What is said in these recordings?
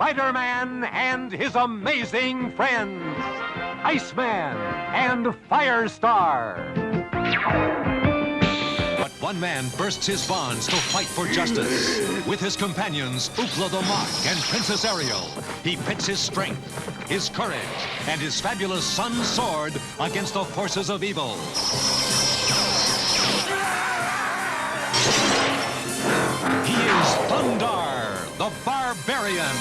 Spider-Man and his amazing friends, Iceman and Firestar. But one man bursts his bonds to fight for justice. With his companions, Ookla the Mock and Princess Ariel, he pits his strength, his courage, and his fabulous sun's sword against the forces of evil. He is Thundar, the Barbarian.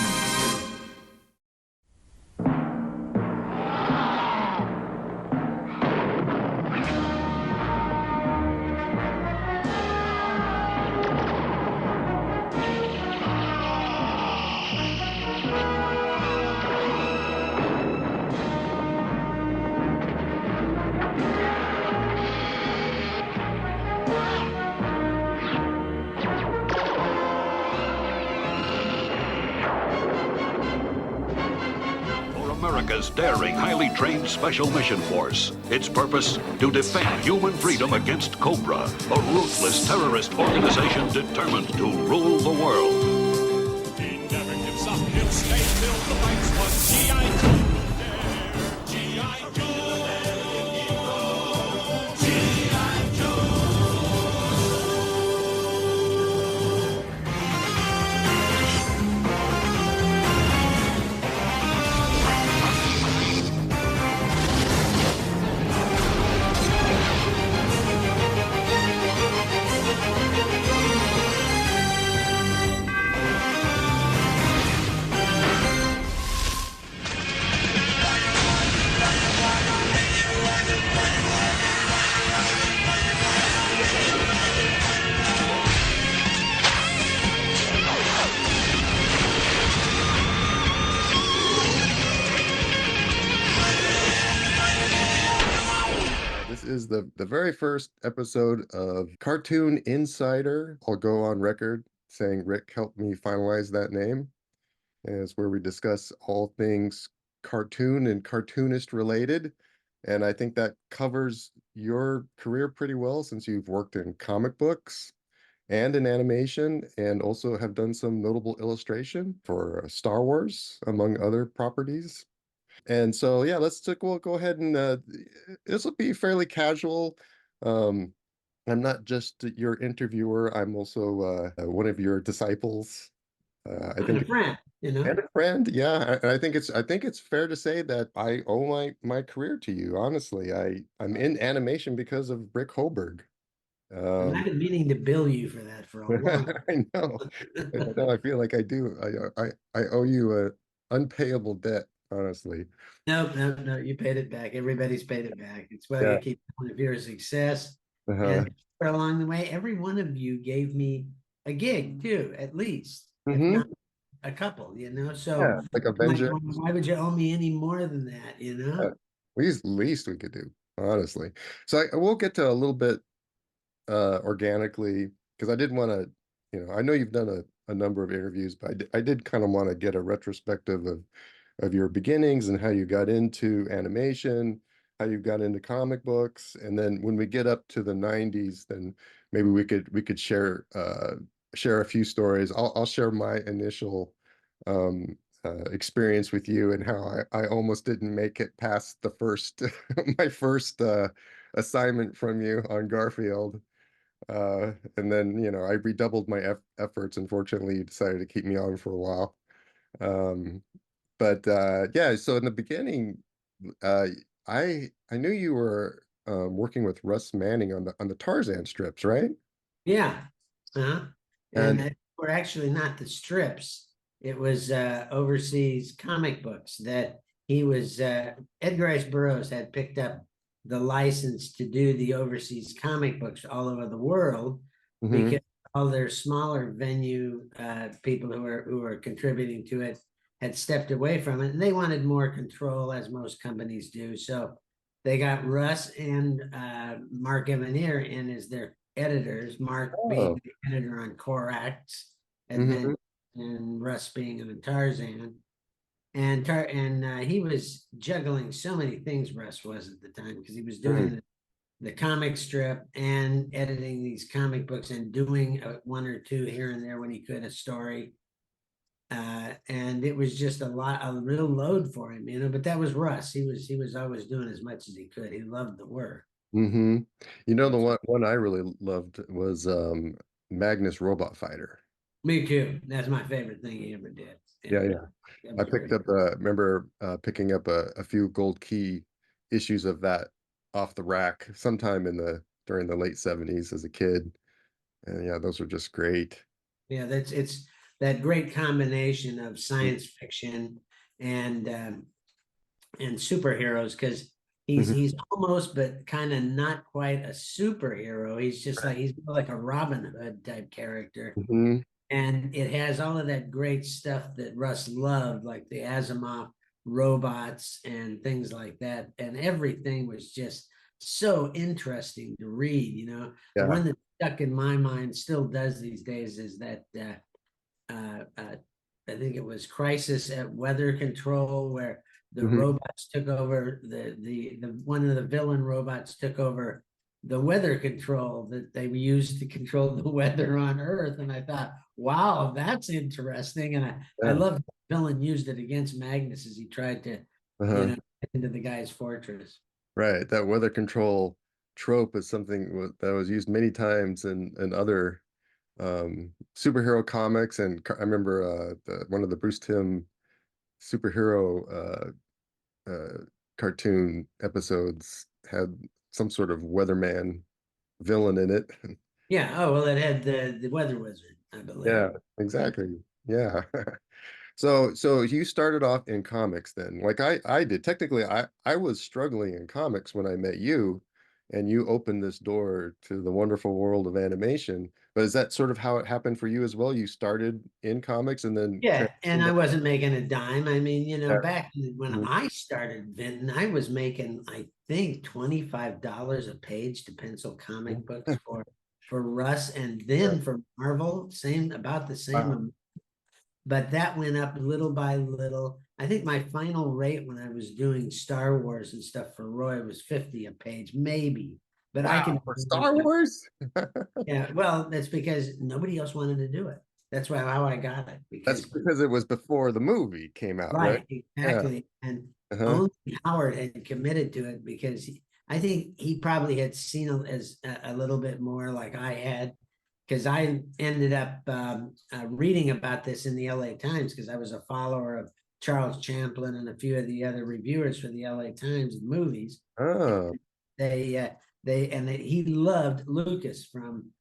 America's daring, highly trained Special Mission Force. Its purpose, to defend human freedom against Cobra, a ruthless terrorist organization determined to rule the world. He never gives up, he'll stay till the fight's won. G.I. Joe, G.I. Joe, G.I. Joe. This is the very first episode of Cartoon Insider. I'll go on record saying Rick helped me finalize that name. And it's where we discuss all things cartoon and cartoonist related. And I think that covers your career pretty well, since you've worked in comic books and in animation, and also have done some notable illustration for Star Wars, among other properties. And so, yeah, we'll go ahead and this will be fairly casual. I'm not just your interviewer, I'm also one of your disciples. I think a friend, and a friend, yeah. I think it's fair to say that I owe my career to you. Honestly, I'm in animation because of Rick Hoberg. I've been meaning to bill you for that for a long time. I know. I feel like I do. I owe you a unpayable debt, honestly. No, you paid it back. Everybody's paid it back. It's why Yeah. you keep one of your success. Uh-huh. And along the way, every one of you gave me a gig too, at least, if Mhm. not a couple, So Yeah, like Avengers. why would you owe me any more than that, Least we could do, honestly. So I will get to a little bit organically, because I did want to, I know you've done a number of interviews, but I did kind of want to get a retrospective of your beginnings and how you got into animation, how you got into comic books, and then when we get up to the 90s, then maybe we could share a few stories. I'll share my initial experience with you, and how I almost didn't make it past the first my first assignment from you on Garfield. And then, I redoubled my efforts. Unfortunately, you decided to keep me on for a while. But yeah, so in the beginning, I knew you were working with Russ Manning on the Tarzan strips, right? Yeah. Uh-huh. And And were actually not the strips. It was overseas comic books that he was Edgar Rice Burroughs had picked up the license to do the overseas comic books all over the world, Mhm. because all their smaller venue people who were contributing to it had stepped away from it, and they wanted more control, as most companies do. So they got Russ and Mark Evanier in as their editors, Mark being the editor on Korax, Mhm. and Russ being on Tarzan. And he was juggling so many things, Russ was at the time, because he was doing the comic strip and editing these comic books and doing one or two here and there when he could, a story. And it was just a real load for him, but that was Russ. He was always doing as much as he could. He loved the work. Mm-hmm. You know, the one I really loved was Magnus Robot Fighter. Me too. That's my favorite thing he ever did. Yeah, yeah. That I was picked great. up remember picking up a few gold key issues of that off the rack sometime during the late 70s as a kid. And yeah, those were just great. Yeah, it's that great combination of science fiction and superheroes, because Mhm. he's almost, but kind of not quite a superhero. He's just like, he's like a Robin Hood type character. Mhm. And it has all of that great stuff that Russ loved, like the Asimov robots and things like that. And everything was just so interesting to read. The Yeah. one that stuck in my mind, still does these days, is that I think it was Crisis at Weather Control, where the Mhm. robots took over the one of the villain robots took over the weather control that they used to control the weather on Earth. And I thought, wow, that's interesting. And I Yeah. love the villain used it against Magnus as he tried to, Uh-huh. get into the guy's fortress. Right. That weather control trope is something that was used many times in other superhero comics. And I remember one of the Bruce Timm superhero cartoon episodes had some sort of weatherman villain in it. Yeah. Oh, well, it had the weather wizard, I Yeah, believe. exactly. Yeah. So you started off in comics then, like I did. Technically, I was struggling in comics when I met you, and you opened this door to the wonderful world of animation. But is that sort of how it happened for you as well? You started in comics and then Yeah, and transitioned I to- wasn't making a dime. I mean, yeah. back when Mhm. I started venting, I was making, I think, $25 a page to pencil comic books for Russ, and Yeah. then for Marvel, about the same Wow. amount. But that went up little by little. I think my final rate when I was doing Star Wars and stuff for Roy was 50 a page, maybe. But I Wow, can, for Star Wars? yeah, well, that's because nobody else wanted to do it. That's how I got it, That's because because it was before the movie came out, right? right, Yeah. exactly. And Uh-huh. only Howard had committed to it because I think he probably had seen as a little bit more like I had, because I ended up reading about this in the LA Times, because I was a follower of Charles Champlin and a few of the other reviewers for the LA Times and movies. Oh. He loved Lucas from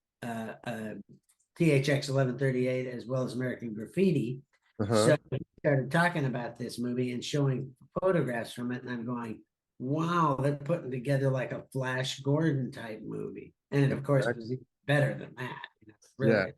THX 1138 as well as American Graffiti. Uh-huh. So we started talking about this movie and showing photographs from it, and I'm going, wow, they're putting together like a Flash Gordon type movie. And it, of course, was even better than that. Yeah. Really.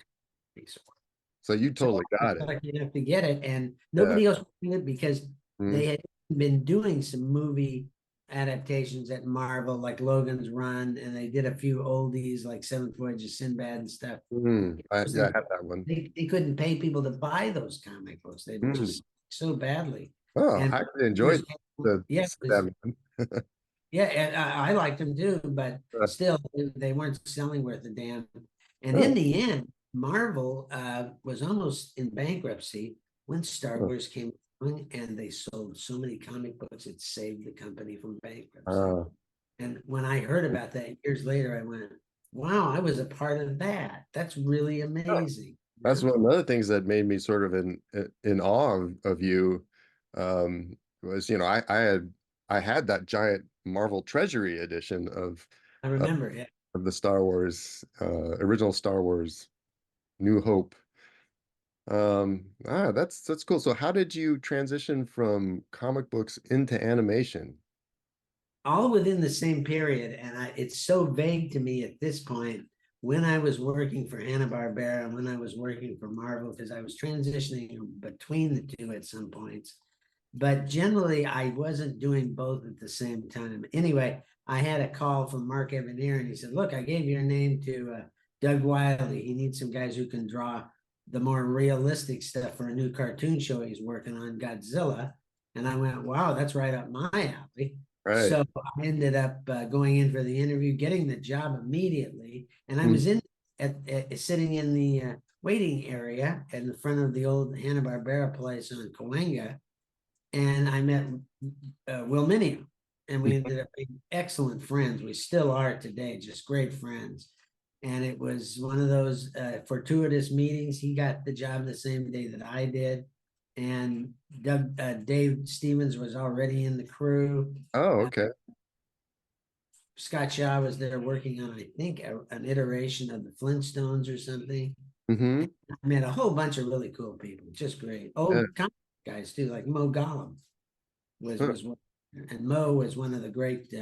So you So totally I got was it. lucky enough to get it, and Yeah. nobody else did it because Mhm. they had been doing some movie adaptations at Marvel, like Logan's Run, and they did a few oldies like Seventh Voyage of Sinbad and stuff. Yeah, I had that one. They couldn't pay people to buy those comic books. They were Mm. just so badly. Oh, And I actually enjoyed the yeah, Batman. yeah, and I liked them too, but Uh, still they weren't selling worth a damn. And oh, in the end, Marvel was almost in bankruptcy when Star oh, Wars came along, and they sold so many comic books it saved the company from bankruptcy. oh. And when I heard about that years later, I went, wow, I was a part of that. That's really amazing. That's one of the other things that made me sort of in awe of you. Was I had that giant Marvel Treasury edition I of, remember it. of the Star Wars original Star Wars New Hope. That's cool. So how did you transition from comic books into animation? All within the same period. And it's so vague to me at this point when I was working for Hanna-Barbera and when I was working for Marvel, because I was transitioning between the two at some points. But generally, I wasn't doing both at the same time. Anyway, I had a call from Mark Evanier, and he said, look, I gave your name to Doug Wiley. He needs some guys who can draw the more realistic stuff for a new cartoon show he's working on, Godzilla. And I went, wow, that's right up my alley. Right. So I ended up going in for the interview, getting the job immediately. And I Mm. was in sitting in the waiting area in the front of the old Hanna-Barbera place on Cahuenga, and I met Will Mineo, and we ended up being excellent friends. We still are today, just great friends. And it was one of those fortuitous meetings. He got the job the same day that I did, and Dave Stevens was already in the crew. Oh, okay. Scott Shaw was there working on, I think, an iteration of the Flintstones or something. Mm-hmm. I met a whole bunch of really cool people, just great. Old comic guys too, like Mo Gollum was one, and Mo was one of the great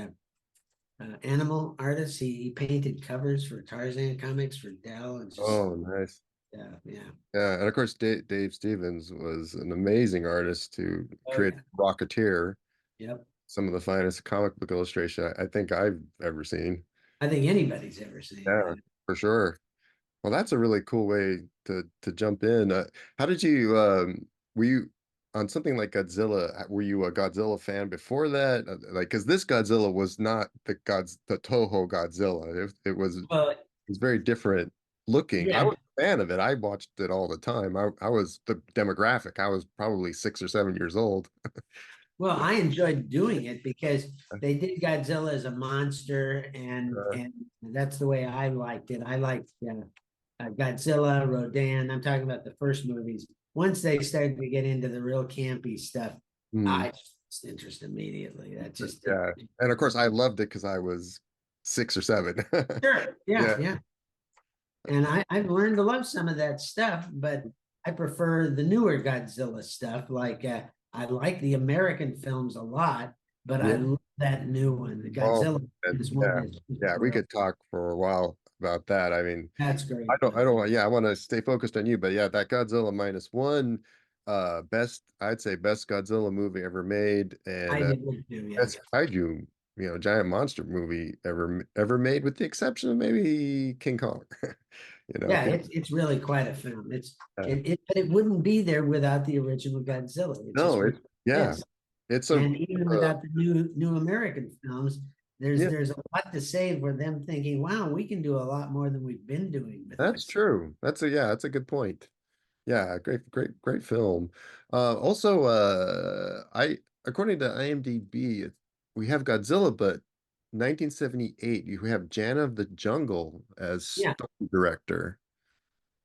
animal artists. He painted covers for Tarzan comics for Dell, and just Nice. yeah. And of course, Dave Stevens was an amazing artist to create Rocketeer. Yep. Some of the finest comic book illustration I think I've ever seen. I think anybody's ever seen. Yeah, for sure. Well, that's a really cool way to jump in. How did you were you on something like Godzilla? Were you a Godzilla fan before that? Like, because this Godzilla was not the Toho Godzilla. It was very different looking. I Yeah. was a fan of it. I watched it all the time. I was the demographic. I was probably 6 or 7 years old. Well, I enjoyed doing it because they did Godzilla as a monster, and that's the way I liked it. I liked Godzilla, Rodan. I'm talking about the first movies. Once they started to get into the real campy stuff, I just lost interest immediately. That just And of course, I loved it because I was 6 or 7. sure, yeah. And I've learned to love some of that stuff, but I prefer the newer Godzilla stuff. Like I like the American films a lot, but I love that new one. The Godzilla is one. Yeah, we could talk for a while about that. I mean, that's great. I want to stay focused on you, but yeah, that Godzilla -1, I'd say best Godzilla movie ever made, and I did too, yeah. best kaiju, giant monster movie ever made, with the exception of maybe King Kong. Yeah, it's really quite a film. But it wouldn't be there without the original Godzilla. And even without the new American films, there's a lot to say for them thinking, wow, we can do a lot more than we've been doing. That's true. That's a good point. Yeah, great film. Also, according to IMDb, we have Godzilla, but 1978, you have Janna of the Jungle as story director.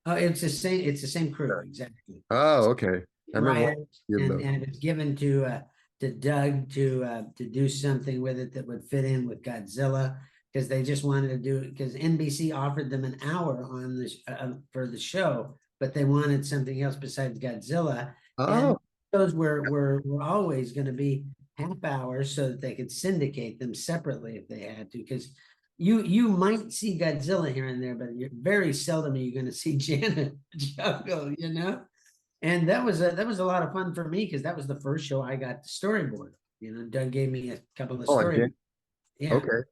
Oh, it's the same crew, exactly. Oh, okay. I remember and it was given to Doug to do something with it that would fit in with Godzilla, because they just wanted to do it because NBC offered them an hour on this for the show, but they wanted something else besides Godzilla. And those were always going to be half hours so that they could syndicate them separately if they had to, because you might see Godzilla here and there, but very seldom are you going to see Janna Jungle, And that was a lot of fun for me because that was the first show I got to storyboard. Doug gave me a couple of storyboards. Yeah. Okay,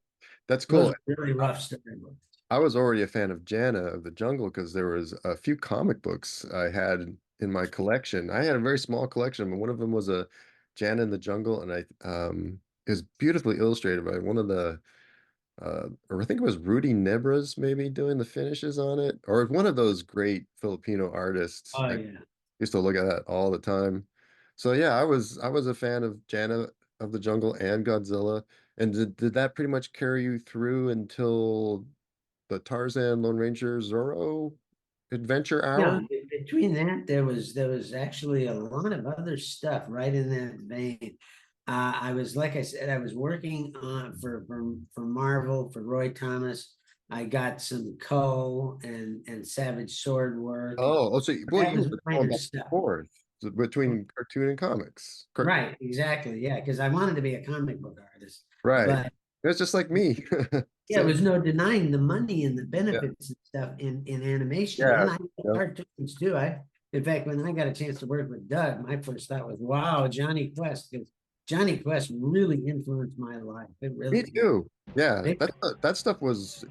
that's cool. Really rough storyboards. I was already a fan of Janna of the Jungle because there was a few comic books I had in my collection. I had a very small collection, but one of them was a Janna in the Jungle, and it was beautifully illustrated by one of the or I think it was Rudy Nebras maybe doing the finishes on it, or one of those great Filipino artists. Oh I yeah. used to look at that all the time. So yeah, I was a fan of Janna of the Jungle and Godzilla. And did that pretty much carry you through until the Tarzan Lone Ranger Zorro Adventure Hour? Yeah, between that, there was actually a lot of other stuff right in that vein. I was, like I said, I was working on for Marvel, for Roy Thomas. I got some Cull and Savage Sword work. So you were going back and stuff. forth between cartoon and comics. Right, exactly. Yeah, because I wanted to be a comic book artist. Right. But it's just like me. yeah, there was no denying the money and the benefits and stuff in animation. Yeah, And I cartoons too. In fact, when I got a chance to work with Doug, my first thought was, wow, Johnny Quest, because Johnny Quest really influenced my life. It really Me too. Yeah, that stuff was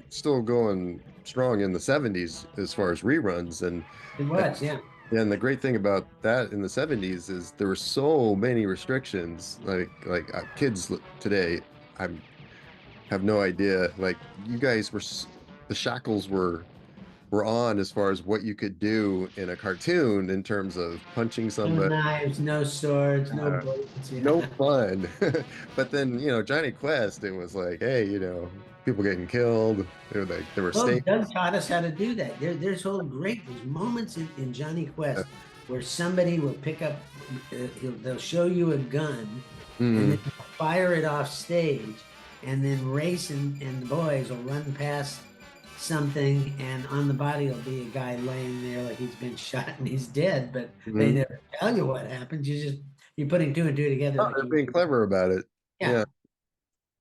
still going strong in the 70s as far as reruns, and it was, yeah. And the great thing about that in the 70s is there were so many restrictions. Like kids today, I have no idea. Like, you guys were, the shackles were were on as far as what you could do in a cartoon in terms of punching No somebody. knives, no swords, no Uh, bullets. no Yeah. fun. But then, Johnny Quest, it was like, hey, people getting killed. They were Well, staying. Doug taught us how to do that. There's moments in Johnny Quest where somebody will pick up, they'll show you a gun, and then Mm, fire it off stage, and then race and the boys will run past something, and on the body will be a guy laying there like he's been shot and he's dead, but they mhm. never tell you what happened. You're putting two and two together Oh, like they're you. being clever about it. Yeah, Yeah,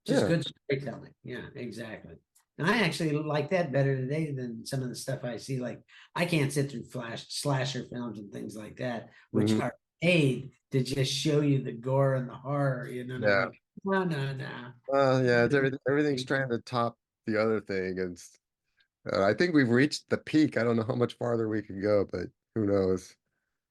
just yeah. good storytelling. Yeah, exactly. And I actually like that better today than some of the stuff I see. Like I can't sit through slasher films and things like that, which Mhm. are made to just show you the gore and the horror. And I'm Yeah. like, no, no, no. Well, yeah, everything's trying to top the other thing. And I think we've reached the peak. I don't know how much farther we can go, but who knows?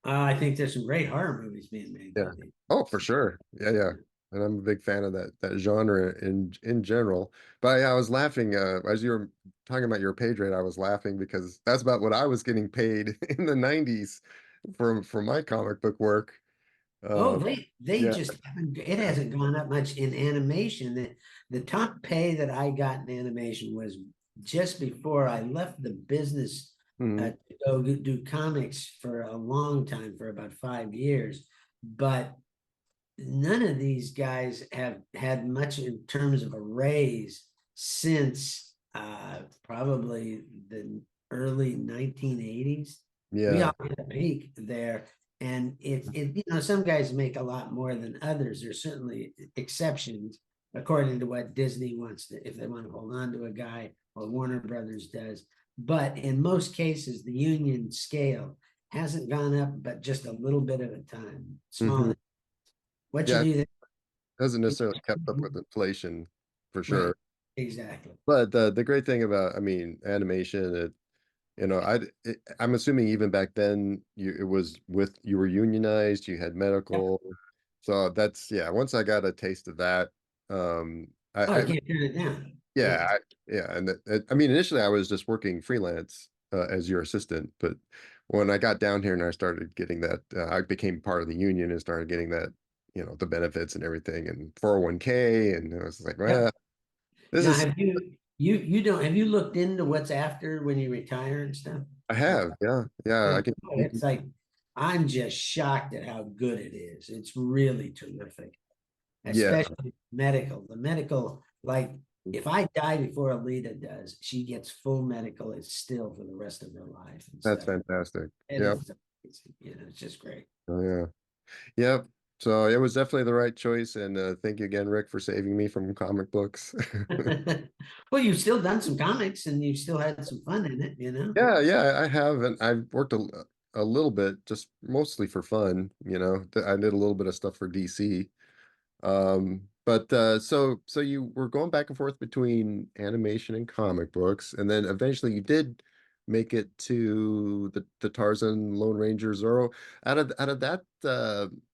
I think there's some great horror movies being made Yeah. today. Oh, for sure. Yeah, yeah. And I'm a big fan of that genre in general. But yeah, I was laughing as you were talking about your page rate, I was laughing because that's about what I was getting paid in the 90s for my comic book work. Oh, Uh, they yeah. just haven't, it hasn't gone up much in animation. The top pay that I got in animation was just before I left the business Mhm. to go do comics for a long time, for about 5 years. But none of these guys have had much in terms of a raise since probably the early 1980s. We Yeah. all hit a peak there, and some guys make a lot more than others. There's certainly exceptions according to what Disney wants to, if they want to hold on to a guy, or Warner Brothers does. But in most cases, the union scale hasn't gone up, but just a little bit at a time, Hmm. small. What you Yeah, it do hasn't there? necessarily kept up with inflation for Right, sure. exactly. But the great thing about, I mean, animation, I'm assuming even back then it was you were unionized, you had Yep. medical. So that's, yeah, once I got a taste of that, Oh, I I can't turn it down. yeah, Yeah. yeah, and I mean, initially I was just working freelance as your assistant, but when I got down here and I started getting that, I became part of the union and started getting that, the benefits and everything, and 401k, and I was like, well, Yep. this Now, is. have you looked into what's after when you retire and stuff? I have, yeah, yeah, I Yeah, can. it's like, I'm just shocked at how good it is. It's really terrific, Yeah, especially medical. The medical, like, if I die before Alita does, she gets full medical. It's still for the rest of her life and that's stuff. fantastic. It Yeah, is amazing. It's just great. oh, yeah. Yep. So it was definitely the right choice, and thank you again, Rick, for saving me from comic books. Well, you've still done some comics and you've still had some fun in it. Yeah, yeah, I have, and I've worked a little bit, just mostly for fun. I did a little bit of stuff for DC. But so you were going back and forth between animation and comic books, and then eventually you did make it to the Tarzan Lone Ranger Zorro. Out of that,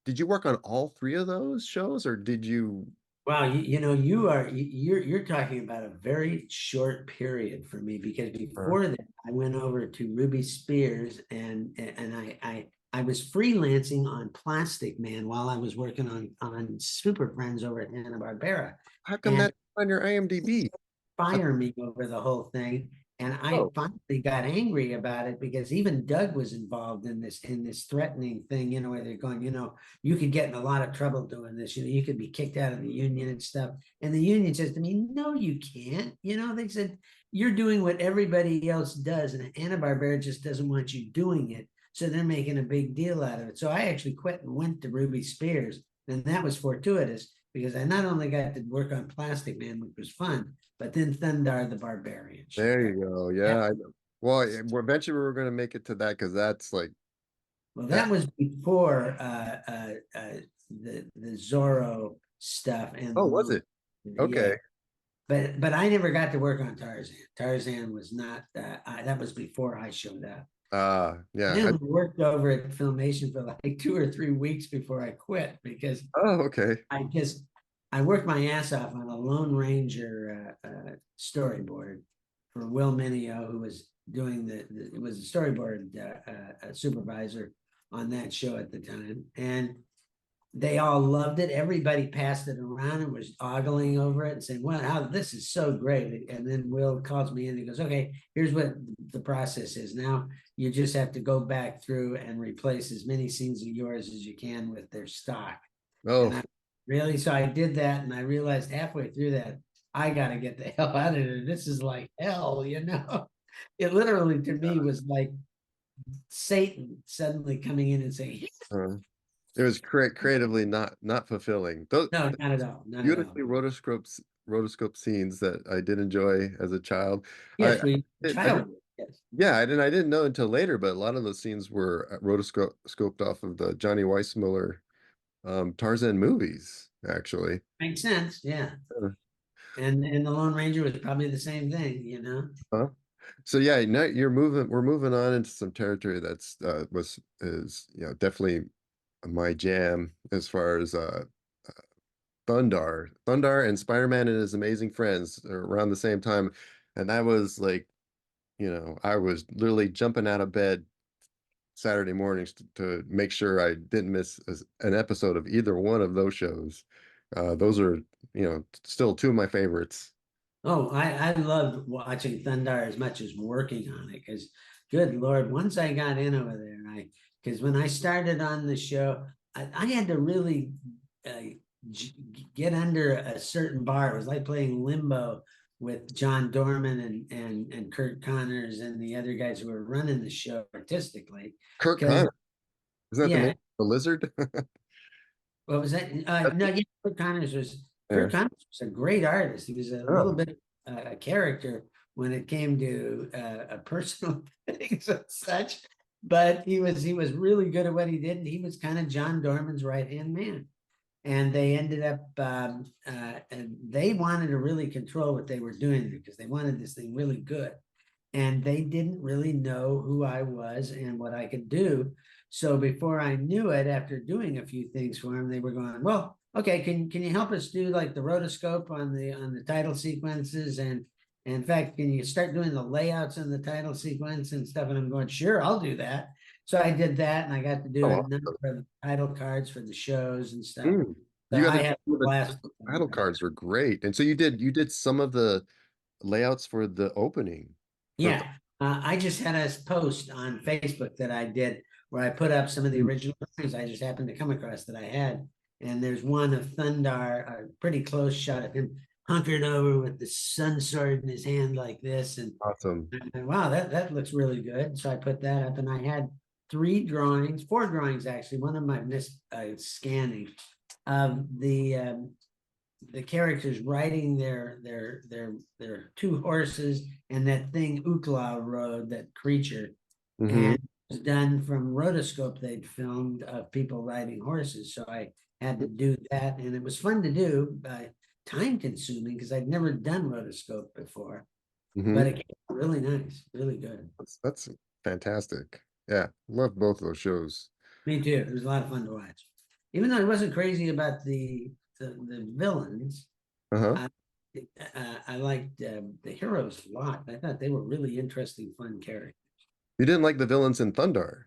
did you work on all three of those shows, or did you? Wow, you're talking about a very short period for me, because before that I went over to Ruby Spears, and I was freelancing on Plastic Man while I was working on Super Friends over at Hanna-Barbera, How come and that's on your IMDb? fire me over the whole thing. And I Oh, finally got angry about it, because even Doug was involved in this threatening thing, where they're going, you could get in a lot of trouble doing this, you could be kicked out of the union and stuff. And the union says to me, no, you can't. They said, you're doing what everybody else does, and Hanna-Barbera just doesn't want you doing it. So they're making a big deal out of it. So I actually quit and went to Ruby Spears. And that was fortuitous, because I not only got to work on Plastic Man, which was fun, but then Thundar the Barbarian showed there up. you go. Yeah. Yeah, I know. Well, eventually we were going to make it to that because that's like Well, that. that was before the Zorro stuff and Oh, the was Lone. it? Yeah, Okay. but I never got to work on Tarzan. Tarzan was not that was before I showed up. I Yeah. only worked over at Filmation for like 2 or 3 weeks before I quit, because Oh, okay. I worked my ass off on a Lone Ranger storyboard for Will Mineo, who was doing it was a storyboard supervisor on that show at the time, and they all loved it. Everybody passed it around and was ogling over it and saying, "Wow, how this is so great!" And then Will calls me in and he goes, "Okay, here's what the process is. Now you just have to go back through and replace as many scenes of yours as you can with their stock." Oh, And I really, so I did that, and I realized halfway through that I got to get the hell out of here. This is like hell, you know. It literally to me was like Satan suddenly coming in and saying, it was creatively not fulfilling. Those "No, not at all, not at all." beautifully rotoscope scones that I did enjoy as a child. Yes, we I child. Yes. yeah, I didn't know until later, but a lot of those scenes were rotoscoped off of the Johnny Weissmuller Tarzan movies, actually. Makes sense, yeah. Uh, And the Lone Ranger was probably the same thing, you know? Huh? So yeah, now we're moving on into some territory that's is definitely my jam as far as Thundar and Spider-Man and his amazing friends are around the same time. And that was like, I was literally jumping out of bed Saturday mornings to make sure I didn't miss an episode of either one of those shows. Those are, still two of my favorites. Oh, I loved watching Thundar as much as working on it, because good Lord, once I got in over there, because when I started on the show, I had to really get under a certain bar. It was like playing limbo with John Dorman and Kurt Connors and the other guys who were running the show artistically. Kirk 'Cause, Connors, is that the yeah, name? The lizard? what was that? No, yeah, Yeah. Kurt Connors was a great artist. He was a Oh. little bit a character when it came to personal things and such, but he was really good at what he did, and he was kind of John Dorman's right-hand man. And they ended up and they wanted to really control what they were doing because they wanted this thing really good. And they didn't really know who I was and what I could do. So before I knew it, after doing a few things for them, they were going, "Well, okay, can you help us do like the rotoscope on the title sequences, and in fact, can you start doing the layouts in the title sequence and stuff?" And I'm going, "Sure, I'll do that." So I did that, and I got to do Oh, a awesome. number of title cards for the shows and stuff. Mm. So You got I to had a blast. the title cards were great. And so you did some of the layouts for the opening. Yeah, I just had a post on Facebook that I did where I put up some of the original drawings I just happened to come across that I had. And there's one of Thundar, a pretty close shot of him hunkered over with the sun sword in his hand like this. And Awesome. wow, that looks really good. So I put that up, and I had four drawings actually. One of them I missed scanning of the characters riding their two horses and that thing Ukla rode, that creature. Mhm. And it was done from rotoscope they'd filmed of people riding horses. So I had to do that, and it was fun to do, time consuming because I'd never done rotoscope before. Mhm. But it came out really nice, really good. That's fantastic. Yeah, love both of those shows. Me too. It was a lot of fun to watch. Even though I wasn't crazy about the villains, Uh-huh. I liked the heroes a lot. I thought they were really interesting, fun characters. You didn't like the villains in Thundar.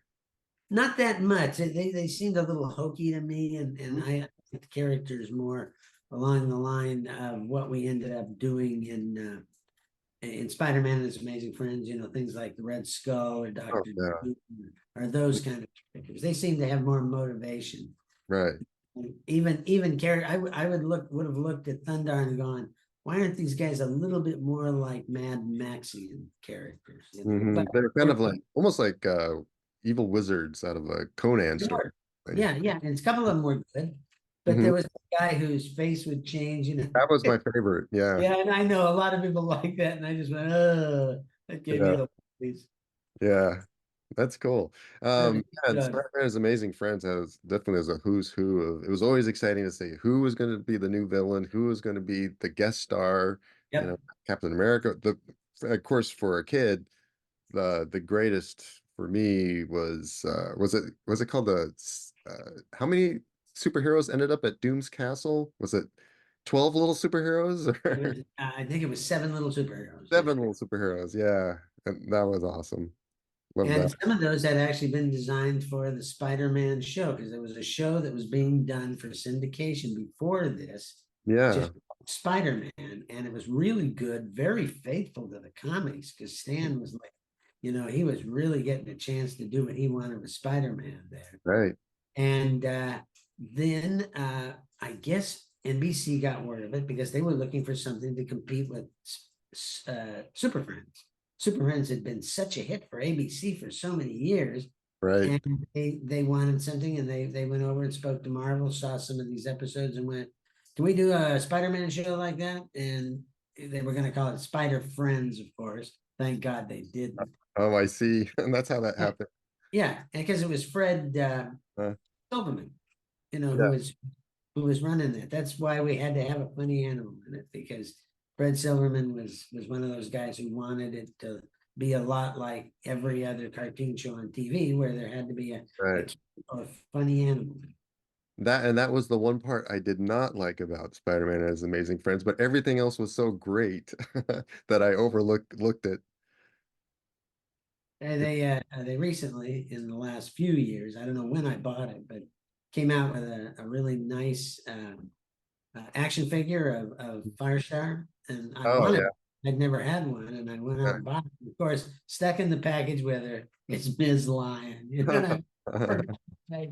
Not that much. They seemed a little hokey to me, and I liked the characters more along the line of what we ended up doing in Spider-Man and His Amazing Friends. Things like the Red Skull or Doctor yeah. Doom, or those kind of characters. They seem to have more motivation. Right. Even character, I would have looked at Thundar and gone, why aren't these guys a little bit more like Mad Maxian characters? Mhm. But They're kind of like almost like evil wizards out of a Conan story. yeah, and a couple of them were good, but Mhm. there was a guy whose face would change. That was my favorite. Yeah. Yeah, and I know a lot of people like that, and I just went, that gave me Yeah. the please. Yeah. That's cool. Really Yeah, good. Spider-Man's Amazing Friends has definitely as a who's who of. It was always exciting to see who was going to be the new villain, who was going to be the guest star. Yep. Captain America. Of course, for a kid, the greatest for me was it called how many superheroes ended up at Doom's Castle? Was it 12 little superheroes or I think it was 7 little superheroes. 7 little superheroes? Yeah, that was awesome. Love And that. some of those had actually been designed for the Spider-Man show, because there was a show that was being done for syndication before this, Yeah, just Spider-Man, and it was really good, very faithful to the comics, because Stan was like, he was really getting a chance to do what he wanted with Spider-Man there. right. And then I guess NBC got word of it because they were looking for something to compete with Super Friends. Super Friends had been such a hit for ABC for so many years, Right. and they wanted something, and they went over and spoke to Marvel, saw some of these episodes, and went, "Can we do a Spider-Man show like that?" And they were going to call it Spider Friends, of course. Thank God they didn't. Oh, I see. And that's how that happened. Yeah, because it was Fred Uh, Silverman, yeah, who was running that. That's why we had to have a funny animal in it, because Fred Silverman was one of those guys who wanted it to be a lot like every other cartoon show on TV, where there had to be a right. or funny animal. That was the one part I did not like about Spider-Man and His Amazing Friends, but everything else was so great that I looked it. They recently, in the last few years, I don't know when I bought it, but came out with a really nice action figure of Firestar, and I Oh wanted. I'd never had one, and I went out and bought it. Of course, stuck in the package with her, it's Ms. Lion. yeah. Like,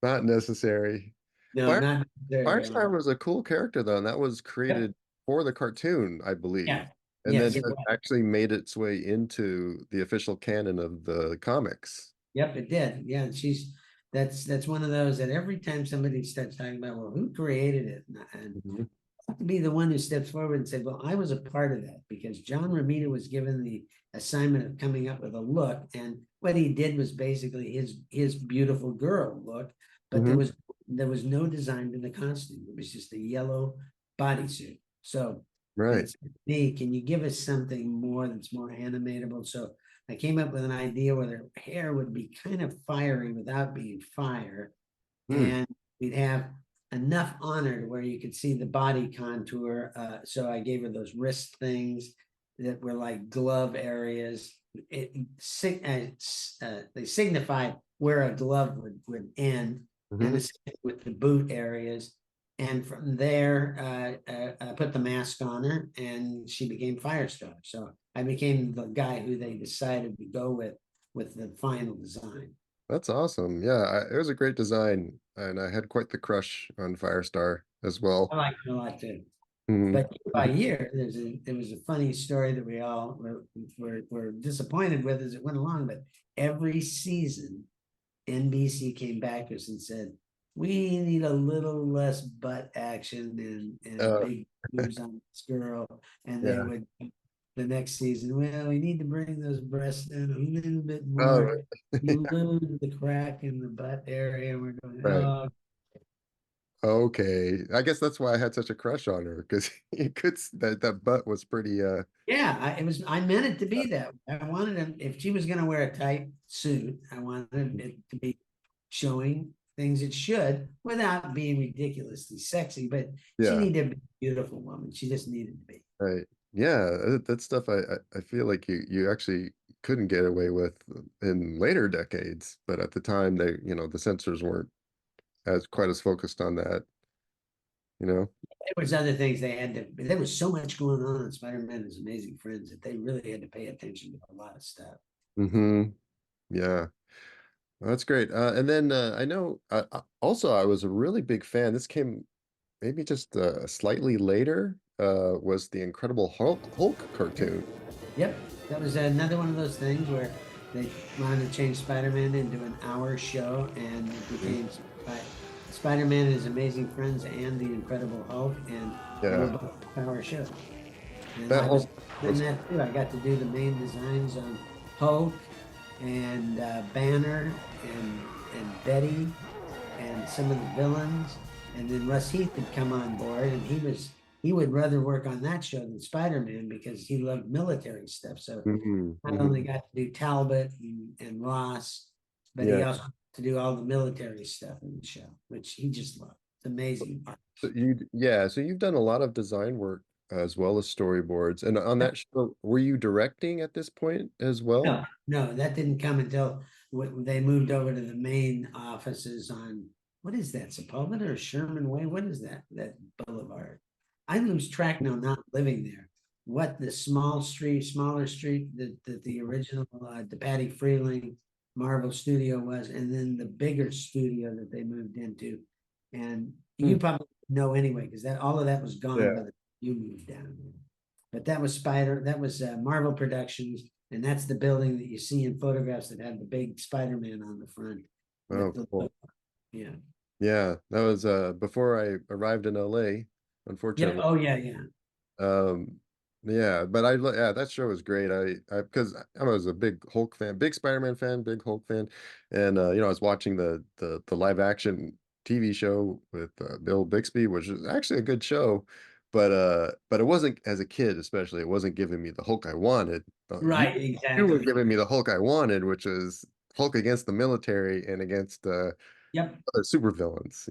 Not necessary. no, Fire not there. Firestar was a cool character though, and that was created for the cartoon, I believe. Yeah. And then Yes, it it was. actually made its way into the official canon of the comics. Yep, it did. Yeah, and that's one of those that every time somebody starts talking about, well, who created it, and Mhm. to be the one who steps forward and say, well, I was a part of that, because John Romita was given the assignment of coming up with a look, and what he did was basically his beautiful girl look, but Mhm. there was no design in the costume. It was just a yellow bodysuit. So Right. it's me, can you give us something more that's more animatable? So I came up with an idea where their hair would be kind of fiery without being fire, Hmm. and we'd have enough on her to where you could see the body contour. So I gave her those wrist things that were like glove areas. They signified where a glove would end, and Mhm. it's with the boot areas. And from there, I put the mask on her, and she became Firestar. So I became the guy who they decided to go with the final design. That's awesome. Yeah, it was a great design, and I had quite the crush on Firestar as I well. like it a lot too. Mhm. But year by year, there was a funny story that we all were disappointed with as it went along. But every season, NBC came back to us and said, we need a little less butt action and Uh, big moves on this girl. And they yeah. would, the next season, well, we need to bring those breasts in a little bit Oh, more. You lose the crack in the butt area. And we're going, right. oh, Okay. I guess that's why I had such a crush on her because you could that butt was pretty yeah, I meant it to be that way. I wanted him, if she was gonna wear a tight suit, I wanted it to be showing things it should without being ridiculously sexy, but she yeah, needed to be a beautiful woman. She just needed to be. right. Yeah, that stuff I feel like you actually couldn't get away with in later decades, but at the time the censors weren't as quite as focused on that, you know. There was other things they had to, there was so much going on in Spider-Man and His Amazing Friends that they really had to pay attention to a lot of stuff. Mm-hmm. Yeah. Well, that's great. And then I know also I was a really big fan. This came maybe just slightly later, was the Incredible Hulk cartoon. Yep, that was another one of those things where they wanted to change Spider-Man into an hour show, and it became Spider-Man and His Amazing Friends and the Incredible Hulk, and they were Yeah, both hour shows. And that I was Hulk in was that too. I got to do the main designs on Hulk and Banner and Betty and some of the villains, and then Russ Heath had come on board, and he would rather work on that show than Spider-Man because he loved military stuff. So mhm, not only mhm. got to do Talbot and Ross, but he Yeah. also got to do all the military stuff in the show, which he just loved. It's amazing art. So you've done a lot of design work as well as storyboards. And on that show, were you directing at this point as well? No, that didn't come until they moved over to the main offices on, what is that, Sepulveda or Sherman Way? What is that boulevard? I lose track now, not living there. What the smaller street that the original, the Patty Freeling Marvel studio was, and then the bigger studio that they moved into. And you probably know anyway, because all of that was gone by the you moved down there. But that was Marvel Productions, and that's the building that you see in photographs that had the big Spider-Man on the front. Oh, cool. Yeah. Yeah, that was before I arrived in LA, unfortunately. Oh yeah. Yeah, but that show was great. Because I was a big Hulk fan, big Spider-Man fan, big Hulk fan, and I was watching the live action TV show with Bill Bixby, which is actually a good show, but it wasn't, as a kid especially, it wasn't giving me the Hulk I wanted. Right, You were exactly. giving me the Hulk I wanted, which is Hulk against the military and against Yep. other supervillains.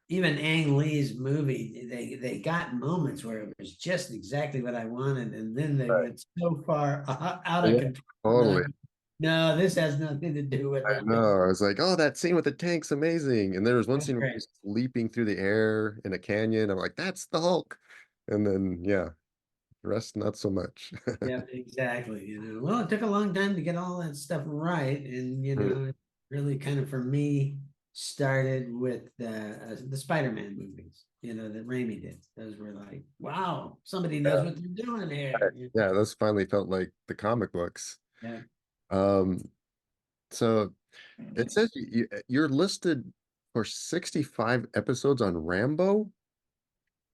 Even Ang Lee's movie, they got moments where it was just exactly what I wanted, and then they went so far out of control. Totally. No, this has nothing to do with I it. know. I was like, oh, that scene with the tank's amazing. And there was one That's scene where great. he's leaping through the air in a canyon. I'm like, that's the Hulk. And then, yeah, the rest, not so much. Yeah, exactly. Well, it took a long time to get all that stuff right, and it really kind of, for me, started with the Spider-Man movies. That Raimi did. Those were like, wow, somebody knows what they're doing here. Yeah, those finally felt like the comic books. Yeah. Um, so it says you're listed for 65 episodes on Rambo.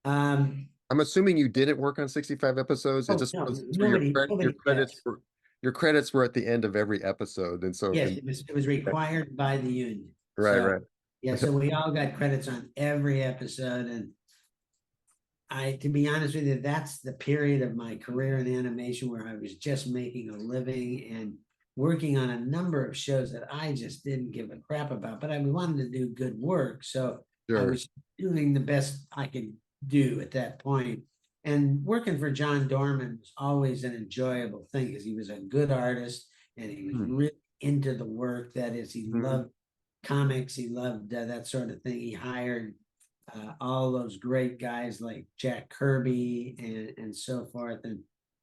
I'm assuming you didn't work on 65 episodes. It Oh just no, was nobody credits yes. your credits were at the end of every episode, and so Yes, it was required by the union. right, So, right. yeah, so we all got credits on every episode, and to be honest with you, that's the period of my career in animation where I was just making a living and working on a number of shows that I just didn't give a crap about, but I wanted to do good work. So I Sure. was doing the best I could do at that point. And working for John Dorman was always an enjoyable thing because he was a good artist and he was really into the work. That is, he loved comics, he loved that sort of thing. He hired all those great guys like Jack Kirby and so forth. And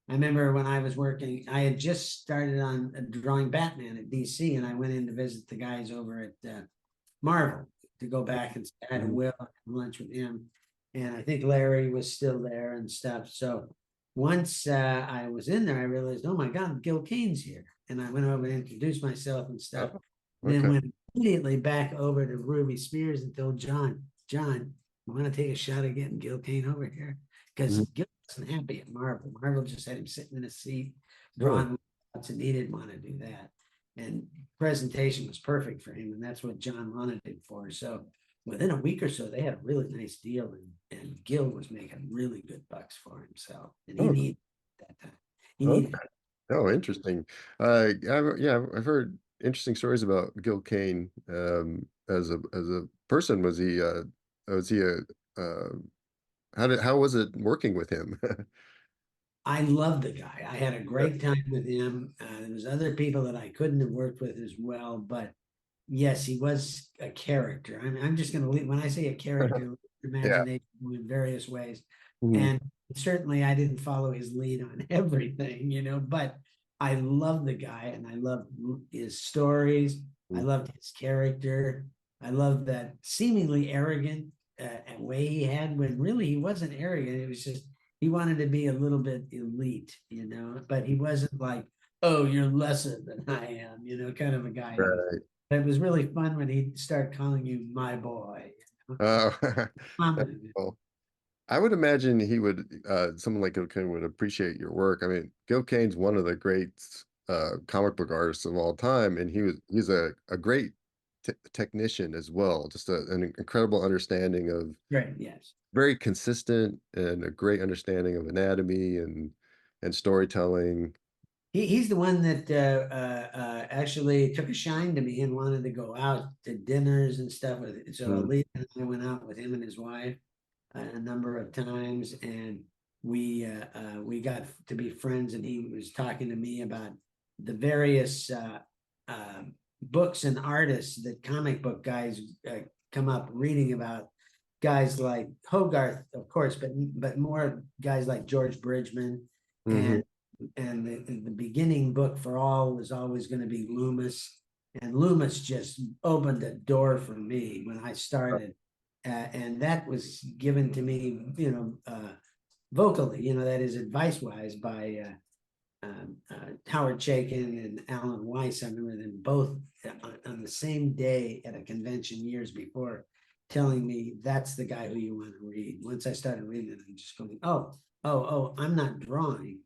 I remember when I was working, I had just started on drawing Batman at DC, and I went in to visit the guys over at Marvel to go back and I had a will have lunch with him. And I think Larry was still there and stuff. So once I was in there, I realized, oh my God, Gil Kane's here. And I went over and introduced myself and stuff. Then went immediately back over to Ruby Spears and told John, you want to take a shot at getting Gil Kane over here? Because Gil wasn't happy at Marvel. Marvel just had him sitting in a seat, drawing lots, and he didn't want to do that. And presentation was perfect for him, and that's what John wanted him for. So within a week or so, they had a really nice deal, and Gil was making really good bucks for himself. And he needed that time. He needed it. Oh, interesting. I've heard interesting stories about Gil Kane. As a person, was he how was it working with him? I love the guy. I had a great time with him. There was other people that I couldn't have worked with as well, but yes, he was a character. I'm just going to leave when I say a character, imagination in various ways. And certainly I didn't follow his lead on everything, but I love the guy and I love his stories. I loved his character. I love that seemingly arrogant way he had, when really he wasn't arrogant. It was just, he wanted to be a little bit elite, but he wasn't like, oh, you're lesser than I am, kind of a guy. Right. It was really fun when he'd start calling you my boy. Oh, cool. I would imagine he would, someone like Gil Kane would appreciate your work. I mean, Gil Kane's one of the great comic book artists of all time, and he's a great technician as well. Just an incredible understanding of, yes, very consistent, and a great understanding of anatomy and storytelling. He's the one that actually took a shine to me and wanted to go out to dinners and stuff with it. So Alita and I went out with him and his wife a number of times, and we got to be friends, and he was talking to me about the various books and artists that comic book guys come up reading about. Guys like Hogarth, of course, but more guys like George Bridgman, Mhm. and the beginning book for all was always going to be Loomis, and Loomis just opened a door for me when I started, and that was given to me, vocally, that is advice wise by Howard Chaykin and Alan Weiss. I remember them both on the same day at a convention years before, telling me that's the guy who you want to read. Once I started reading it, I'm just going, oh, I'm not drawing.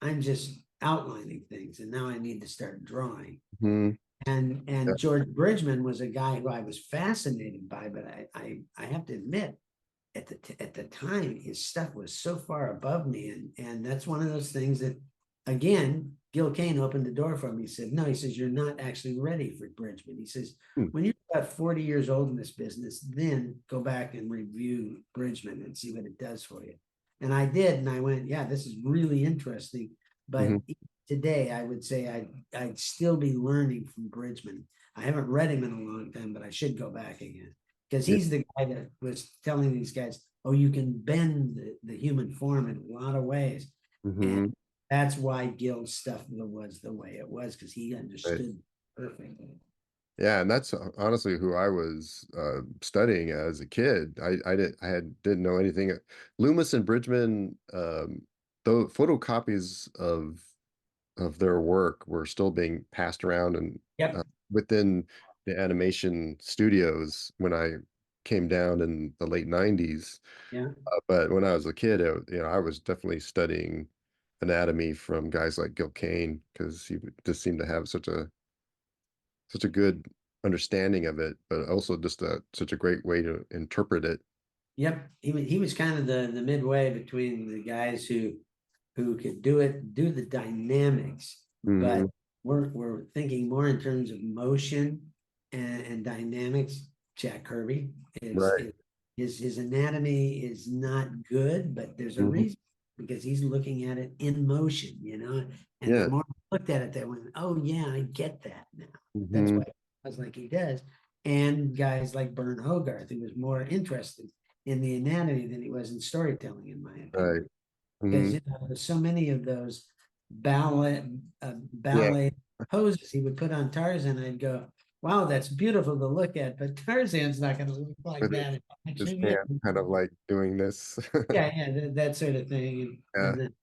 I'm just outlining things. And now I need to start drawing. Mhm. And George Bridgman was a guy who I was fascinated by, but I have to admit, at the time, his stuff was so far above me. And that's one of those things that, again, Gil Kane opened the door for me. He said, no, he says, you're not actually ready for Bridgman. He says, when you're about 40 years old in this business, then go back and review Bridgman and see what it does for you. And I did. And I went, yeah, this is really interesting. But Mhm. today, I would say I'd still be learning from Bridgman. I haven't read him in a long time, but I should go back again. Because he's the guy that was telling these guys, oh, you can bend the human form in a lot of ways. And Mhm. that's why Gil's stuff was the way it was, because he Right. understood perfectly. Yeah, and that's honestly who I was studying as a kid. Didn't know anything. Loomis and Bridgman, though photocopies of their work were still being passed around and Yep. within the animation studios when I came down in the late 90s. Yeah. But when I was a kid, I was definitely studying anatomy from guys like Gil Kane because he just seemed to have such a good understanding of it, but also just such a great way to interpret it. Yep. He was kind of the midway between the guys who could do the dynamics, but Mhm. we're thinking more in terms of motion and dynamics. Jack Kirby is, Right. his anatomy is not good, but there's a Mhm. reason, because he's looking at it in motion, and the Yeah. more I looked at it, that went, oh yeah, I get that now. That's Mhm. why I was like he does. And guys like Bern Hogarth, who was more interested in the anatomy than he was in storytelling, in my Right. opinion, because Mhm. there's so many of those ballet Yeah. ballet poses he would put on Tarzan. I'd go, wow, that's beautiful to look at, but Tarzan's not going to look like With that in his action. hand kind of like doing this. Yeah, that sort of thing. Yeah. And then,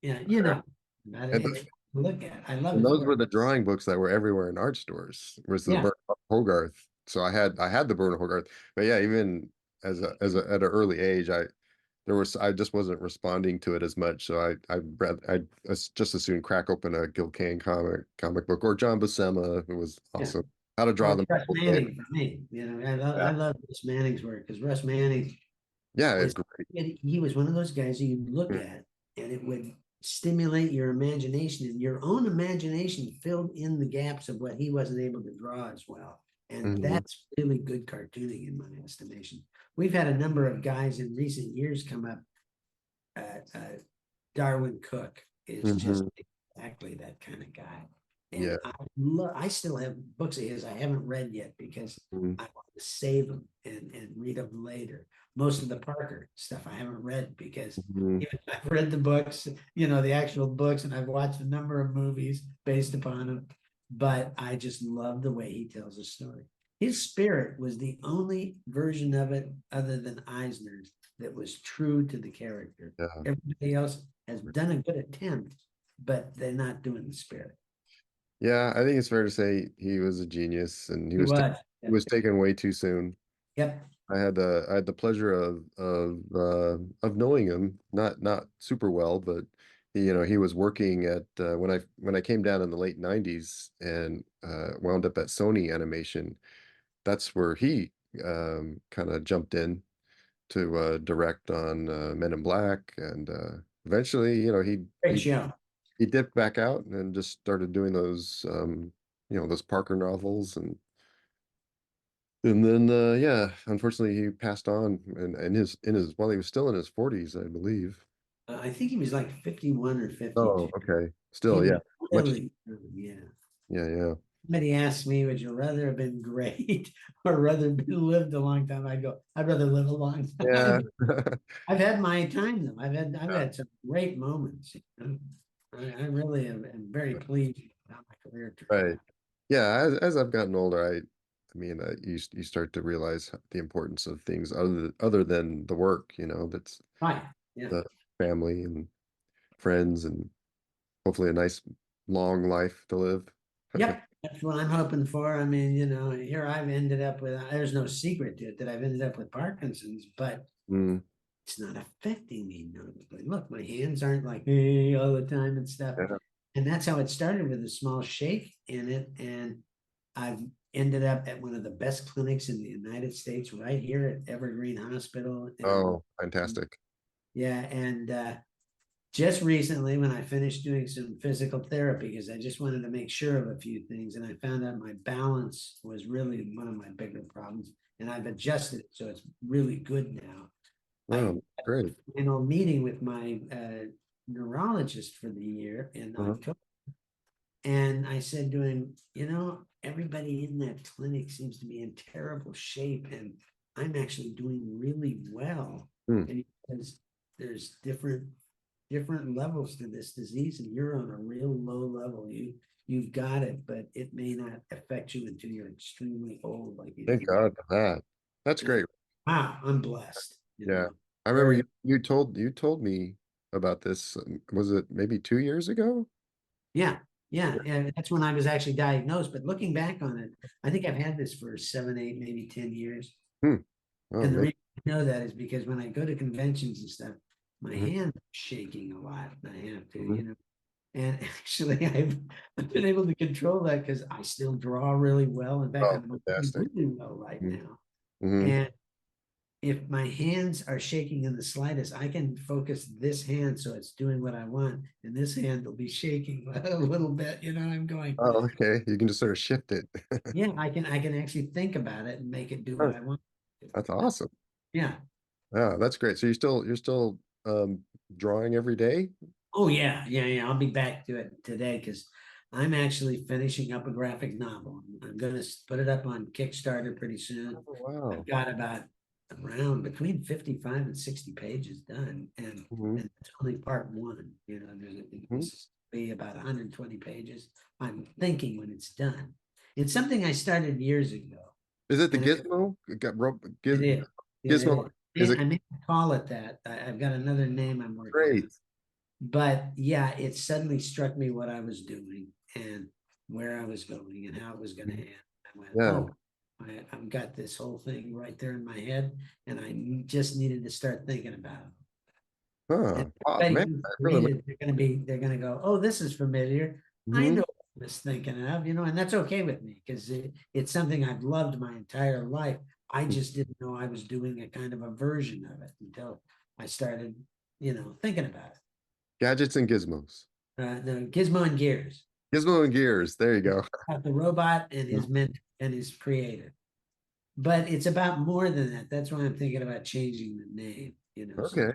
yeah, about it. And, It's fun to look at. I love and his those work. were the drawing books that were everywhere in art stores. Was the Yeah, Bernard Hogarth. So I had the Bernard Hogarth. But yeah, even at an early age, I just wasn't responding to it as much. So I'd just as soon crack open a Gil Kane comic book or John Buscema, who was yeah. awesome. How to Draw Or Them Russ All Day. Manning for me. Yeah, I love Russ Manning's work, because Russ Manning yeah, it's was great. he was one of those guys that you look Mm. at and it would stimulate your imagination, and your own imagination filled in the gaps of what he wasn't able to draw as well. And Mhm. that's really good cartooning in my estimation. We've had a number of guys in recent years come up. Darwin Cook is just Mhm. exactly that kind of guy. Yeah. And I still have books of his I haven't read yet, because Mhm. I want to save them and read them later. Most of the Parker stuff I haven't read, because Mhm. even I've read the books, the actual books, and I've watched a number of movies based upon them. But I just love the way he tells a story. His spirit was the only version of it, other than Eisner's, that was true to the character. Yeah. Everybody else has done a good attempt, but they're not doing the spirit. Yeah, I think it's fair to say he was a genius and He was. he was taken way too soon. Yep. I had the pleasure of knowing him, not super well, but he was working at when I came down in the late 90s and wound up at Sony Animation. That's where he kind of jumped in to direct on Men in Black, and eventually, Great show. he dipped back out and just started doing those Parker novels, and then yeah, unfortunately he passed on and in his while he was still in his 40s, I believe. I think he was like 51 or 52. Oh, okay. He Still, was yeah. Much, really, yeah. yeah. Somebody asked me, would you rather have been great or rather been lived a long time? I go, I'd rather live a long Yeah. time. I've had my time though. I've had some great moments. I really am very pleased with how my career turned Right. out. Yeah, as I've gotten older, I mean, you start to realize the importance of things other than the work, that's Right. Yeah. the family and friends and hopefully a nice long life to live. Yep. That's what I'm hoping for. I mean, here I've ended up with, there's no secret to it that I've ended up with Parkinson's, but Mm, it's not affecting me noticeably. Look, my hands aren't like hey, all the time and stuff. yeah. And that's how it started, with a small shake in it. And I've ended up at one of the best clinics in the United States, right here at Evergreen Hospital. And Oh, fantastic. yeah, and just recently when I finished doing some physical therapy, because I just wanted to make sure of a few things, and I found out my balance was really one of my bigger problems, and I've adjusted it, so it's really good now. Oh, great. Meeting with my neurologist for the year in Uh-huh. October. And I said to him, everybody in that clinic seems to be in terrible shape, and I'm actually doing really well. Hmm. And he says there's different levels to this disease, and you're on a real low level. You've got it, but it may not affect you until you're extremely old. Like Thank God for that. That's yeah. great. Wow, I'm blessed. Yeah. I remember you told me about this. Was it maybe 2 years ago? Yeah, yeah. That's when I was actually diagnosed. But looking back on it, I think I've had this for 7, 8, maybe 10 years. Hmm. Oh, And the man. reason I know that is because when I go to conventions and stuff, my Mhm, hands are shaking a lot. I have to, mhm. And actually, I've been able to control that because I still draw really well. In fact, Oh, I'm doing fantastic. really well right now. Mm-hmm. And if my hands are shaking in the slightest, I can focus this hand so it's doing what I want, and this hand will be shaking a little bit. I'm going, Oh, okay. You can just sort of shift it. yeah, I can actually think about it and make it do what Oh, I want. that's awesome. Yeah. Yeah, that's great. So you're still drawing every day? Oh yeah. I'll be back to it today because I'm actually finishing up a graphic novel. I'm gonna put it up on Kickstarter pretty soon. Oh, wow. I've got about around between 55 and 60 pages done, and Hmm. it's only part one. Hmm. This is be about 120 pages. I'm thinking when it's done. It's something I started years ago, Is it the and Gizmo? it is. Yeah, it Gizmo? is. Is it I may call it that. I've got another name I'm working on. great? But yeah, it suddenly struck me what I was doing and where I was going and how it was going to end. I went, Yeah. oh, I've got this whole thing right there in my head, and I just needed to start thinking about it. Huh. And Oh, everybody man, who I read really. it, they're gonna go, oh, this is familiar. I Mhm. know what I was thinking of, and that's okay with me because it's something I've loved my entire life. I just didn't know I was doing a kind of a version of it until I started, thinking about it. Gadgets and gizmos. The Gizmo and Gears, Gizmo and gears. There you go. about the robot and Yeah. his mentor and his creator. But it's about more than that. That's why I'm thinking about changing the name, Okay.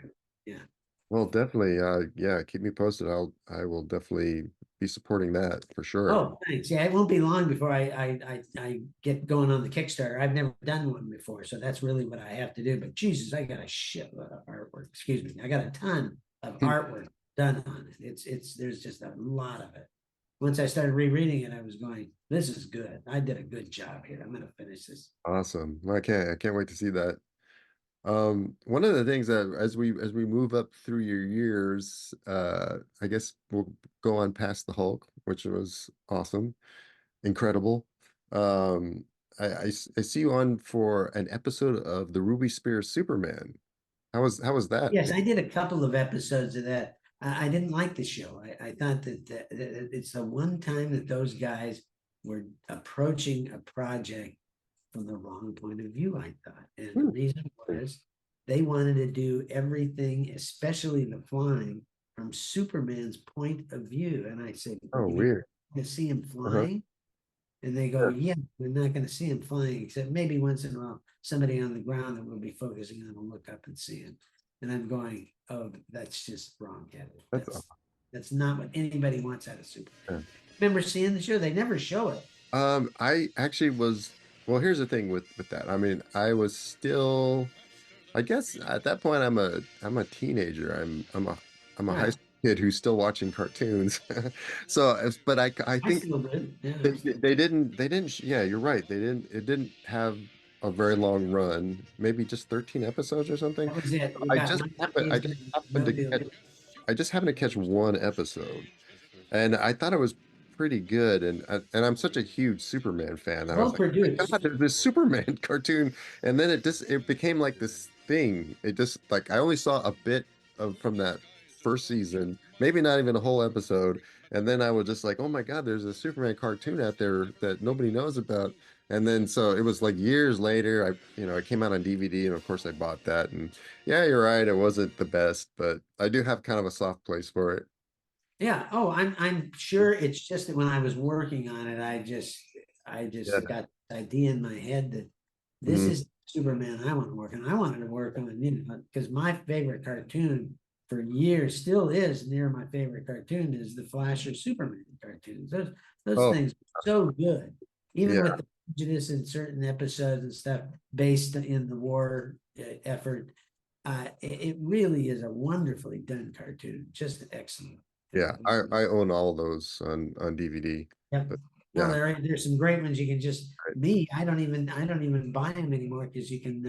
yeah. Well, definitely. Yeah, keep me posted. I will definitely be supporting that for sure. Oh, thanks. Yeah, it won't be long before I get going on the Kickstarter. I've never done one before, so that's really what I have to do. But Jesus, I got a shitload of artwork. Excuse me, I got a ton of artwork done on it. There's just a lot of it. Once I started rereading it, I was going, "This is good. I did a good job here. I'm going to finish this." Awesome. I can't wait to see that. One of the things that as we move up through your years, I guess we'll go on past the Hulk, which was awesome, incredible. Um, I see you on for an episode of the Ruby Spears Superman. How was that? Yes, I did a couple of episodes of that. I didn't like the show. I thought that it's the one time that those guys were approaching a project from the wrong point of view, I thought. And the Hmm. reason was they wanted to do everything, especially the flying, from Superman's point of view. And I said, Oh, you mean weird. to see him Uh-huh. flying? And they go, Sure. yeah, we're not going to see him flying, except maybe once in a while, somebody on the ground that we'll be focusing on will look up and see him. And I'm going, oh, that's just wrong-headed. That's That's not what anybody wants out of Superman. yeah. Remember seeing the show? They never show it. I actually was, well, here's the thing with that. I mean, I was still, I guess at that point I'm a teenager. I'm a high Right. school kid who's still watching cartoons. So, but I I think still did. Yeah. they didn't, yeah, you're right. It didn't have a very long run, maybe just 13 episodes or something. That was it. We I got just one happened, season, happened no to deal. catch, I just happened to catch one episode, and I thought it was pretty good. And I'm such a huge Superman fan. I was Well like, oh my produced. God, there's this Superman cartoon, and then it became like this thing. It just like I only saw a bit of from that first season, maybe not even a whole episode, and then I was just like, oh my God, there's a Superman cartoon out there that nobody knows about. And then so it was like years later, it came out on DVD, and of course I bought that. And yeah, you're right, it wasn't the best, but I do have kind of a soft place for it. Yeah. Oh, I'm sure it's just that when I was working on it, I just Yeah. got the idea in my head that this Mm. is Superman I want to work on. I wanted to work on, because my favorite cartoon for years still is near my favorite cartoon is the Flash or Superman cartoons. Those Oh, things are so good. Even yeah. with the prejudice in certain episodes and stuff based in the war effort, it really is a wonderfully done cartoon. Just excellent. Yeah, I own all those on DVD. Yep. But No, yeah, there's some great ones. You can just right. I don't even buy them anymore because you can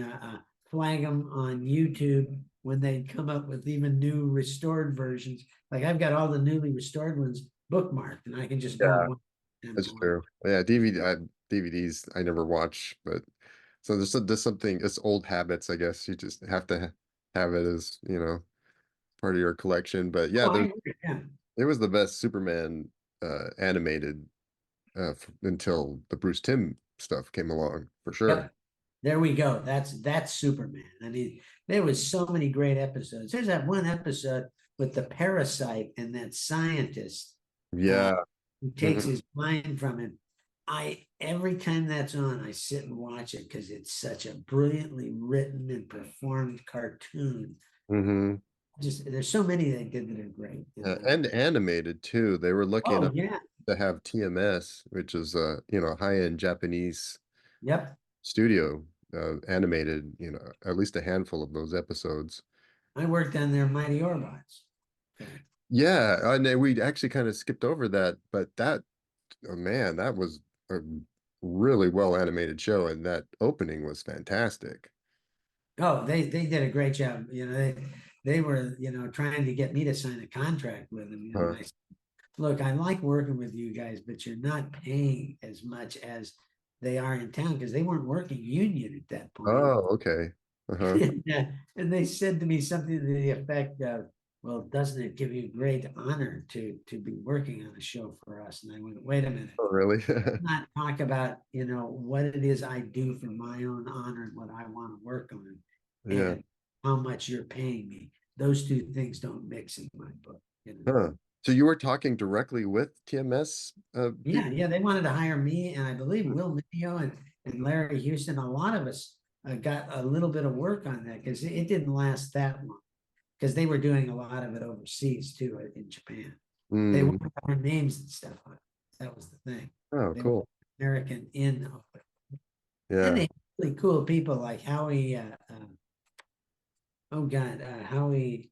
flag them on YouTube when they come up with even new restored versions. Like I've got all the newly restored ones bookmarked, and I can just go Yeah, and watch them that's on. true. Yeah, DVDs I never watch, but so there's something, it's old habits, I guess. You just have to have it as, part of your collection. But yeah, Oh, I agree. Yeah. it was the best Superman animated until the Bruce Timm stuff came along, for sure. Yep. There we go. That's Superman. I mean, there was so many great episodes. There's that one episode with the parasite and that scientist Yeah. who takes his mind from him. Every time that's on, I sit and watch it because it's such a brilliantly written and performed cartoon. Hmm. Just there's so many they did that are great. And animated too. They were lucky Oh enough yeah. to have TMS, which is high-end Japanese Yep. studio animated, at least a handful of those episodes. I worked on their Mighty Orbots. Yeah, and then we actually kind of skipped over that, but oh man, that was a really well animated show, and that opening was fantastic. Oh, they did a great job. They were, trying to get me to sign a contract with them. Huh. And I said, look, I like working with you guys, but you're not paying as much as they are in town because they weren't working union at that point. Oh, okay. Uh-huh. And they said to me something to the effect of, well, doesn't it give you great honor to be working on a show for us? And I went, wait a minute. Oh, really? Not talk about, what it is I do for my own honor and what I want to work on Yeah. and how much you're paying me. Those two things don't mix in my book. Huh. So you were talking directly with TMS? Yeah, they wanted to hire me, and I believe Will Minio and Larry Houston. A lot of us got a little bit of work on that because it didn't last that long because they were doing a lot of it overseas too in Japan. They Mm. wanted our names and stuff on it. That was the thing. Oh, They were cool. American in Yeah. and they had really cool people like Howie. Howie.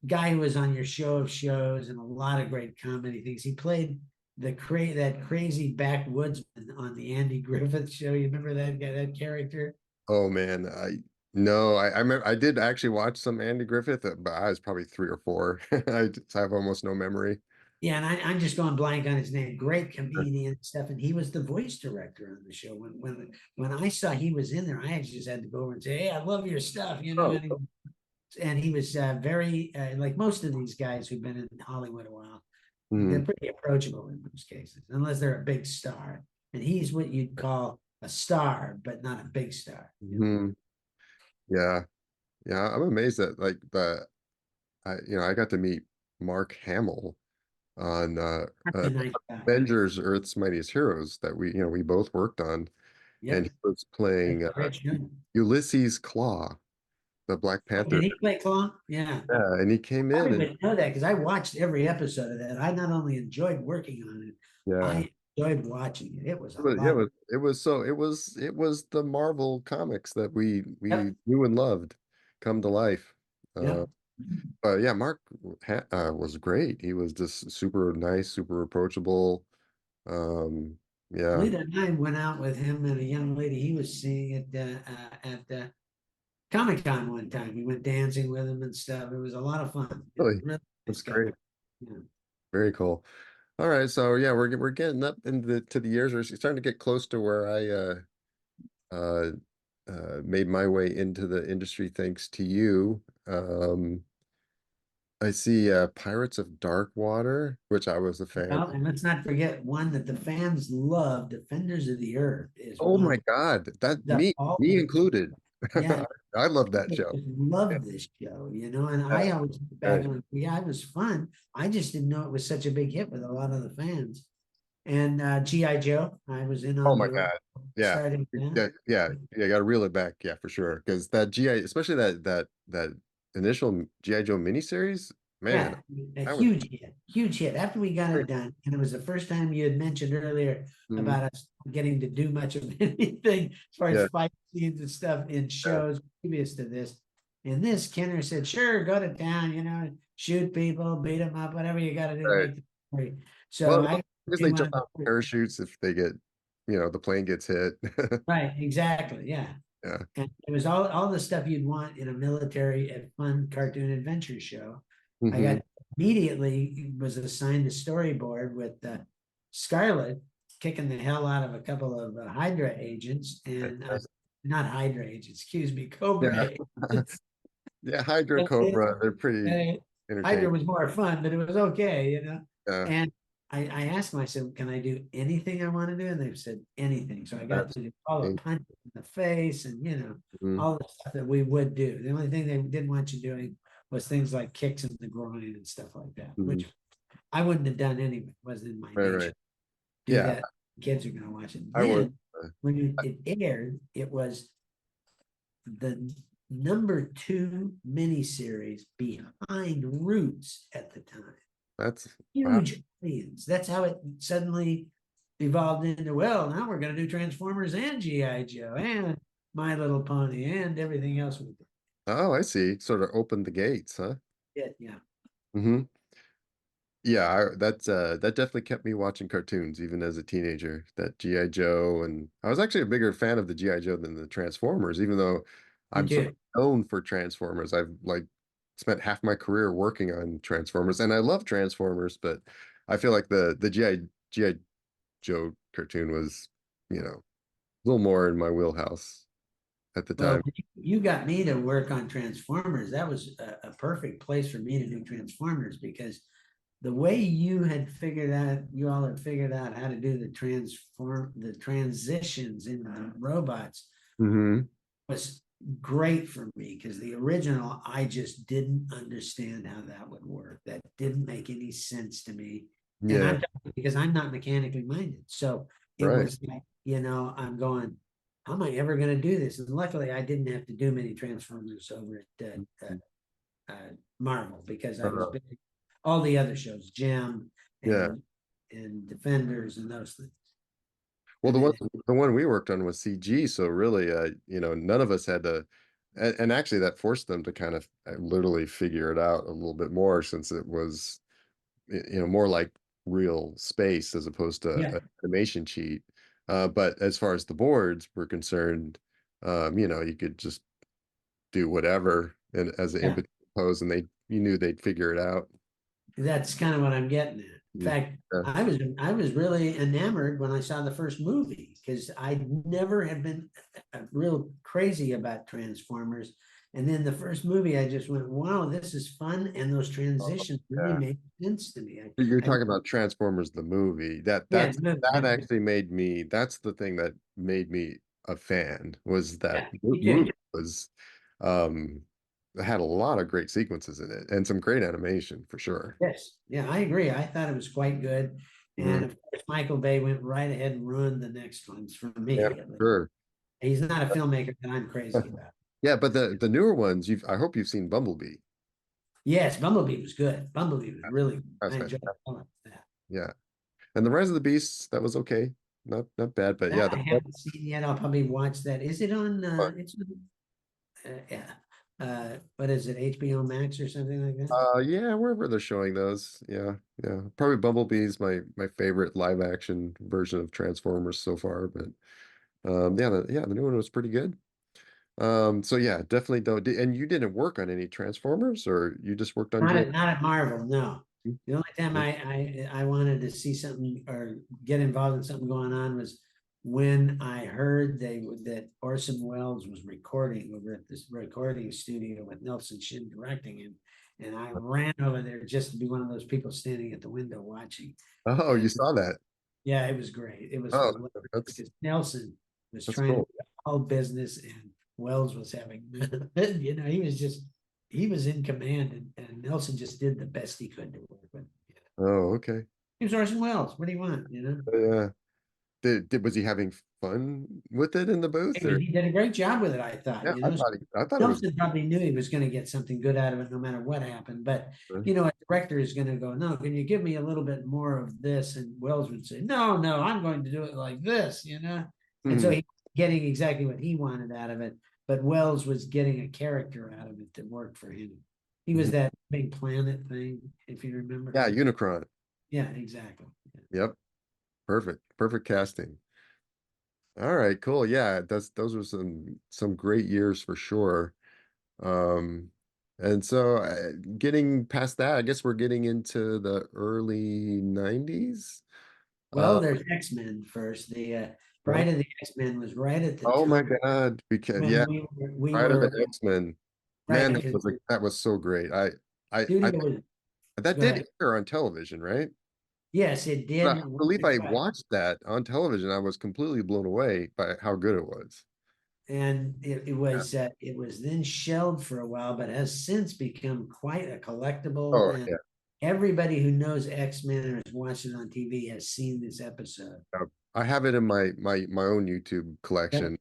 Guy who was on your show of shows and a lot of great comedy things. He played that crazy backwoodsman on the Andy Griffith show. You remember that guy, that character? Oh man, no, I remember I did actually watch some Andy Griffith, but I was probably 3 or 4. I just have almost no memory. Yeah, and I'm just going blank on his name. Great comedian and stuff, and he was the voice director on the show. When I saw he was in there, I actually just had to go over and say, "Hey, I love your stuff," Oh. And he was very like most of these guys who've been in Hollywood a while. They're Mm. pretty approachable in most cases, unless they're a big star. And he's what you'd call a star, but not a big star. Mhm. Yeah. Yeah, I'm amazed that like I got to meet Mark Hamill on After 95. Avengers Earth's Mightiest Heroes that we both worked on, and Yep. he was playing Great show. Ulysses Claw. the Black Oh, Panther. did he play Claw? Yeah. Yeah, and he came I in and would know that because I watched every episode of that. I not only enjoyed working on it, yeah. I enjoyed watching it. It was a Yeah, lot. it was the Marvel comics that we Yep. knew and loved come to life. Uh, Yep. but yeah, Mark was great. He was just super nice, super approachable. Um, yeah. Lita and I went out with him and a young lady he was seeing at Comic-Con one time. We went dancing with him and stuff. It was a lot of fun. Really, Really that's nice guy. great. Yeah. Very cool. All right, so yeah, we're getting up into the years. We're starting to get close to where I uh made my way into the industry thanks to you. I see Pirates of Dark Water, which I was a fan. Well, and let's not forget one that the fans love, Defenders of the Earth is Oh my one God, that that all me included. yeah, I love that people show. just love this show, you know, and I always look back and yeah, it was fun. I just didn't know it was such a big hit with a lot of the fans. And G.I. Joe, I was in Oh on my the God. Yeah. starting then. Yeah, gotta reel it back, yeah, for sure. Because that GI, especially that initial GI Joe miniseries, man, Yeah, a that was huge hit. After we got great. it done, and it was the first time you had mentioned earlier Mhm. about us not getting to do much of anything as far Yeah. as fight scenes and stuff in shows previous to this. In this, Kenner said, "Sure, go to town, you know, shoot people, beat them up, whatever you got to do to Right. make the story." So Well, I because they they jump wanted out parachutes if they get, the plane gets hit. right, exactly, yeah. Yeah. And it was all the stuff you'd want in a military and fun cartoon adventure show. I Mhm. got immediately was assigned to storyboard with Scarlet kicking the hell out of a couple of Hydra agents and not Hydra agents, excuse me, Cobra Yeah. agents. Yeah, Hydra, But it- Cobra, they're pretty Hydra entertaining. was more fun, but it was okay, you know. Yeah. And I asked them, I said, "Can I do anything I want to do?" And they said anything. So I got to do all the amazing. punches in the face and Mhm. all the stuff that we would do. The only thing they didn't want you doing was things like kicks in the groin and stuff like that, which I wouldn't have done anyway. Wasn't in my Right, nature. right. Do Yeah, that. Kids are gonna watch it. I would. Then when it aired, it was the #2 miniseries behind Roots at the time. That's wow. Huge audience. That's how it suddenly evolved into, well, now we're gonna do Transformers and G.I. Joe and My Little Pony and everything else we Oh, I see. Sort of opened the gates, huh? did. Yeah. Hmm. Yeah, that definitely kept me watching cartoons even as a teenager. That GI Joe, and I was actually a bigger fan of the GI Joe than the Transformers, even though Me I'm sort of too. known for Transformers. I've like spent half my career working on Transformers, and I love Transformers, but I feel like the GI Joe cartoon was, a little more in my wheelhouse at the Well, time. you got me to work on Transformers. That was a perfect place for me to do Transformers because the way you all had figured out how to do the transitions in the robots Hmm. was great for me because the original, I just didn't understand how that would work. That didn't make any sense to me. And Yeah, I'm because I'm not mechanically minded. So it right. was like, I'm going, how am I ever going to do this? And luckily, I didn't have to do many Transformers over at Marvel because I was big. All the other shows, Gem Yeah. and Defenders and those things. Well, And the one we worked on was CG, so really, none of us had to, and actually that forced them to kind of literally figure it out a little bit more since it was, more like real space as opposed to Yeah. an animation cheat. But as far as the boards were concerned, you could just do whatever and as an Yeah. input pose, and you knew they'd figure it out. That's kind of what I'm getting at. In fact, Yeah. I was really enamored when I saw the first movie because I never had been real crazy about Transformers. And then the first movie, I just went, wow, this is fun. And those transitions really Yeah. made sense to me. You're talking about Transformers the movie. That actually that's the thing that made me a fan was that me too. movie was um had a lot of great sequences in it and some great animation for sure. Yes. Yeah, I agree. I thought it was quite good. And of course, Michael Bay went right ahead and ruined the next ones for me. Yeah, At least. sure. He's not a filmmaker that I'm crazy about. Yeah, but the newer ones, I hope you've seen Bumblebee. Yes, Bumblebee was good. Bumblebee was really good. That's I enjoyed fantastic. that. Yeah. And the Rise of the Beasts, that was okay. Not bad, but yeah, That I haven't seen yet. I'll probably watch that. Is it on? It's yeah. What is it? HBO Max or something like that? yeah, wherever they're showing those. Yeah, yeah. Probably Bumblebee's my favorite live action version of Transformers so far, but yeah, the new one was pretty good. So yeah, definitely don't. And you didn't work on any Transformers, or you just worked on J? Not at Marvel, no. The only time I wanted to see something or get involved in something going on was when I heard that Orson Welles was recording over at this recording studio with Nelson Shin directing him. And I ran over there just to be one of those people standing at the window watching. Oh, you And saw that. yeah, it was great. It was Oh, hilarious that's because Nelson was that's trying to cool. be all business and Wells was having, he was in command and Nelson just did the best he could to work with. Oh, okay. He was Orson Welles. What do you want? Yeah. Was he having fun with it in the booth, or? He did a great job with it, I thought. Yeah, I thought it was. Nelson probably knew he was going to get something good out of it no matter what happened. But, a director is going to go, no, can you give me a little bit more of this? And Wells would say, no, I'm going to do it like this, And so Mhm. he was getting exactly what he wanted out of it. But Wells was getting a character out of it that worked for him. He was Mhm. that big planet thing, if you remember. Yeah, Unicron. Yeah, exactly. Yep. Perfect casting. All right, cool. Yeah, those were some great years for sure. Um, and so getting past that, I guess we're getting into the early 90s. Well, there's X-Men first. The Right? Pride of the X-Men was right at the Oh my time God, because when yeah, we Pride of the were X-Men. right Man, because that was so great. I studio was that go did ahead. air on television, right? Yes, it But did. I believe I watched that on television. I was completely blown away by how good it was. And it Yeah. was then shelved for a while, but has since become quite a collectible. Oh And yeah. everybody who knows X-Men or has watched it on TV has seen this episode. I have it in my own YouTube Yep, collection.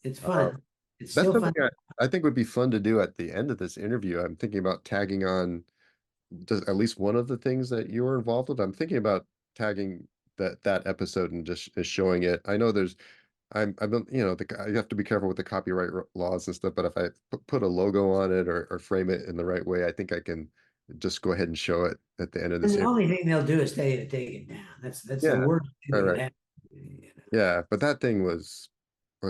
it's Uh, fun. It's that's still something fun. I think would be fun to do at the end of this interview. I'm thinking about tagging on just at least one of the things that you were involved with. I'm thinking about tagging that episode and just showing it. I know I've been, you have to be careful with the copyright laws and stuff, but if I put a logo on it or frame it in the right way, I think I can just go ahead and show it at the end of And this the interview. only thing they'll do is tell you to take it down. That's the Yeah, worst thing right, that would right. happen. Yeah, but that thing was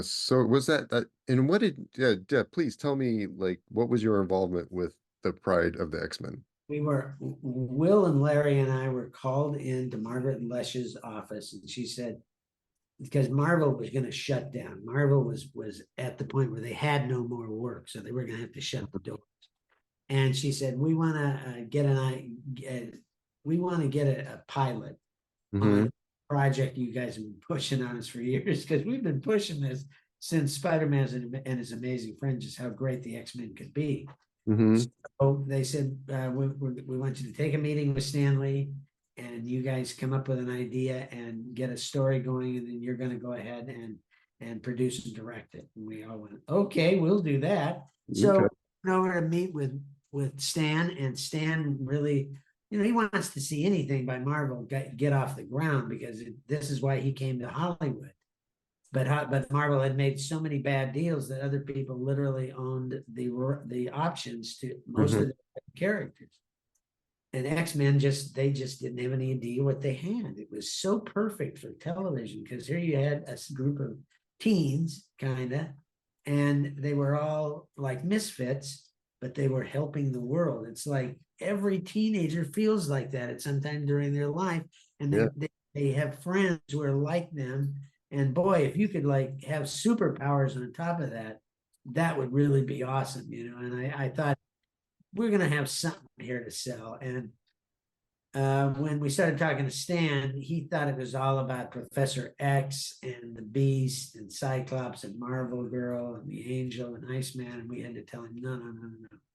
so was that and what did yeah, please tell me like what was your involvement with the Pride of the X-Men? Will and Larry and I were called into Margaret Lesch's office, and she said, because Marvel was going to shut down. Marvel was at the point where they had no more work, so they were going to have to shut the doors. And she said, "We want to we want to get a pilot on Mm-hmm. a project you guys have been pushing on us for years because we've been pushing this since Spider-Man and his amazing friend, just how great the X-Men could be." Mm-hmm. So they said, we want you to take a meeting with Stanley and you guys come up with an idea and get a story going, and then you're going to go ahead and produce and direct it. And we all went, okay, we'll do that. Okay. So went over to meet with Stan, and Stan really, he wants to see anything by Marvel get off the ground because this is why he came to Hollywood. But Marvel had made so many bad deals that other people literally owned the options to most Mm-hmm. of the characters. And X-Men they just didn't have any idea what they had. It was so perfect for television because here you had a group of teens, kind of, and they were all like misfits, but they were helping the world. It's like every teenager feels like that at some time during their life, and Yeah. they have friends who are like them. And boy, if you could like have superpowers on top of that, that would really be awesome, And I thought we're gonna have something here to sell. And when we started talking to Stan, he thought it was all about Professor X and the Beast and Cyclops and Marvel Girl and the Angel and Iceman, and we had to tell him no.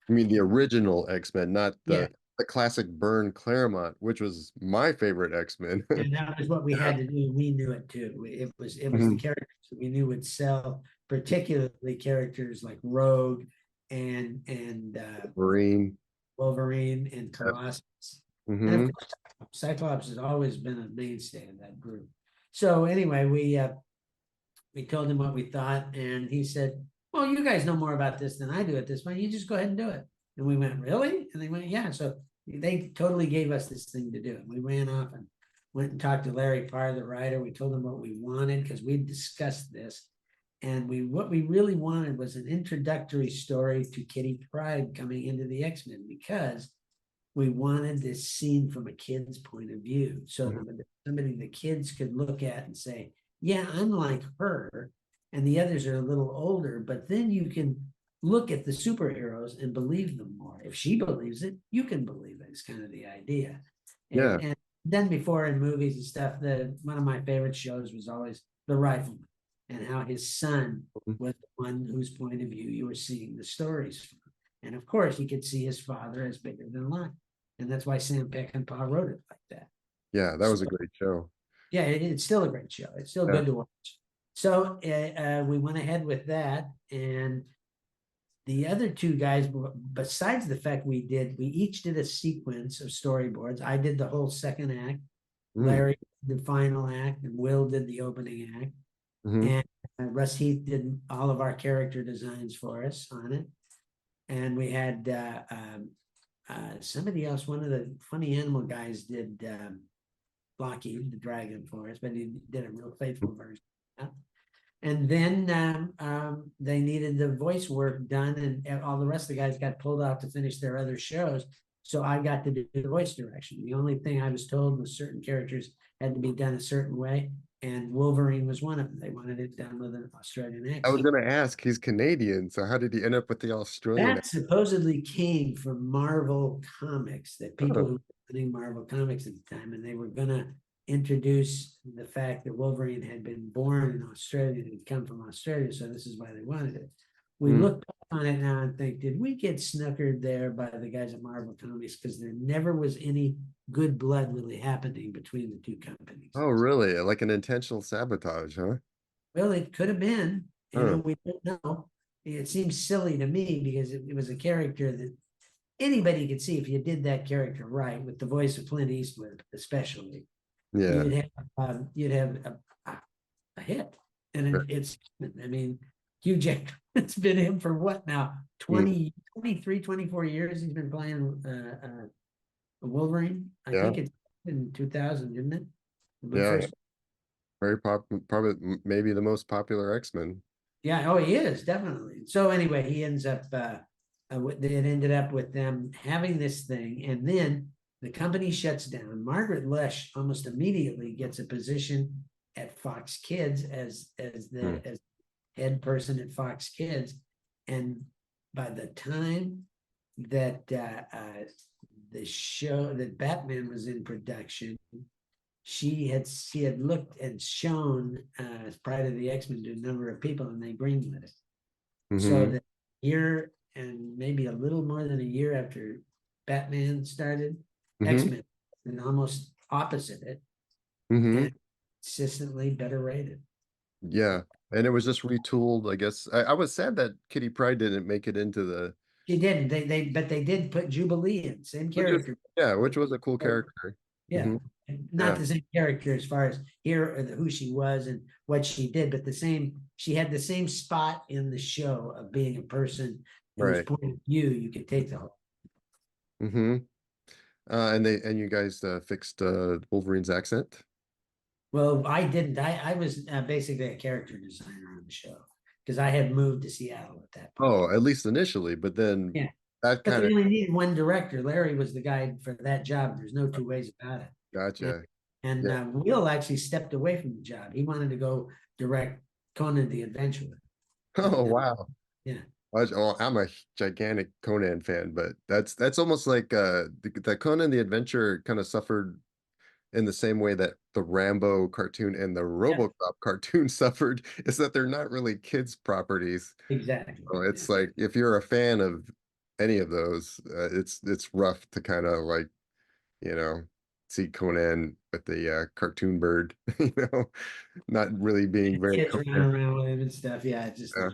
I mean the original X-Men, not Yeah, the classic Byrne Claremont, which was my favorite X-Men. And that was what we had to do. We knew it too. It was the characters that we knew would sell, particularly characters like Rogue and Marine. Wolverine and Colossus. And of course, Cyclops has always been a mainstay in that group. So anyway, we told him what we thought, and he said, "Well, you guys know more about this than I do at this point. You just go ahead and do it." And we went, "Really?" And they went, "Yeah." So they totally gave us this thing to do. And we ran off and went and talked to Larry Parr, the writer. We told him what we wanted because we'd discussed this. And what we really wanted was an introductory story to Kitty Pryde coming into the X-Men, because we wanted this scene from a kid's point of view. So that somebody the kids could look at and say, "Yeah, I'm like her." And the others are a little older, but then you can look at the superheroes and believe them more. If she believes it, you can believe it. It's kind of the idea. Yeah. And then before in movies and stuff, one of my favorite shows was always The Rifleman, and how his son was the one whose point of view you were seeing the stories from. And of course, you could see his father as bigger than life. And that's why Sam Peckinpah wrote it like that. Yeah, that was a great show. Yeah, it's still a great show. It's still good to watch. So we went ahead with that. And the other two guys, besides the fact we each did a sequence of storyboards. I did the whole second act, Larry did the final act, and Will did the opening act. And Russ Heath did all of our character designs for us on it. And we had somebody else, one of the Funny Animal guys did Lockheed, the dragon, for us, but he did a real faithful version. And then they needed the voice work done, and all the rest of the guys got pulled out to finish their other shows. So I got to do the voice direction. The only thing I was told was certain characters had to be done a certain way, and Wolverine was one of them. They wanted it done with an Australian accent. I was going to ask, he's Canadian, so how did he end up with the Australian That supposedly came from Marvel Comics, that people who were reading Marvel Comics at the time, and they were going to introduce the fact that Wolverine had been born in Australia and had come from Australia, so this is why they wanted it. We look back on it now and think, did we get snookered there by the guys at Marvel Comics? Because there never was any good blood really happening between the two companies. Oh, really? Like an intentional sabotage, huh? Well, it could have been. You know, we don't know. It seems silly to me because it was a character that anybody could see if you did that character right, with the voice of Clint Eastwood, especially. Yeah. You'd have a hit. And it's, I mean, Hugh Jackman's been him for what now? 23, 24 years he's been playing Wolverine. I think it's in 2000, didn't it? Yeah. Very popular, probably maybe the most popular X-Men. Yeah, oh, he is, definitely. So anyway, he ends up, it ended up with them having this thing, and then the company shuts down. Margaret Lush almost immediately gets a position at Fox Kids as head person at Fox Kids. And by the time that the show that Batman was in production, she had looked and shown Pride of the X-Men to a number of people, and they greenlit it. So that year and maybe a little more than a year after Batman started, X-Men, and almost opposite it, and consistently better rated. Yeah, and it was just retooled, I guess. I was sad that Kitty Pryde didn't make it into the. She didn't. But they did put Jubilee in, same character. Which was a cool character. Yeah, not the same character as far as who she was and what she did, but the same. She had the same spot in the show of being a person whose point of view you could take the whole. And you guys fixed Wolverine's accent? Well, I didn't. I was basically a character designer on the show because I had moved to Seattle at that point. Oh, at least initially, but then that kind of. They only needed one director. Larry was the guy for that job. There's no two ways about it. Gotcha. And Will actually stepped away from the job. He wanted to go direct Conan the Adventurer. Oh, wow. Yeah. I'm a gigantic Conan fan, but that's almost like the Conan the Adventurer kind of suffered in the same way that the Rambo cartoon and the RoboCop cartoon suffered, is that they're not really kids' properties. Exactly. So it's like if you're a fan of any of those. It's rough to kind of like, you know, see Conan with the cartoon bird, you know, not really being very Kids running coherent. around with him and stuff. Yeah, it's just Yeah,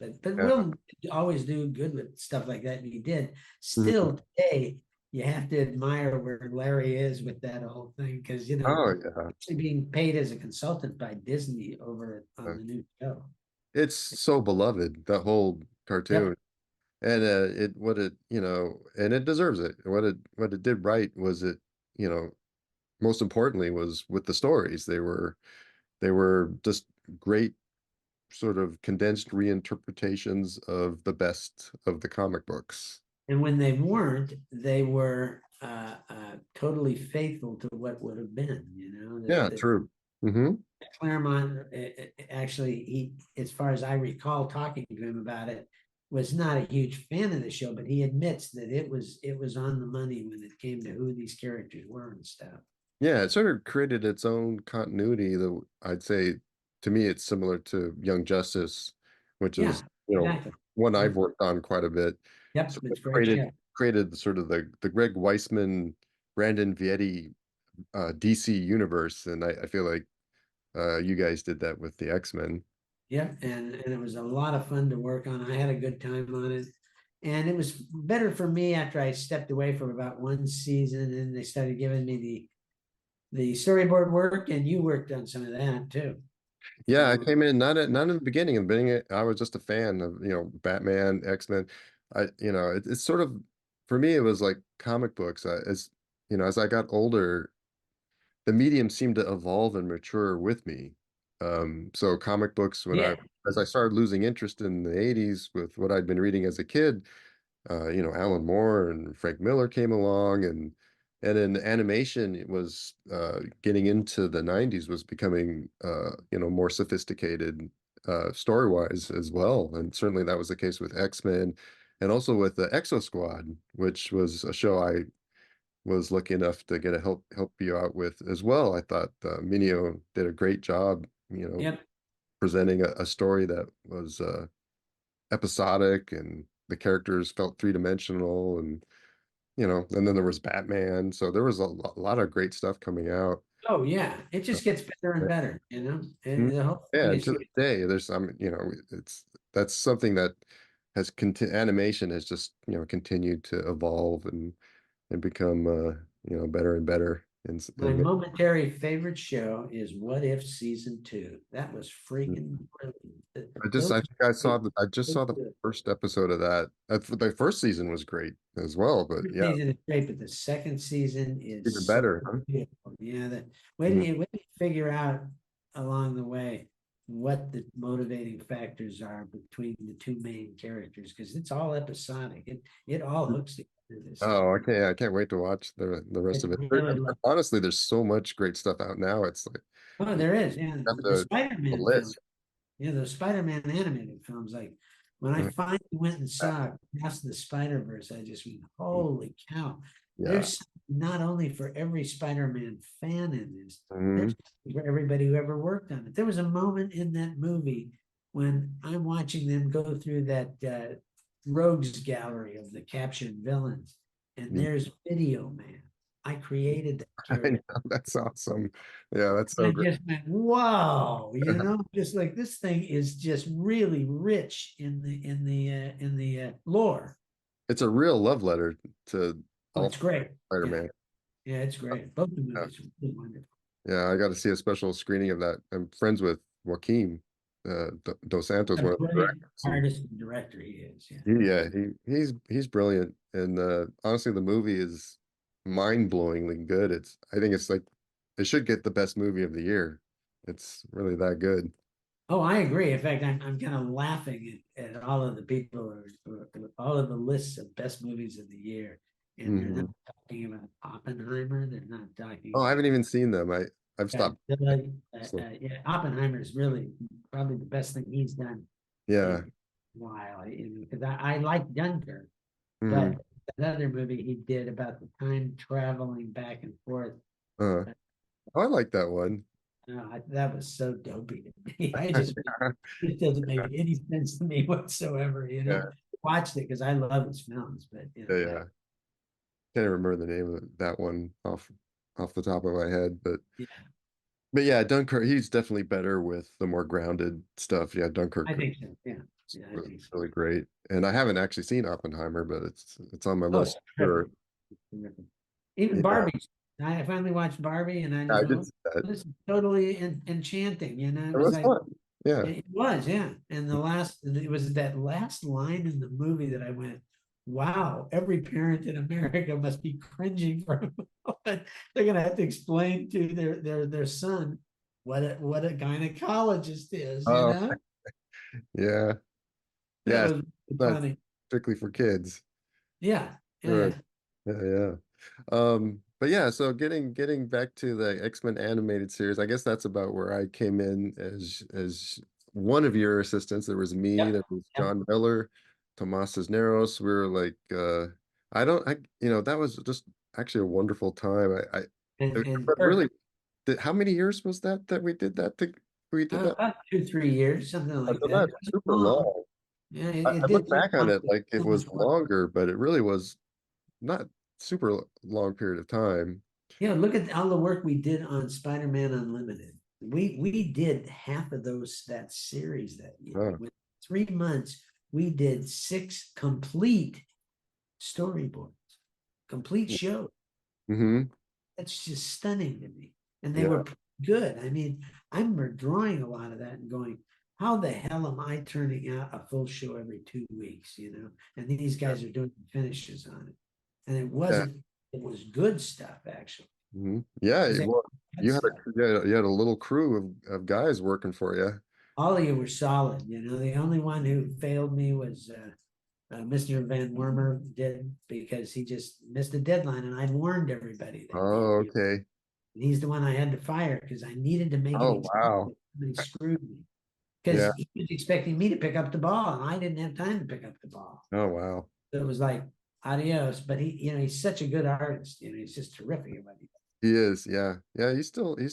not. But yeah. Will always do good with stuff like that, and he did. Mhm. Still today, you have to admire where Larry is with that whole thing because Oh yeah. actually being paid as a consultant by Disney over Uh, on the new show. It's so beloved, that whole Yep. cartoon. And it what it, you know, and it deserves it. What it did right was it, you know, most importantly was with the stories. They were just great sort of condensed reinterpretations of the best of the comic books. And when they weren't, they were totally faithful to what would have been. Yeah, The true. Mm-hmm. Claremont actually, as far as I recall talking to him about it, was not a huge fan of the show, but he admits that it was on the money when it came to who these characters were and stuff. Yeah, it sort of created its own continuity. Though I'd say, to me, it's similar to Young Justice, which is, Yeah, exactly. one Yeah. I've worked on quite a bit. Yep, So it's it a great created show. created the sort of the Greg Weisman, Brandon Vietti DC universe, and I feel like you guys did that with the X-Men. Yep, and it was a lot of fun to work on. I had a good time on it. And it was better for me after I stepped away for about one season and they started giving me the storyboard work, and you worked on some of that too. Yeah, I So came in not in the beginning. In the beginning, I was just a fan of, Batman, X-Men. It's sort of, for me, it was like comic books. As I got older, the medium seemed to evolve and mature with me. So comic books, yeah, as I started losing interest in the 80s with what I'd been reading as a kid, Alan Moore and Frank Miller came along, and in animation it was getting into the 90s, was becoming more sophisticated story-wise as well. And certainly that was the case with X-Men, and also with the Exo Squad, which was a show I was lucky enough to get a help you out with as well. I thought Minio did a great job, yep. presenting a story that was episodic, and the characters felt three-dimensional, and then there was Batman. So there was a lot of great stuff coming out. Oh yeah, it just gets better and better, And Mhm. the whole Yeah, thing and is, to this day, there's some, it's that's something that animation has just, continued to evolve and become better and better. my momentary favorite show is What If Season 2. That was freaking brilliant. I Those think I just saw the the first episode of that. The first season was great as well, but first yeah, season is great, but the second season even is so better, huh? beautiful. Yeah, that Mhm. when you figure out along the way what the motivating factors are between the two main characters, because it's all episodic. It all hooks together. This stuff. Oh, okay. I can't wait to watch the rest It's of it. really Honestly, there's so much great stuff out now. It's like oh, you there is, yeah. have The the Spider-Man films, list. yeah, those Spider-Man animated films, like when I Mhm. finally went and saw Across the Spider-Verse, I just went, holy cow. Yeah. There's not only for every Spider-Man fan in this, Mhm. there's for everybody who ever worked on it. There was a moment in that movie when I'm watching them go through that rogues gallery of the captured villains, and Yeah. there's Video Man. I created that I character. know, that's awesome. Yeah, that's I so great. just went, whoa, just like this thing is just really rich in the lore. It's a real love letter to Oh, all it's great. Yeah, Spider-Man. yeah, it's great. Both the Yeah. movies are really wonderful. Yeah, I got to see a special screening of that. I'm friends with Joaquin Dos Santos, A one of the brilliant directors. And artist and director he is. Yeah. he's brilliant. And honestly, the movie is mind-blowingly good. I think it's like it should get the best movie of the year. It's really that good. Oh, I agree. In fact, I'm kind of laughing at all of the people all of the lists of best movies of the year, and they're not Mhm. talking about Oppenheimer. They're not talking Oh, I haven't about even seen them. I've stopped. Godzilla. So, Yeah, Oppenheimer is really probably the best thing he's done in yeah. a while. Because I like Dunkirk, Mhm. but another movie he did about the time traveling back and forth. Uh, oh, I like that one. That was so dopey to me. It doesn't make any sense to me whatsoever. Yeah. watched it because I love his films, but you know, Yeah. Can't remember the name of that one off the top of my head, yeah, but yeah, Dunkirk, he's definitely better with the more grounded stuff. Yeah, I Dunkirk was think so. Yeah, yeah, I think so. really great. And I haven't actually seen Oppenheimer, but it's on my Oh, list. Sure. terrific. Even Yeah, Barbie. I finally watched Barbie, and I I just went, did "Oh, see that. this is totally enchanting." You know, it It was was like fun. Yeah. it was, yeah. And it was that last line in the movie that I went, "Wow, every parent in America must be cringing for a moment. They're gonna have to explain to their son what a gynecologist is." You Oh, know, yeah. that Yeah. was That's funny. strictly for kids. Yeah, yeah, Sure. yeah. Yeah, yeah. But yeah, so getting back to the X-Men animated series, I guess that's about where I came in as one of your assistants. There was me, Yep, there was yep. John Miller, Tomas Cisneros. We were like I don't I you know, that was just actually a wonderful time. And But Kirk, really how many years was that we did that? about 2, 3 years, something like So that. It that's wasn't super long. long. Yeah, I it look did take back on long. it like it So much was work. longer, but it really was not super long period of time. Yeah, look at all the work we did on Spider-Man Unlimited. We did half of that series that year. Huh. With 3 months, we did 6 complete storyboards, complete shows. Mm-hmm. That's just stunning to me. And they Yeah. were good. I mean, I remember drawing a lot of that and going, how the hell am I turning out a full show every 2 weeks, you know? And these guys are doing finishes on it. And Yeah. it was good stuff, actually. Mm-hmm. Yeah. Because they Well, had stuff. you had a little crew of guys working for you. All of you were solid, you know. The only one who failed me was Mr. Van Wormer did because he just missed a deadline, and I warned everybody that Oh, okay. he's the one I had to fire because I needed to make it Oh, wow. exciting. They screwed me because Yeah. he was expecting me to pick up the ball, and I didn't have time to pick up the ball. Oh, wow. So it was like adios. But he's such a good artist. You know, he's just terrific at what he does. He is. Yeah. Yeah. Still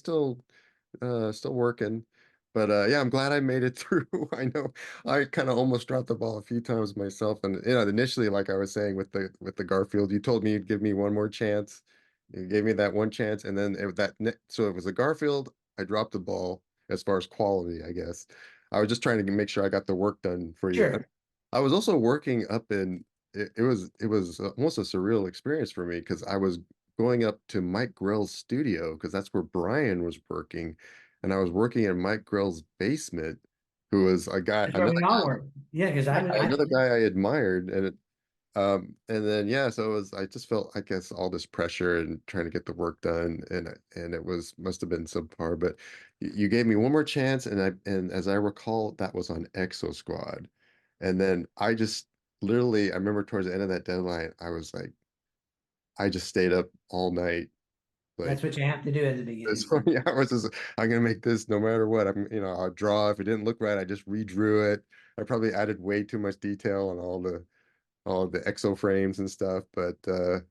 working. But yeah, I'm glad I made it through. I know I kind of almost dropped the ball a few times myself. And initially, like I was saying with the Garfield, you told me you'd give me one more chance. You gave me that one chance, and then so it was a Garfield. I dropped the ball as far as quality, I guess. I was just trying to make sure I got the work done for you. Sure. I was also working up in it was almost a surreal experience for me because I was going up to Mike Grell's studio because that's where Brian was working, and I was working in Mike Grell's basement, who was a guy, That's where we all were. Yeah, because another guy I admired, and then yeah, so it was. I just felt, I guess, all this pressure and trying to get the work done, and it was must have been subpar. But you gave me one more chance, and as I recall, that was on Exo Squad, and then I just literally, I remember towards the end of that deadline, I was like, I just stayed up all night, like that's what you have to do at the this beginning. 20 hours is I'm gonna make this no matter what. I'll draw. If it didn't look right, I just redrew it. I probably added way too much detail on all the exo frames and stuff, but that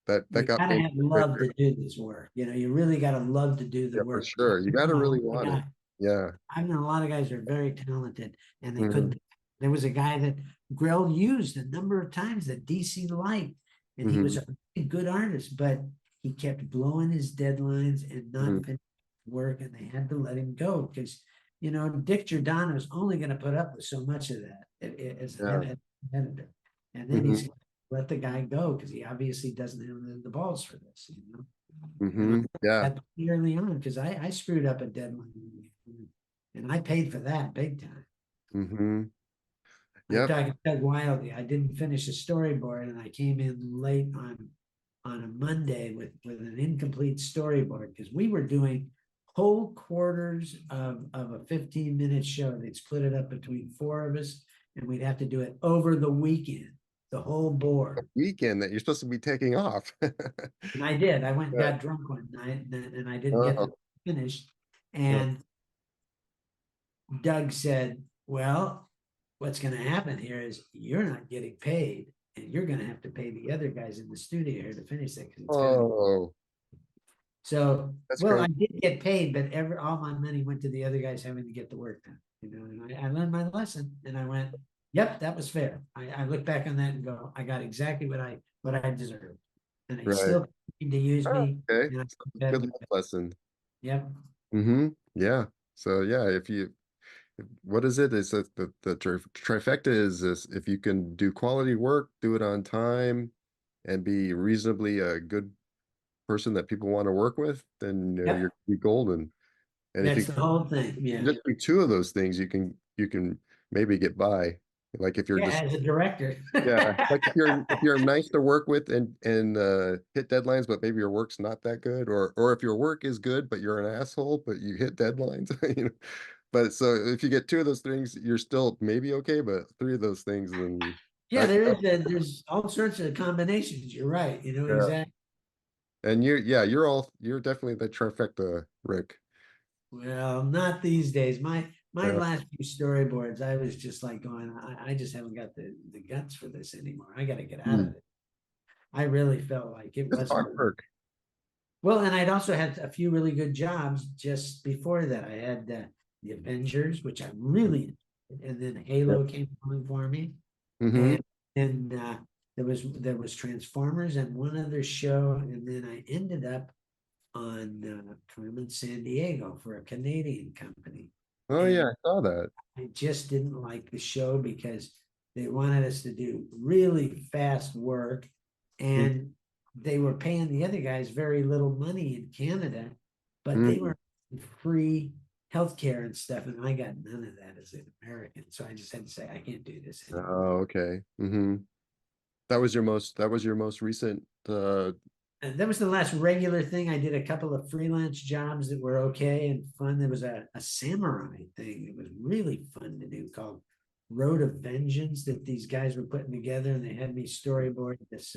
You got gotta me have love quicker. to do this work. You know, you really gotta love to do the Yeah, for work. sure. You I gotta know a really lot of want it. guys. Yeah. I've known a lot of guys who are very talented and they Hmm. couldn't. There was a guy that Grell used a number of times that DC liked, and he was Hmm. a really good artist, but he kept blowing his deadlines and Hmm. not finishing work, and they had to let him go because Dick Giordano is only going to put up with so much of that as Yeah. an editor, and then Hmm. he's let the guy go because he obviously doesn't have the balls for this. And I Hmm. Yeah. that early on because I screwed up a deadline and I paid for that big time. Hmm. I Yep. talked to Doug Wildey. I didn't finish a storyboard and I came in late on a Monday with an incomplete storyboard because we were doing whole quarters of a 15-minute show. They'd split it up between 4 of us and we'd have to do it over the weekend, the whole board. Weekend that you're supposed to be taking off. And I did. I went and Yeah. got drunk one night and I didn't get Oh, it finished. yeah. And Doug said, well, what's going to happen here is you're not getting paid and you're going to have to pay the other guys in the studio here to finish that because it's going to be. Oh, So, that's well, crazy. I did get paid, but all my money went to the other guys having to get the work done. And I learned my lesson and I went, Yep, that was fair. I look back on that and go, I got exactly what I deserved. And they Right. still continue to use Oh, me. okay. and I So keep having- good life lesson. Yep. Mm-hmm. Yeah. So yeah, what is it? Is that the trifecta is this: if you can do quality work, do it on time, and be reasonably a good person that people want to work with, then Yep. you're golden. And if That's you the whole thing. Yeah. just do two of those things, you can maybe get by. Like if you're Yeah, just as a director. yeah, like if you're nice to work with and hit deadlines, but maybe your work's not that good, or if your work is good but you're an asshole, but you hit deadlines, you know. But so if you get two of those things, you're still maybe okay, but three of those things, then Yeah, there's all sorts of combinations. You're right. You know, yeah. exactly. And you're definitely the trifecta, Rick. Well, not these days. My Yeah. last few storyboards, I was just like going, I just haven't got the guts for this anymore. I got to get out of it. I really felt like it It's wasn't. hard work. Well, and I'd also had a few really good jobs just before that. I had the Avengers, which I really, and then Halo came along for me, Mm-hmm. and there was Transformers and one other show, and then I ended up on Carmen San Diego for a Canadian company. Oh And yeah, I saw that. I just didn't like the show because they wanted us to do really fast work, and they were paying the other guys very little money in Canada, but they were free healthcare and stuff, and I got none of that as an American. So I just had to say, I can't do this anymore. Oh, okay. Mm-hmm. That was your most recent And that was the last regular thing. I did a couple of freelance jobs that were okay and fun. There was a samurai thing. It was really fun to do called Road of Vengeance that these guys were putting together, and they had me storyboard this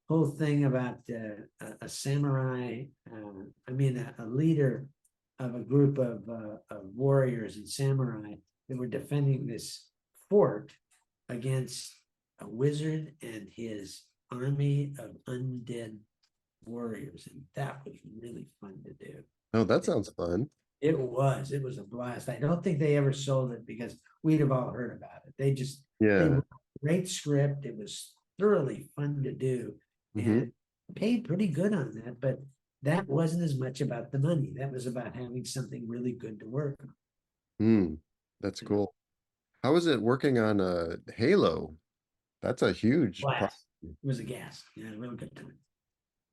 whole thing about a samurai. A leader of a group of warriors and samurai that were defending this fort against a wizard and his army of undead warriors, and that was really fun to do. Oh, that sounds fun. It was a blast. I don't think they ever sold it because we'd have all heard about it. They Yeah. wrote a great script. It was thoroughly fun to do, and paid pretty good on that, but that wasn't as much about the money. That was about having something really good to work on. That's cool. How is it working on Halo? That's a huge Blast. It was a gas. Yeah, a real good time.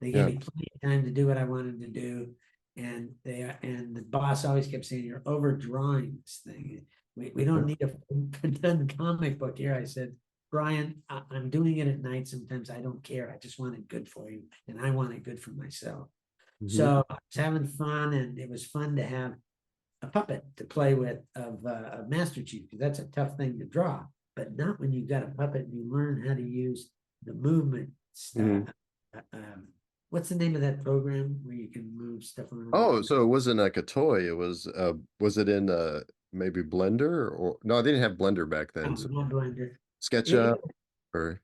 They Yeah. gave me plenty of time to do what I wanted to do. And the boss always kept saying, "You're overdrawing this thing. We don't need a done comic book here." I said, "Brian, I'm doing it at night. Sometimes I don't care. I just want it good for you. And I want it good for myself." So I was having fun, and it was fun to have a puppet to play with of Master Chief, because that's a tough thing to draw, but not when you've got a puppet and you learn how to use the movement stuff. What's the name of that program where you can move stuff around? Oh, so it wasn't like a toy. It was it in maybe Blender, or no, they didn't have Blender back then. No, So not Blender. SketchUp or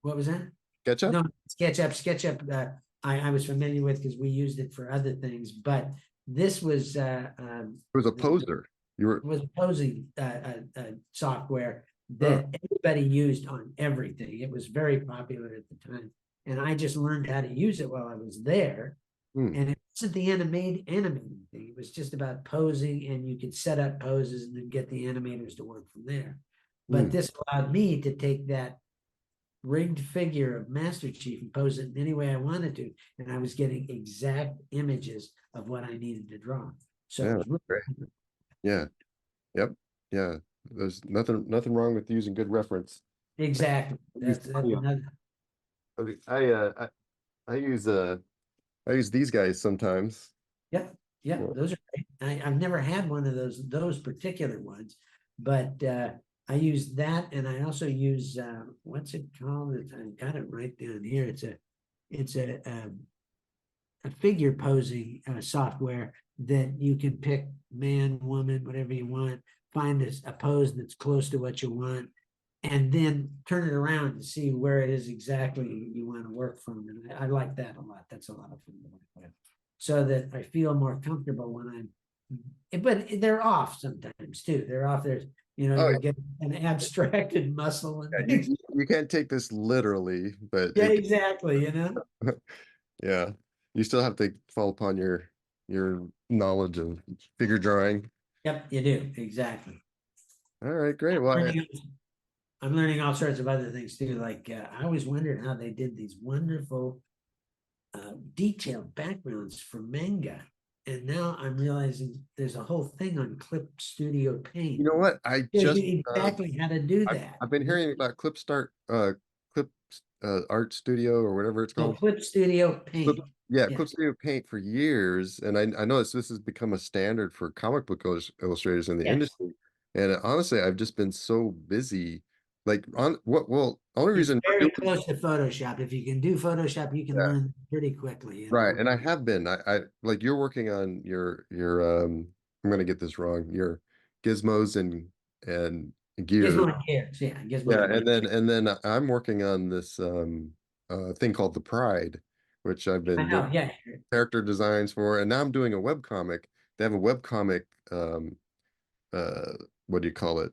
What was that? SketchUp? No, SketchUp. I was familiar with because we used it for other things, but this was It was a poser. You were was a posing software that everybody used on everything. It was very popular at the time, and I just learned how to use it while I was there. And it wasn't the animating thing. It was just about posing, and you could set up poses and then get the animators to work from there. But this allowed me to take that rigged figure of Master Chief and pose it in any way I wanted to, and I was getting exact images of what I needed to draw. So it was really great. Yeah. Yep. Yeah. There's nothing wrong with using good reference. exactly. That's another. I use these guys sometimes. Yep. Yeah, those are great. I've never had one of those particular ones, but I use that, and I also use what's it called? I got it right down here. It's a figure posing software that you can pick man, woman, whatever you want, find a pose that's close to what you want, and then turn it around to see where it is exactly you want to work from. And I like that a lot. That's a lot of fun to work with, so that I feel more comfortable when I'm, but they're off sometimes too. They're off. Oh, you get an abstracted muscle and yeah, things. you can't take this literally, but Yeah, exactly, yeah, you still have to fall upon your knowledge of figure drawing. Yep, you do, exactly. All right, great. Well, I'm learning all sorts of other things too. Like I always wondered how they did these wonderful detailed backgrounds for manga, and now I'm realizing there's a whole thing on Clip Studio Paint. you know what? I Shows just you exactly how to do that. I've been hearing about Clip Art Studio or whatever it's Oh, called. Clip Studio Clip, Paint. yeah, Yeah. Clip Studio Paint for years, and I know this has become a standard for comic book illustrators in the Yes. industry. And honestly, I've just been so busy. Like on what? Well, only It's reason we're very doing, close to Photoshop. If you can do Photoshop, you can yeah, learn pretty quickly. right. And I have been. I like you're working on your I'm gonna get this wrong. Your gizmos and gear. Gizmo and Gears, yeah, Gizmo Yeah, and Gears. and then I'm working on this thing called the Pride, which I've I been doing know, yeah. character designs for, and now I'm doing a web comic. They have a web comic uh what do you call it?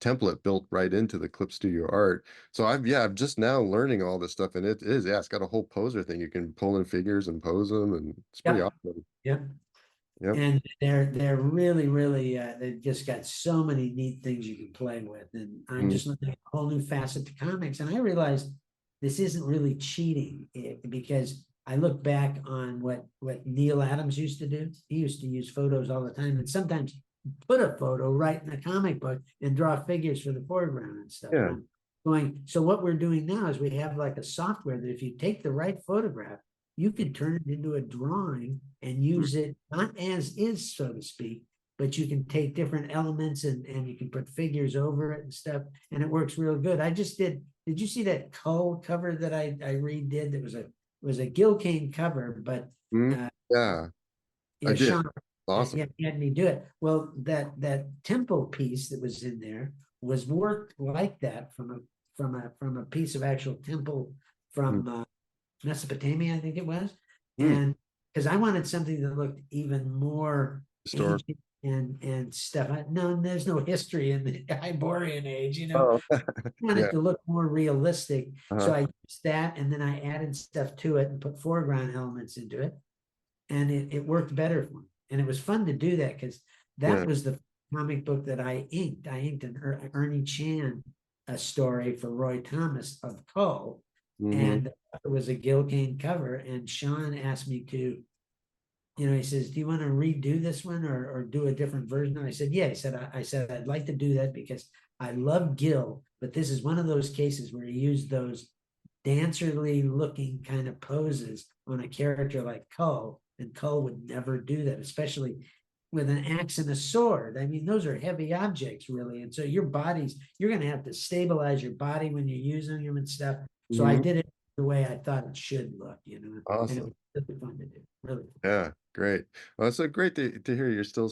Template built right into the Clip Studio Art. So I'm just now learning all this stuff, and it's got a whole poser thing. You can pull in figures and pose them, and it's pretty Yep, awesome. yep. Yep. And they're really they've just got so many neat things you can play with. And I'm Mm. just looking at a whole new facet to comics. And I realized this isn't really cheating because I look back on what Neil Adams used to do. He used to use photos all the time, and sometimes put a photo right in the comic book and draw figures for the foreground and stuff. Yeah. And I'm going, so what we're doing now is we have like a software that if you take the right photograph, you can turn it into a drawing and use it not as is, so to speak, but you can take different elements and you can put figures over it and stuff, and it works real good. I just did you see that Cull cover that I redid? That was a Gil Kane cover, but Mm. Yeah, I yeah, did. Sean Awesome. had me do it. Well, that temple piece that was in there was worked like that from a piece of actual temple from Mesopotamia, I think it was. Mm. And because I wanted something that looked even more Historic. ancient and stuff. No, there's no history in the Hyborian age, Oh, I wanted yeah. to look more realistic. So Uh-huh. I used that and then I added stuff to it and put foreground elements into it. And it worked better for me. And it was fun to do that because that Yeah. was the comic book that I inked. I inked an Ernie Chan a story for Roy Thomas of Cull. Mhm. And it was a Gil Kane cover. And Sean asked me to, he says, do you want to redo this one or do a different version? And I said, yeah. I said, I'd like to do that because I love Gil, but this is one of those cases where he used those dancerly looking kind of poses on a character like Cull, and Cull would never do that, especially with an axe and a sword. I mean, those are heavy objects, really. And so you're going to have to stabilize your body when you're using them and stuff. So I Mhm. did it the way I thought it should look, And it Awesome. was really fun to do, really fun. Yeah, great. Well, it's so great to hear you're still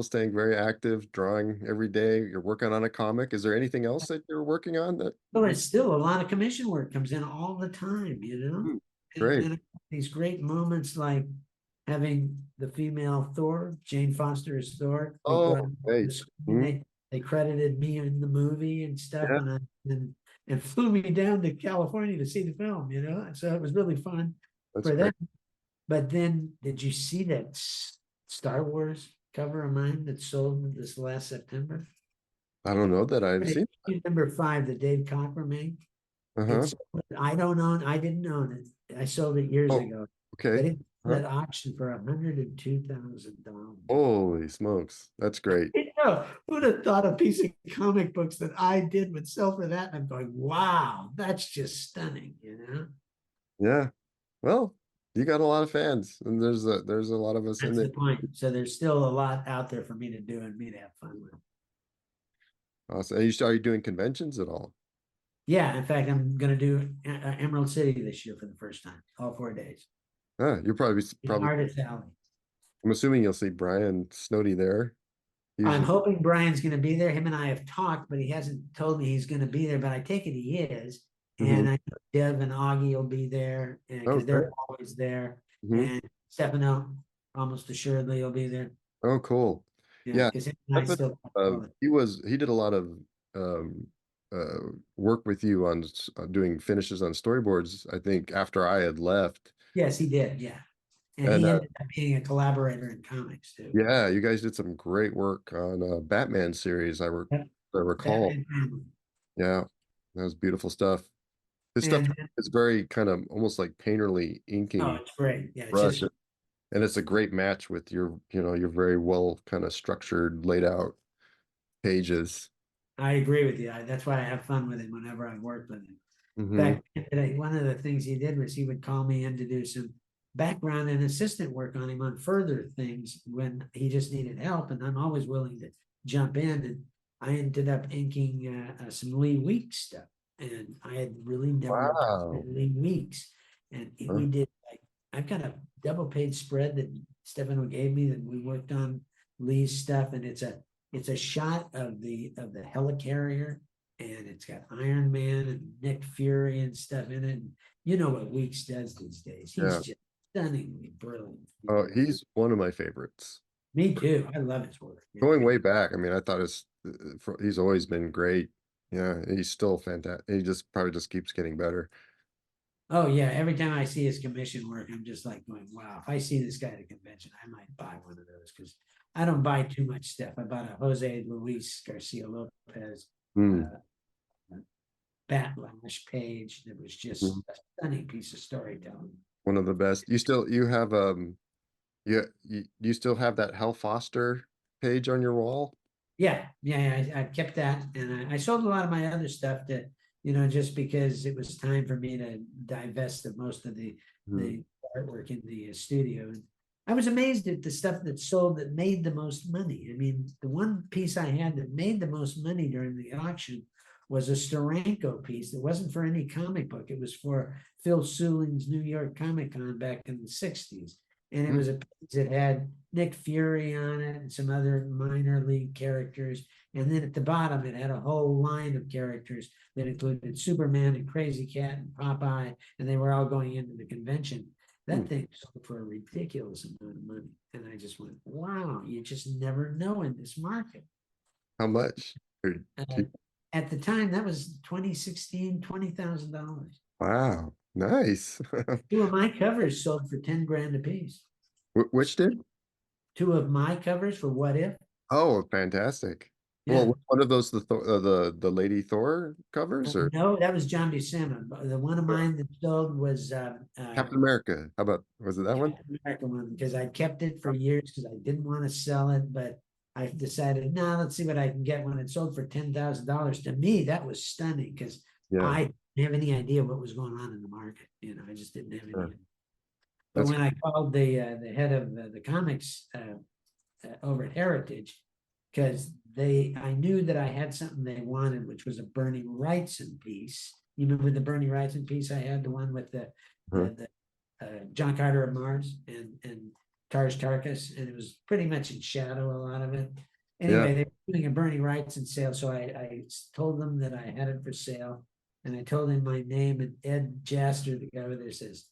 staying very active, drawing every day. You're working on a comic. Is there anything else that you're working on that? Well, there's still a lot of commission work comes in all the time, Hmm, great. And these great moments like having the female Thor, Jane Foster's Thor. They Oh, brought her to great. the screen. They credited me in the movie and stuff, Yeah, and flew me down to California to see the film. So it was really fun that's for great. them. But then, did you see that Star Wars cover of mine that sold this last September? I don't know that I've seen. Number 5 that Dave Cocker made. Uh-huh. I didn't own it. I sold it years Oh, ago. okay. But it Huh. at auction for $102,000. Holy smokes. That's great. Who'd have thought a piece of comic books that I did would sell for that? And I'm going, wow, that's just stunning, Yeah. Well, you got a lot of fans, and there's a lot of us in That's there. the point. So there's still a lot out there for me to do and me to have fun with. Awesome. Are you doing conventions at all? Yeah, in fact, I'm going to do Emerald City this year for the first time, all 4 days. You'll probably. Artist Alley. I'm assuming you'll see Brian Snowdy there. I'm Usually. hoping Brian's going to be there. Him and I have talked, but he hasn't told me he's going to be there. But I take it he is. Mhm. And I know Dev and Augie will be there because Oh, they're great. always there. Mhm. And Stefano almost assuredly will be there. Oh, cool. Yeah, because I've been, he did a lot of um work with you on doing finishes on storyboards, I think after I had left. yes, he did, yeah. And And he ended up being a collaborator in comics too. yeah, you guys did some great work on Batman series, Yep. I recall. Batman family. Yeah, that was beautiful stuff. His stuff And is very kind of almost like painterly oh, inking it's great. Yeah, it's brush. just And it's a great match with your very well kind of structured, laid out pages. I agree with you. That's why I have fun with him whenever I work with him. In Hmm. fact, one of the things he did was he would call me in to do some background and assistant work on him on further things when he just needed help, and I'm always willing to jump in. And I ended up inking some Lee Weeks stuff, and I had really never done Wow. Lee Weeks, and we did like I've got a double page spread that Stefano gave me that we worked on Lee's stuff, and it's a shot of the helicarrier, and it's got Iron Man and Nick Fury and stuff in it. And you know what Weeks does these days. He's Yeah. just stunningly brilliant. Oh, he's one of my favorites. Me too. I love his work. Going way back, I mean, I thought he's always been great. Yeah, he's still fantastic. He just probably just keeps getting better. Oh yeah. Every time I see his commission work, I'm just like going, wow, if I see this guy at a convention, I might buy one of those because I don't buy too much stuff. I bought a Jose Luis Garcia Lopez Mm. Batlash page that was just Mhm. a stunning piece of storytelling. One of the best. You have you still have that Hal Foster page on your wall? Yeah, I kept that, and I sold a lot of my other stuff to, just because it was time for me to divest of most of the artwork in the studio. And I was amazed at the stuff that sold that made the most money. I mean, the one piece I had that made the most money during the auction was a Steranko piece that wasn't for any comic book. It was for Phil Seuling's New York Comic Con back in the 60s. And it was a piece that had Nick Fury on it and some other minor league characters. And then at the bottom, it had a whole line of characters that included Superman and Crazy Cat and Popeye, and they were all going into the convention. That thing sold for a ridiculous amount of money. And I just went, wow, you just never know in this market. How much? At the time, that was 2016, $20,000. Wow, nice. Two of my covers sold for 10 grand a piece. Which did? Two of my covers for What If. Oh, fantastic. Yeah. Well, one of those the Lady Thor covers or No, that was John Buscema. The one of mine that sold was Captain America. How about, was it that one? Captain America one, because I kept it for years because I didn't want to sell it, but I decided, no, let's see what I can get when it sold for $10,000. To me, that was stunning because Yeah. I didn't have any idea what was going on in the market. I just didn't have any idea. But That's when I called the head of the comics over at Heritage, because I knew that I had something they wanted, which was a Bernie Wrightson piece. You remember the Bernie Wrightson piece I had, the one with the John Carter of Mars and Tars Tarkas, and it was pretty much in shadow, a lot of it. Anyway, they were doing a Bernie Wrightson sale, so I told them that I had it for sale, and I told him my name, and Ed Jaster, the guy over there, says,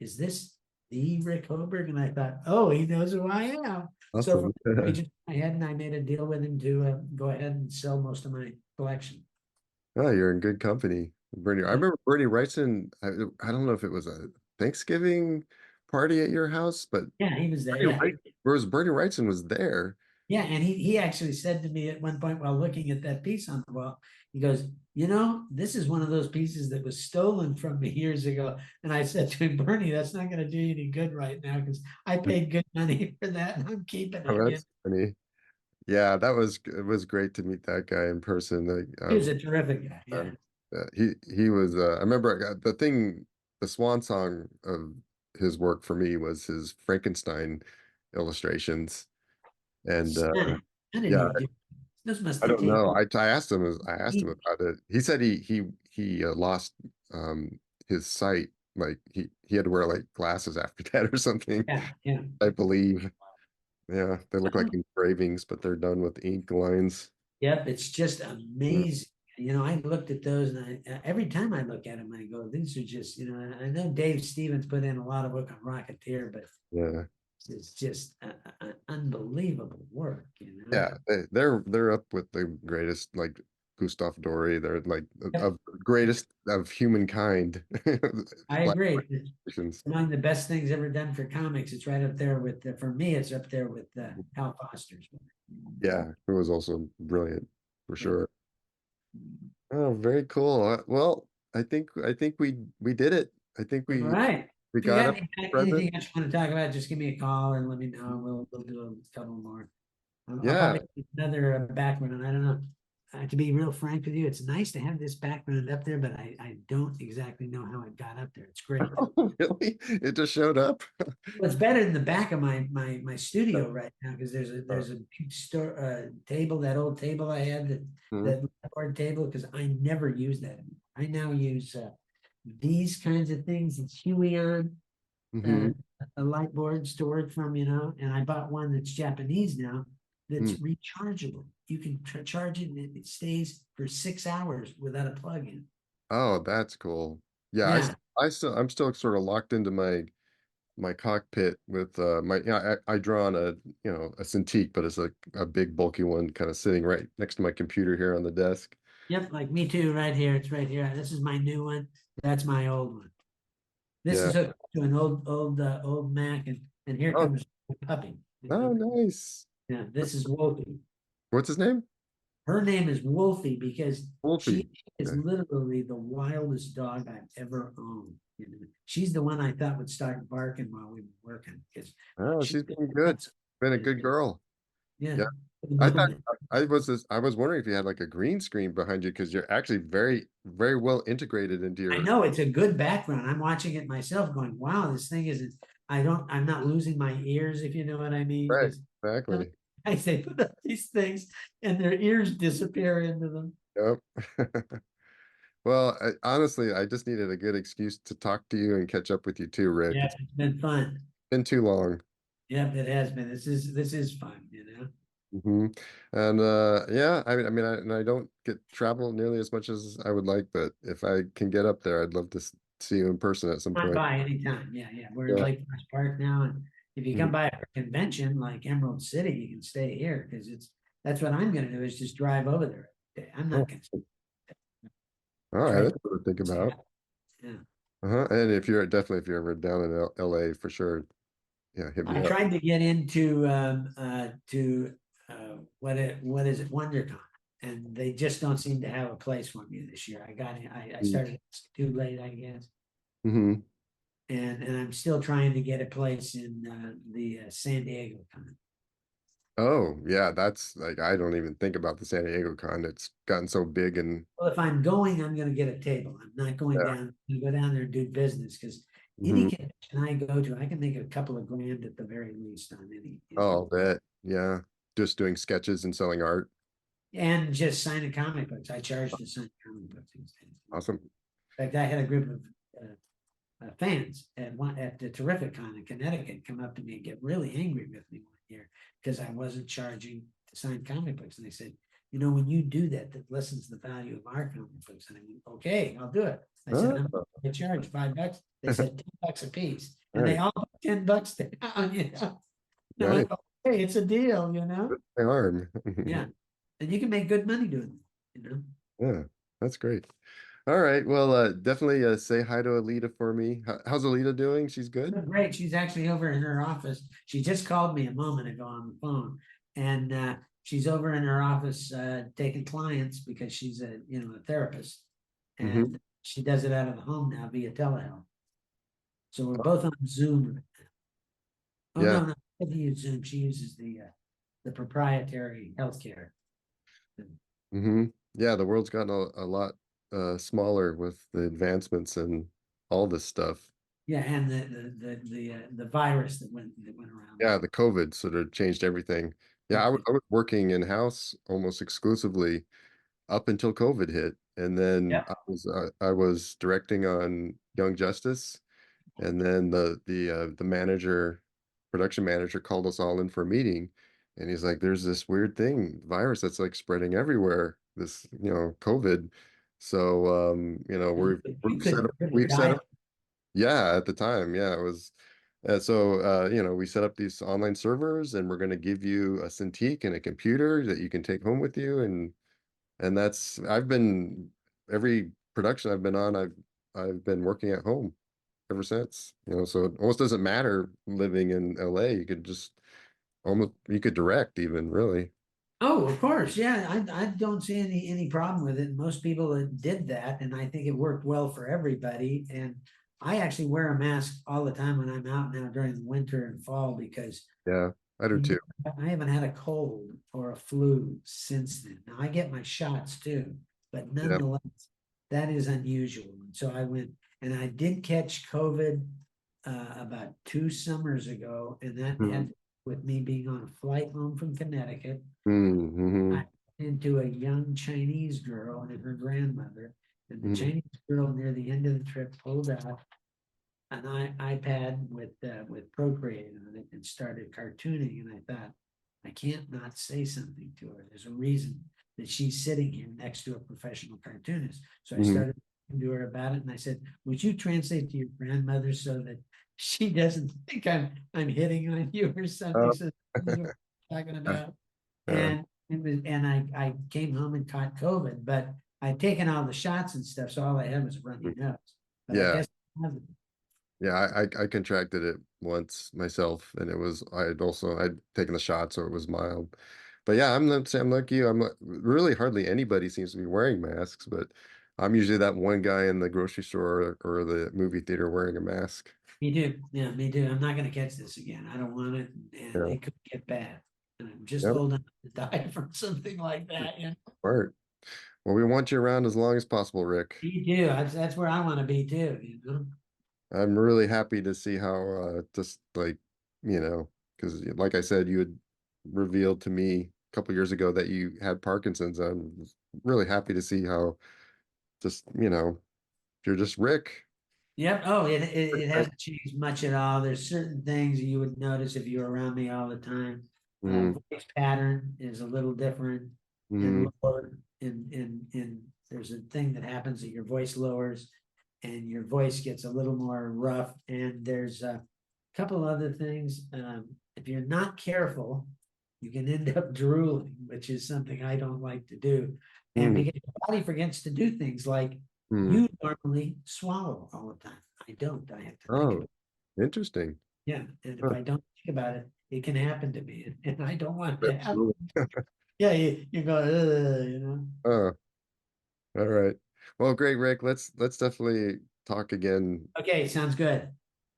"Is this the Rick Hoberg?" And I thought, oh, he knows who I am. awesome. So I had, and I made a deal with him to go ahead and sell most of my collection. Oh, you're in good company. Bernie, I remember Bernie Wrightson. I don't know if it was a Thanksgiving party at your house, but Yeah, he was there. Bernie Wrightson was there. Yeah, and he actually said to me at one point while looking at that piece on the wall, he goes, this is one of those pieces that was stolen from me years ago. And I said to him, Bernie, that's not going to do you any good right now because I paid good money for that and I'm keeping Oh, it. that's funny. Yeah, it was great to meet that guy in person. He was a terrific guy. Yeah. He was. I remember the swan song of his work for me was his Frankenstein illustrations, and yeah, Those must I have don't know. taken. I asked him about it. He said he lost his sight. Like he had to wear like glasses after that or something. Yeah. I believe. Yeah, they look like engravings, but they're done with ink lines. Yep, it's just amazing. I looked at those, and every time I look at them, I go, "These are just." I know Dave Stevens put in a lot of work on Rocketeer, but Yeah, it's just unbelievable work. Yeah, they're up with the greatest, like Gustav Doré. They're like Yep. of greatest of humankind. I Black agree. nations. Among the best things ever done for comics, it's right up there with, for me, it's up there with Hal Foster's. Yeah, it was also brilliant for Yeah. sure. Oh, very cool. Well, I think we did it. I think All right. we If you got got up present. anything else you want to talk about, just give me a call and let me know. We'll do a couple more. I'll Yeah. probably do another background. I don't know. To be real frank with you, it's nice to have this background up there, but I don't exactly know how it got up there. It's great. Really? It just showed up. Well, it's better than the back of my studio right now because there's a big table, that old table I had, Mhm. that board table, because I never use that. I now use these kinds of things. It's Huion, Mhm. a light boards to work from, and I bought one that's Japanese now, that's Mm. rechargeable. You can charge it and it stays for 6 hours without a plug-in. Oh, that's cool. Yeah, Yeah, I'm still sort of locked into my cockpit with my yeah, I draw on a Cintiq, but it's a big bulky one kind of sitting right next to my computer here on the desk. yep, like me too, right here. It's right here. This is my new one. That's my old one. This Yeah. is hooked to an old Mac, and here Oh, comes the puppy. oh, nice. Yeah, this is Wolfie. What's his name? Her name is Wolfie because Wolfie. she is Okay. literally the wildest dog I've ever owned. She's the one I thought would start barking while we were working because Oh, she she's been good. Been a good girl. yeah. Yeah. I thought I was wondering if you had like a green screen behind you because you're actually very, very well integrated into I your know it's a good background. I'm watching it myself going, wow, this thing isn't, I'm not losing my ears, if you know what I mean. right. Because Exactly. I say put up these things and their ears disappear into them. Yep. Well, honestly, I just needed a good excuse to talk to you and catch up with you too, Rick. Yeah, It's it's been fun. been too long. Yep, it has been. This is fun. Hmm. And yeah, and I don't get travel nearly as much as I would like, but if I can get up there, I'd love to see you in person at some Come point. by anytime. Yeah, yeah. We're in Yeah. Lake Forest Park now, and if you come Mhm. by a convention like Emerald City, you can stay here because that's what I'm gonna do is just drive over there. I'm Oh, not gonna all right, try. that's what to think about. Yeah. And if you're ever down in LA for sure, yeah, hit I me up. tried to get into what is it, WonderCon, and they just don't seem to have a place for me this year. I started too late, I guess, Mm-hmm. and I'm still trying to get a place in the San Diego Con. Oh, yeah, that's like I don't even think about the San Diego con. It's gotten so big and Well, if I'm going, I'm gonna get a table. I'm not going yeah. down, to go down there and do business, because any Mhm. convention I go to, I can make a couple of grand at the very least on any. Oh, I'll bet. Yeah. Just doing sketches and selling art. And just signing comic books. I charge to sign comic books these days. Awesome. In fact, I had a group of fans at the Terrific Con in Connecticut come up to me and get really angry with me one year because I wasn't charging to sign comic books. And they said, when you do that, that lessens the value of our comic books. And I went, okay, I'll do it. I said, Oh, I charge $5. They said $10 a piece. And right. they all put $10 down. And I Right. went, okay, it's a deal, My arm. Yeah. And you can make good money doing that. Yeah, that's great. All right. Well, definitely say hi to Alita for me. How's Alita doing? She's good? Great. She's actually over in her office. She just called me a moment ago on the phone, and she's over in her office taking clients because she's a therapist, Hmm. and she does it out of the home now via telehealth. So we're both on Zoom right now. Oh Yeah. no, she doesn't use Zoom. She uses the proprietary healthcare. Hmm. Yeah, the world's gotten a lot smaller with the advancements and all this stuff. Yeah, and the virus that went around. Yeah, the COVID sort of changed everything. Yeah, I was working in-house almost exclusively up until COVID hit. And then Yeah. I was directing on Young Justice. And then the production manager called us all in for a meeting. And he's like, there's this weird thing, virus that's like spreading everywhere, this, COVID. So You we've set could up, really we've set die. up, yeah, at the time, yeah, it was So we set up these online servers, and we're going to give you a Cintiq and a computer that you can take home with you, and I've been every production I've been on, I've been working at home ever since. So it almost doesn't matter living in LA. You could direct even, really. Oh, of course, yeah, I don't see any problem with it. Most people that did that, and I think it worked well for everybody. And I actually wear a mask all the time when I'm out now during the winter and fall because Yeah, I do too. I haven't had a cold or a flu since then. Now I get my shots too, but Yeah. nonetheless, that is unusual. And so I went and I did catch COVID about 2 summers ago, and that had with me being on a flight home from Connecticut. Mm-hmm. I ran into a young Chinese girl and her grandmother, and the Chinese girl near the end of the trip pulled out an iPad with Procreate on it and started cartooning. And I thought, I can't not say something to her. There's a reason that she's sitting here next to a professional cartoonist. So I started talking to her about it, and I said, would you translate to your grandmother so that she doesn't think I'm hitting on you or something? So this is what I'm talking about. And I came home and caught COVID, but I'd taken all the shots and stuff, so all I had was a runny nose. But I Yeah. guess Yeah, I contracted it once myself, and I'd taken the shot, so it was mild. But yeah, I'm like you. Really hardly anybody seems to be wearing masks, but I'm usually that one guy in the grocery store or the movie theater wearing a mask. me too. Yeah, me too. I'm not gonna catch this again. I don't want it, and Yeah. it could get bad. And I'm just Yep. old enough to die from something like that. Smart. Well, we want you around as long as possible, Rick. Me too. That's where I want to be too. I'm really happy to see how just like, because like I said, you had revealed to me a couple years ago that you had Parkinson's. I'm really happy to see how just, you're just Rick. Yep. Oh, it hasn't changed much at all. There's certain things that you would notice if you were around me all the time. Voice pattern is a little different and lower. In there's a thing that happens that your voice lowers and your voice gets a little more rough. And there's a couple other things. If you're not careful, you can end up drooling, which is something I don't like to do. And because your body forgets to do things like you normally swallow all the time. I don't. I have to think about it. Interesting. Yeah. And if I don't think about it, it can happen to me. And I don't want to happen. Absolutely. Yeah, you go, Oh, all right. Well, great, Rick. Let's definitely talk again. Okay, sounds good.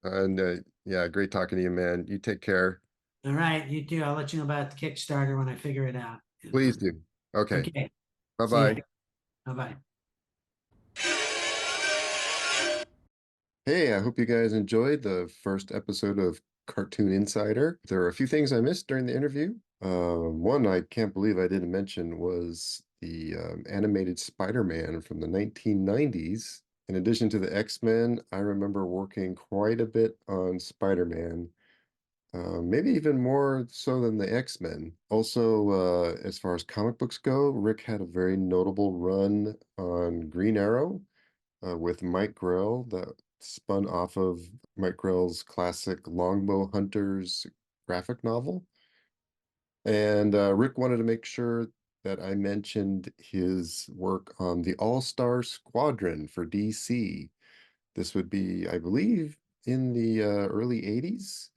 And yeah, great talking to you, man. You take care. All right, you too. I'll let you know about the Kickstarter when I figure it out. Please do. Okay. Okay. Bye-bye. Bye-bye. Hey, I hope you guys enjoyed the first episode of Cartoon Insider. There are a few things I missed during the interview. One I can't believe I didn't mention was the animated Spider-Man from the 1990s. In addition to the X-Men, I remember working quite a bit on Spider-Man, maybe even more so than the X-Men. Also, as far as comic books go, Rick had a very notable run on Green Arrow with Mike Grell that spun off of Mike Grell's classic Longbow Hunters graphic novel. And Rick wanted to make sure that I mentioned his work on the All-Star Squadron for DC. This would be, I believe, in the early 80s,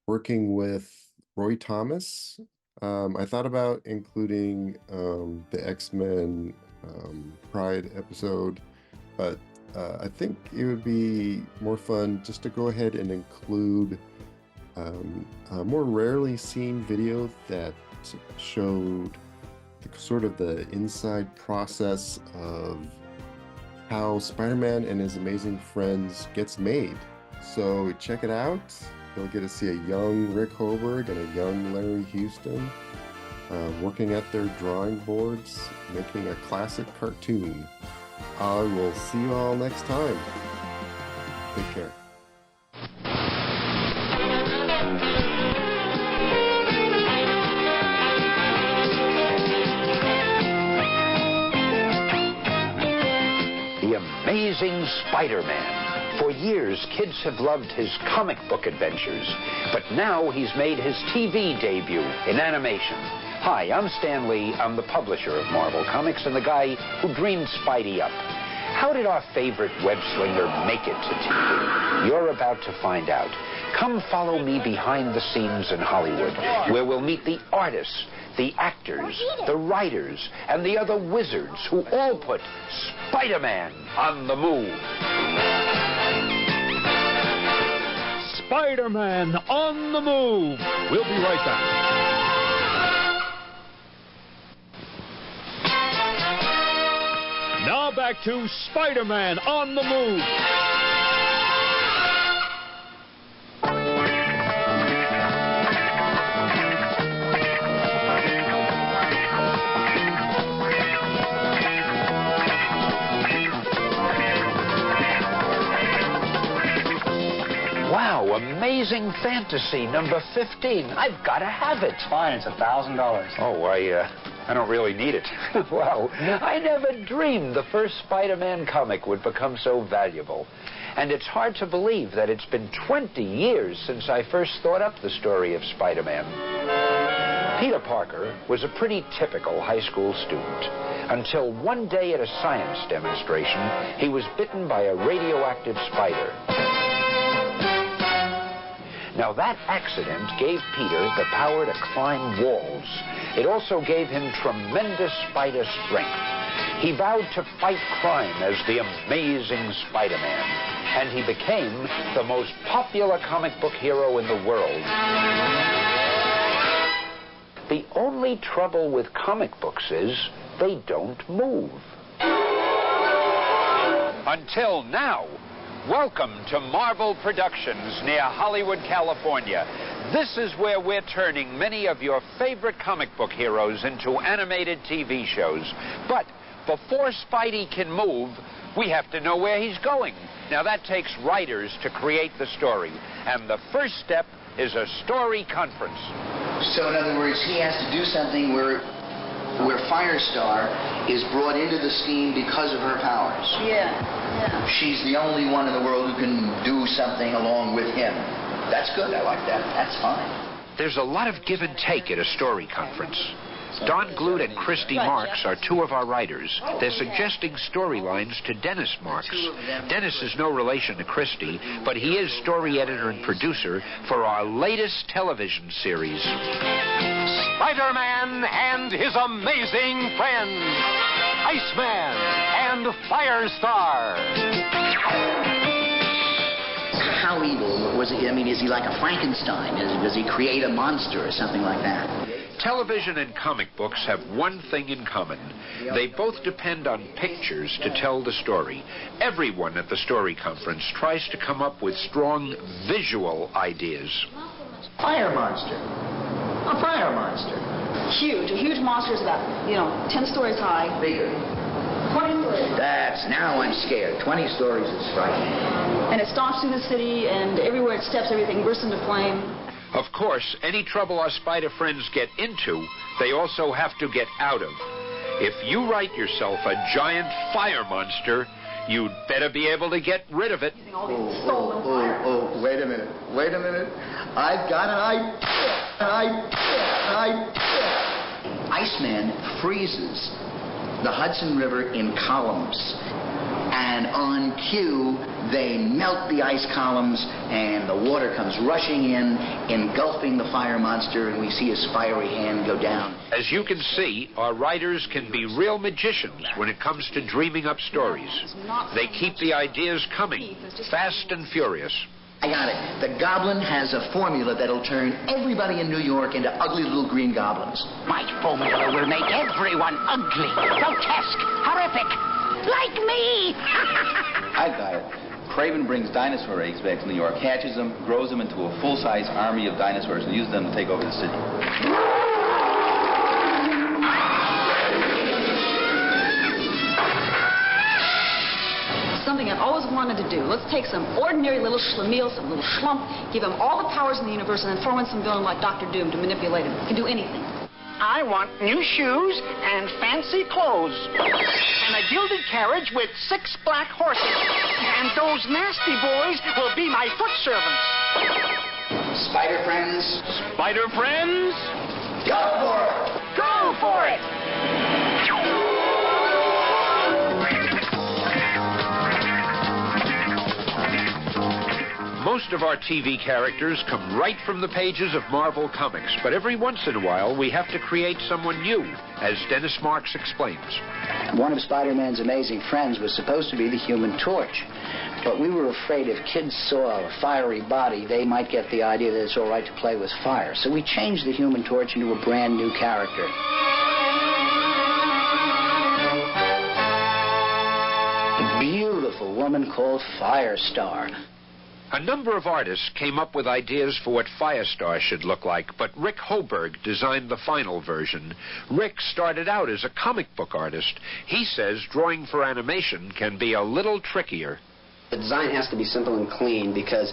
working with Roy Thomas. I thought about including the X-Men Pride episode, but I think it would be more fun just to go ahead and include a more rarely seen video that showed sort of the inside process of how Spider-Man and his amazing friends gets made. So check it out. You'll get to see a young Rick Hoberg and a young Larry Houston working at their drawing boards, making a classic cartoon. I will see you all next time. Take care. The Amazing Spider-Man. For years, kids have loved his comic book adventures, but now he's made his TV debut in animation. Hi, I'm Stan Lee. I'm the publisher of Marvel Comics and the guy who dreamed Spidey up. How did our favorite web-slinger make it to TV? You're about to find out. Come follow me behind the scenes in Hollywood, where we'll meet the artists, the actors, the writers, and the other wizards who all put Spider-Man on the move. Spider-Man on the move. We'll be right back. Now back to Spider-Man on the move. Wow, amazing fantasy number 15. I've got to have it. Fine, it's $1,000. Oh, I don't really need it. Wow, I never dreamed the first Spider-Man comic would become so valuable. And it's hard to believe that it's been 20 years since I first thought up the story of Spider-Man. Peter Parker was a pretty typical high school student until one day at a science demonstration, he was bitten by a radioactive spider. Now, that accident gave Peter the power to climb walls. It also gave him tremendous spider strength. He vowed to fight crime as the Amazing Spider-Man, and he became the most popular comic book hero in the world. The only trouble with comic books is they don't move. Until now. Welcome to Marvel Productions near Hollywood, California. This is where we're turning many of your favorite comic book heroes into animated TV shows. But before Spidey can move, we have to know where he's going. Now, that takes writers to create the story. And the first step is a story conference. So, in other words, he has to do something where Firestar is brought into the scheme because of her powers. Yeah. She's the only one in the world who can do something along with him. That's good. I like that. That's fine. There's a lot of give and take at a story conference. Don Glued and Christy Marks are two of our writers. They're suggesting storylines to Dennis Marks. Dennis is no relation to Christy, but he is story editor and producer for our latest television series. Spider-Man and his amazing friends, Iceman and Firestar. How evil was he? I mean, is he like a Frankenstein? Does he create a monster or something like that? Television and comic books have one thing in common. They both depend on pictures to tell the story. Everyone at the story conference tries to come up with strong visual ideas. Fire monster. A fire monster. Huge. A huge monster is about, 10 stories high. Bigger. 20 stories. Now I'm scared. 20 stories is frightening. And it stomps through the city, and everywhere it steps, everything bursts into flame. Of course, any trouble our spider friends get into, they also have to get out of. If you write yourself a giant fire monster, you'd better be able to get rid of it. Wait a minute. I've got an idea. Iceman freezes the Hudson River in columns. And on cue, they melt the ice columns, and the water comes rushing in, engulfing the fire monster, and we see his fiery hand go down. As you can see, our writers can be real magicians when it comes to dreaming up stories. They keep the ideas coming, fast and furious. I got it. The Goblin has a formula that'll turn everybody in New York into ugly little green goblins. My formula will make everyone ugly, grotesque, horrific. Like me! I got it. Craven brings dinosaur eggs back to New York, hatches them, grows them into a full-size army of dinosaurs, and uses them to take over the city. Something I've always wanted to do. Let's take some ordinary little schlemiel, some little schlump, give him all the powers in the universe, and then throw in some villain like Dr. Doom to manipulate him. He can do anything. I want new shoes and fancy clothes. And a gilded carriage with 6 black horses. And those nasty boys will be my foot servants. Spider friends? Spider friends? Go for it! Go for it! Most of our TV characters come right from the pages of Marvel Comics, but every once in a while we have to create someone new, as Dennis Marks explains. One of Spider-Man's amazing friends was supposed to be the Human Torch. But we were afraid if kids saw a fiery body, they might get the idea that it's all right to play with fire. So we changed the Human Torch into a brand new character. A beautiful woman called Firestar. A number of artists came up with ideas for what Firestar should look like, but Rick Hoberg designed the final version. Rick started out as a comic book artist. He says drawing for animation can be a little trickier. The design has to be simple and clean because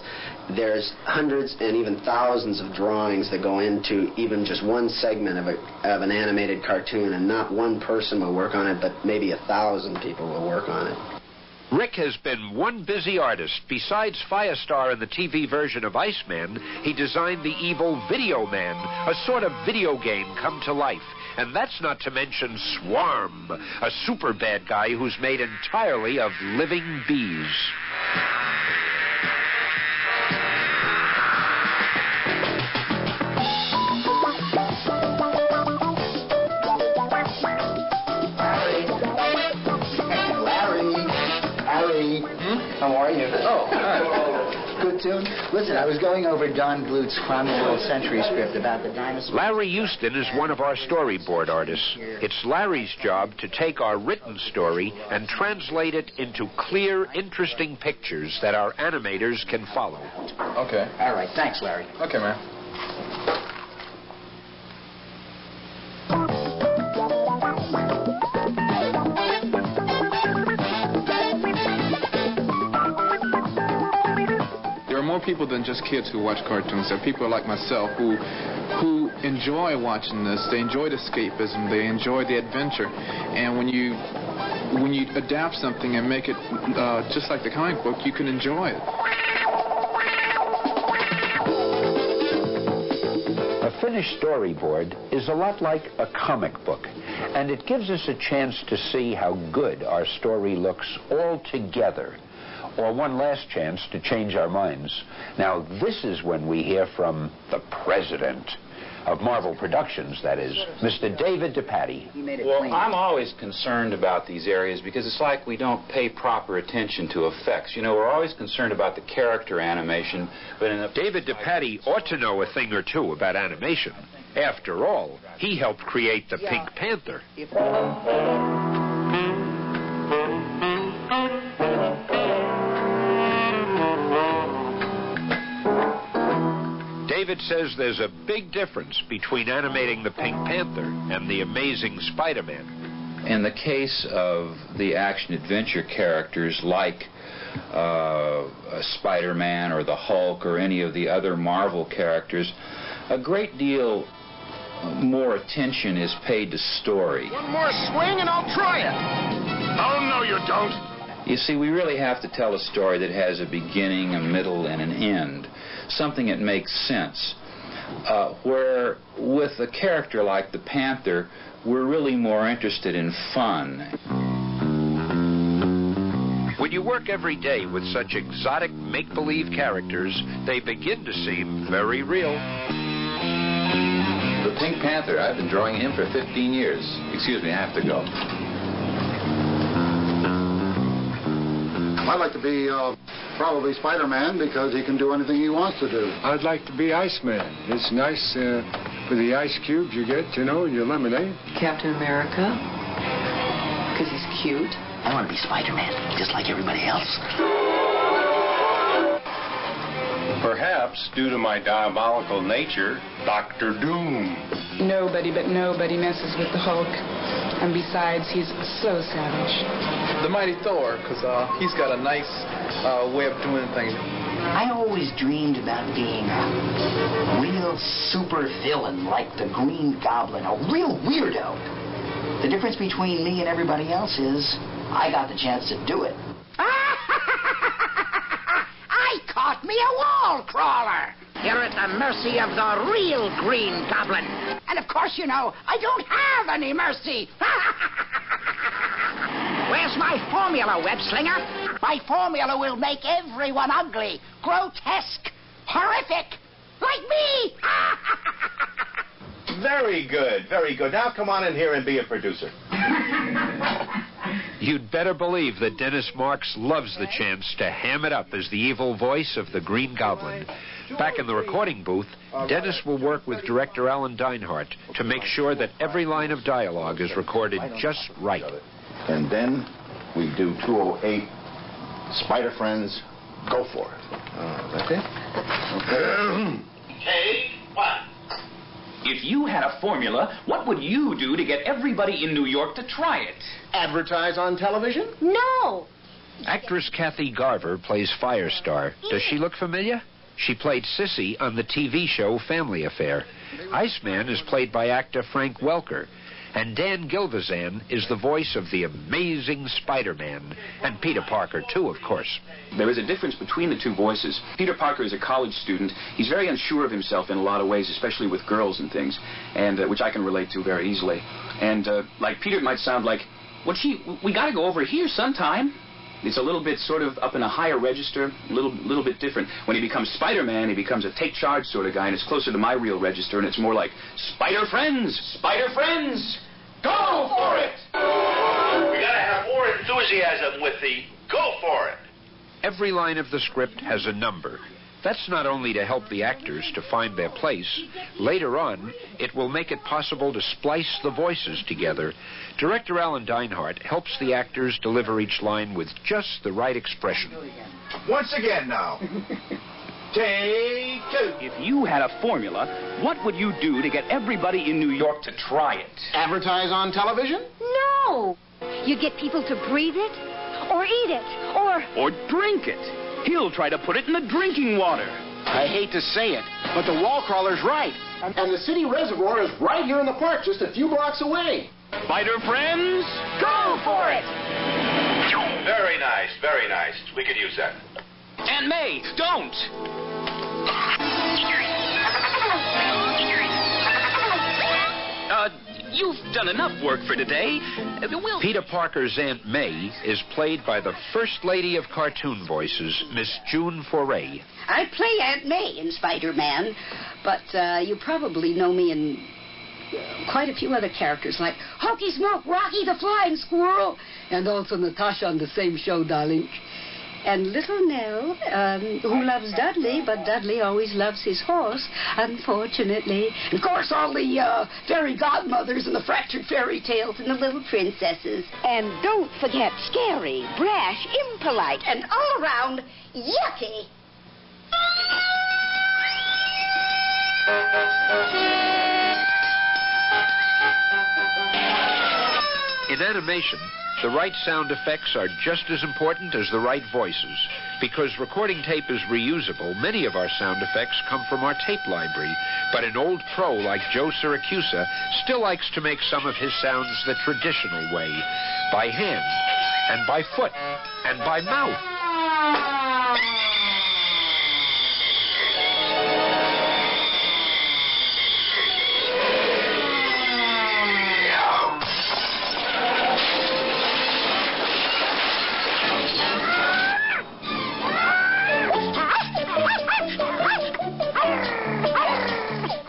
there's hundreds and even thousands of drawings that go into even just one segment of an animated cartoon, and not one person will work on it, but maybe 1,000 people will work on it. Rick has been one busy artist. Besides Firestar in the TV version of Iceman, he designed the evil Video Man, a sort of video game come to life. And that's not to mention Swarm, a super bad guy who's made entirely of living bees. How are you? Oh, hi. Good tune. Listen, I was going over Don Blut's Chronicles of the Century script about the dinosaurs. Larry Houston is one of our storyboard artists. It's Larry's job to take our written story and translate it into clear, interesting pictures that our animators can follow. Okay. All right. Thanks, Larry. Okay, man. More people than just kids who watch cartoons. There are people like myself who enjoy watching this. They enjoy the escapism. They enjoy the adventure. And when you adapt something and make it just like the comic book, you can enjoy it. A finished storyboard is a lot like a comic book, and it gives us a chance to see how good our story looks all together. Or one last chance to change our minds. Now, this is when we hear from the president of Marvel Productions, that is, Mr. David DePatie. Well, I'm always concerned about these areas because it's like we don't pay proper attention to effects. You know, we're always concerned about the character animation, but in David DePatie ought to know a thing or two about animation. After all, he helped create the Pink Panther. David says there's a big difference between animating the Pink Panther and the Amazing Spider-Man. In the case of the action-adventure characters like Spider-Man or the Hulk or any of the other Marvel characters, a great deal more attention is paid to story. One more swing and I'll try it. Oh, no, you don't. You see, we really have to tell a story that has a beginning, a middle, and an end. Something that makes sense. Where with a character like the Panther, we're really more interested in fun. When you work every day with such exotic make-believe characters, they begin to seem very real. The Pink Panther, I've been drawing him for 15 years. Excuse me, I have to go. I'd like to be probably Spider-Man because he can do anything he wants to do. I'd like to be Iceman. It's nice with the ice cubes you get, you know, your lemonade. Captain America, because he's cute. I want to be Spider-Man, just like everybody else. Perhaps, due to my diabolical nature, Dr. Doom. Nobody but nobody messes with the Hulk. And besides, he's so savage. The Mighty Thor, because he's got a nice way of doing things. I always dreamed about being a real super villain like the Green Goblin, a real weirdo. The difference between me and everybody else is I got the chance to do it. I caught me a wall crawler. You're at the mercy of the real Green Goblin. And of course, you know, I don't have any mercy. Where's my formula, web slinger? My formula will make everyone ugly, grotesque, horrific, like me. Very good, very good. Now come on in here and be a producer. You'd better believe that Dennis Marks loves the chance to ham it up as the evil voice of the Green Goblin. Back in the recording booth, Dennis will work with director Alan Dinehart to make sure that every line of dialogue is recorded just right. And then we do 208, Spider Friends, go for it. Okay? Take one. If you had a formula, what would you do to get everybody in New York to try it? Advertise on television? No. Actress Kathy Garver plays Firestar. Does she look familiar? She played Sissy on the TV show Family Affair. Iceman is played by actor Frank Welker. And Dan Gilvezan is the voice of the amazing Spider-Man. And Peter Parker, too, of course. There is a difference between the two voices. Peter Parker is a college student. He's very unsure of himself in a lot of ways, especially with girls and things, and which I can relate to very easily. And like Peter might sound like, well, gee, we got to go over here sometime. It's a little bit sort of up in a higher register, a little bit different. When he becomes Spider-Man, he becomes a take charge sort of guy, and it's closer to my real register, and it's more like, Spider Friends! Spider Friends! Go for it! We gotta have more enthusiasm with the go for it. Every line of the script has a number. That's not only to help the actors to find their place. Later on, it will make it possible to splice the voices together. Director Alan Dinehart helps the actors deliver each line with just the right expression. Once again now. Take two. If you had a formula, what would you do to get everybody in New York to try it? Advertise on television? No. You get people to breathe it, or eat it, Or drink it. He'll try to put it in the drinking water. I hate to say it, but the wall crawler's right. And the city reservoir is right here in the park, just a few blocks away. Spider Friends, go for it! Very nice, very nice. We could use that. Aunt May, don't! You've done enough work for today. Peter Parker's Aunt May is played by the First Lady of Cartoon Voices, Miss June Foray. I play Aunt May in Spider-Man, but you probably know me in quite a few other characters, like Hokey Smoke, Rocky the Flying Squirrel, and also Natasha on the same show, darling. And little Nell, who loves Dudley, but Dudley always loves his horse, unfortunately. And of course, all the fairy godmothers and the fractured fairy tales and the little princesses. And don't forget scary, brash, impolite, And all around, yucky. In animation, the right sound effects are just as important as the right voices. Because recording tape is reusable, many of our sound effects come from our tape library. But an old pro like Joe Siracusa still likes to make some of his sounds the traditional way. By hand, and by foot, and by mouth.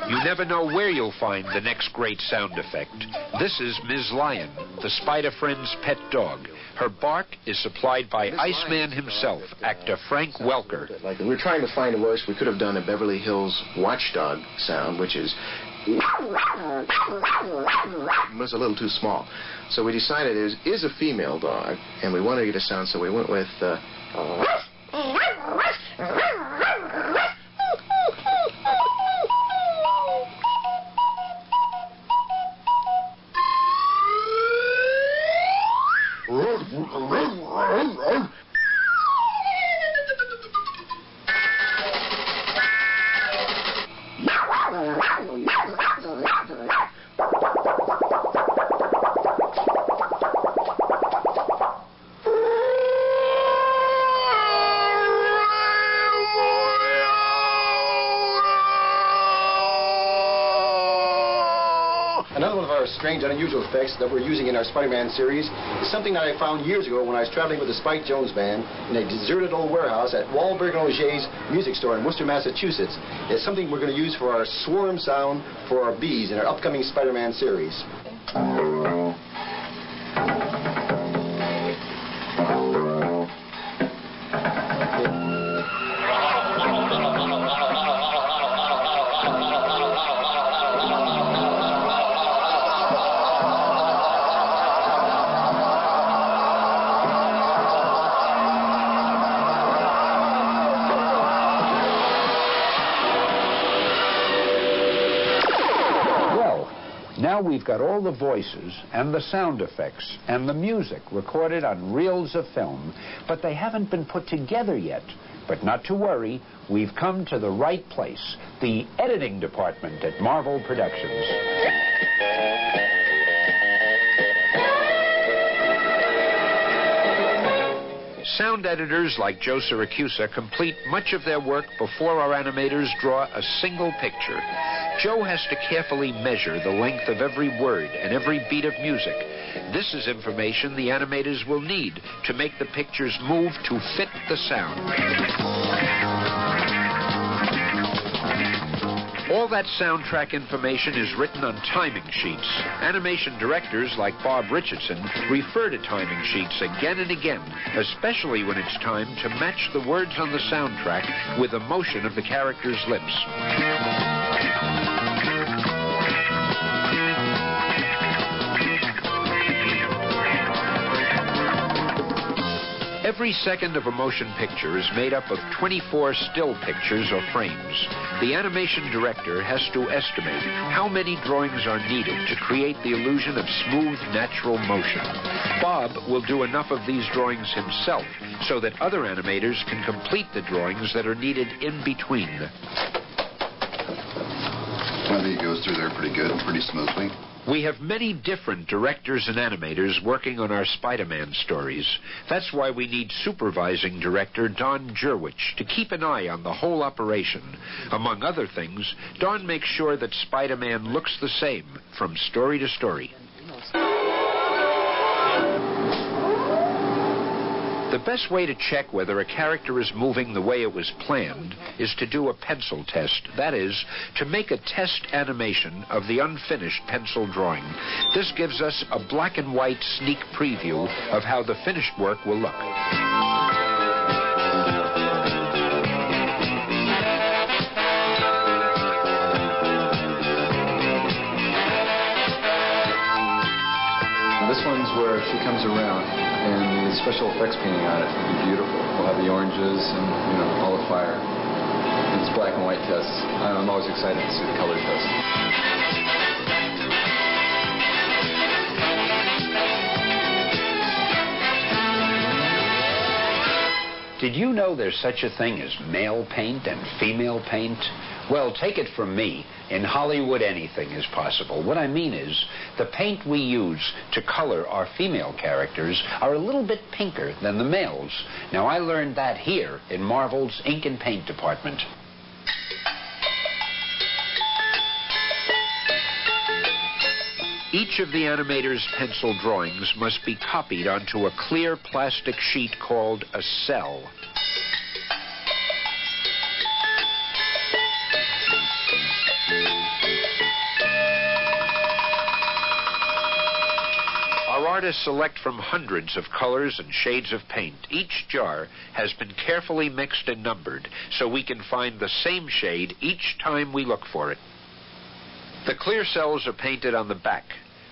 You never know where you'll find the next great sound effect. This is Ms. Lion, the Spider Friend's pet dog. Her bark is supplied by Iceman himself, actor Frank Welker. Like, we were trying to find a voice. We could have done a Beverly Hills watchdog sound, which is was a little too small. So we decided it is a female dog, and we wanted to get a sound, so we went with strange and unusual effects that we're using in our Spider-Man series is something that I found years ago when I was traveling with the Spike Jones Band in a deserted old warehouse at Wahlberg and Auger's music store in Worcester, Massachusetts. It's something we're going to use for our swarm sound for our bees in our upcoming Spider-Man series. Now we've got all the voices and the sound effects and the music recorded on reels of film, but they haven't been put together yet. But not to worry, we've come to the right place, the editing department at Marvel Productions. Sound editors like Joe Siracusa complete much of their work before our animators draw a single picture. Joe has to carefully measure the length of every word and every beat of music. This is information the animators will need to make the pictures move to fit the sound. All that soundtrack information is written on timing sheets. Animation directors like Bob Richardson refer to timing sheets again and again, especially when it's time to match the words on the soundtrack with the motion of the character's lips. Every second of a motion picture is made up of 24 still pictures or frames. The animation director has to estimate how many drawings are needed to create the illusion of smooth, natural motion. Bob will do enough of these drawings himself so that other animators can complete the drawings that are needed in between. I think it goes through there pretty good, pretty smoothly. We have many different directors and animators working on our Spider-Man stories. That's why we need supervising director Don Jerwich to keep an eye on the whole operation. Among other things, Don makes sure that Spider-Man looks the same from story to story. The best way to check whether a character is moving the way it was planned is to do a pencil test. That is, to make a test animation of the unfinished pencil drawing. This gives us a black and white sneak preview of how the finished work will look. This one's where she comes around, and the special effects painting on it will be beautiful. We'll have the oranges and, all the fire. It's black and white tests. I'm always excited to see the color test. Did you know there's such a thing as male paint and female paint? Well, take it from me. In Hollywood, anything is possible. What I mean is, the paint we use to color our female characters are a little bit pinker than the males. Now, I learned that here in Marvel's ink and paint department. Each of the animator's pencil drawings must be copied onto a clear plastic sheet called a cell. Our artists select from hundreds of colors and shades of paint. Each jar has been carefully mixed and numbered so we can find the same shade each time we look for it. The clear cells are painted on the back.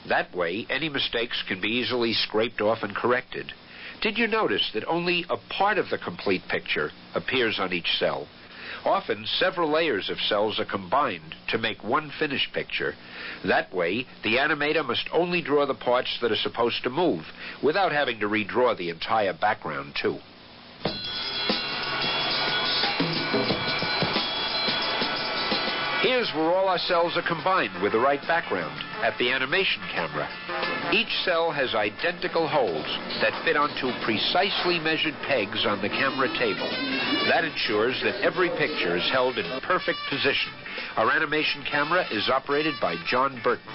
That way, any mistakes can be easily scraped off and corrected. Did you notice that only a part of the complete picture appears on each cell? Often, several layers of cells are combined to make one finished picture. That way, the animator must only draw the parts that are supposed to move, without having to redraw the entire background, too. Here's where all our cells are combined with the right background, at the animation camera. Each cell has identical holes that fit onto precisely measured pegs on the camera table. That ensures that every picture is held in perfect position. Our animation camera is operated by John Burton.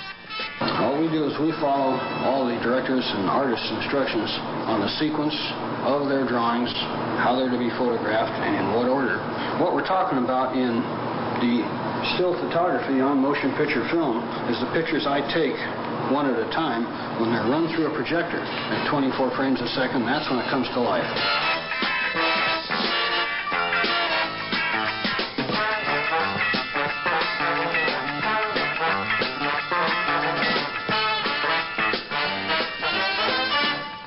All we do is we follow all the directors' and artists' instructions on the sequence of their drawings, how they're to be photographed, and in what order. What we're talking about in the still photography on motion picture film is the pictures I take one at a time when they're run through a projector at 24 frames a second. That's when it comes to life.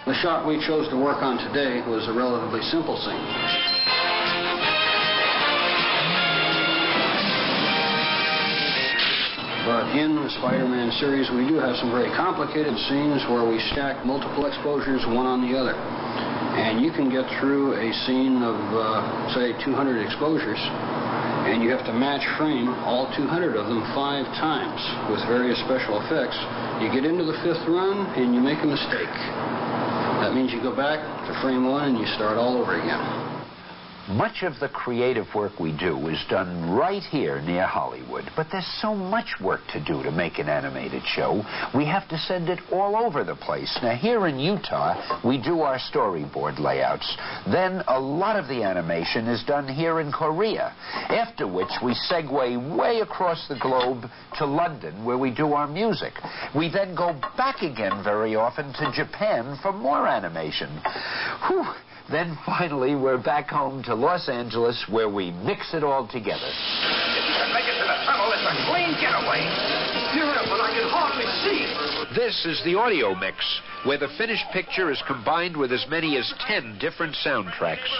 The shot we chose to work on today was a relatively simple scene. But in the Spider-Man series, we do have some very complicated scenes where we stack multiple exposures one on the other. And you can get through a scene of, say, 200 exposures, and you have to match frame all 200 of them 5 times with various special effects. You get into the 5th run, and you make a mistake. That means you go back to frame 1 and you start all over again. Much of the creative work we do is done right here near Hollywood, but there's so much work to do to make an animated show, we have to send it all over the place. Now, here in Utah, we do our storyboard layouts. Then a lot of the animation is done here in Korea, after which we segue way across the globe to London, where we do our music. We then go back again very often to Japan for more animation. Whew. Then finally, we're back home to Los Angeles, where we mix it all together. If you can make it to the tunnel, it's a clean getaway. Beautiful, I can hardly see. This is the audio mix, where the finished picture is combined with as many as 10 different soundtracks.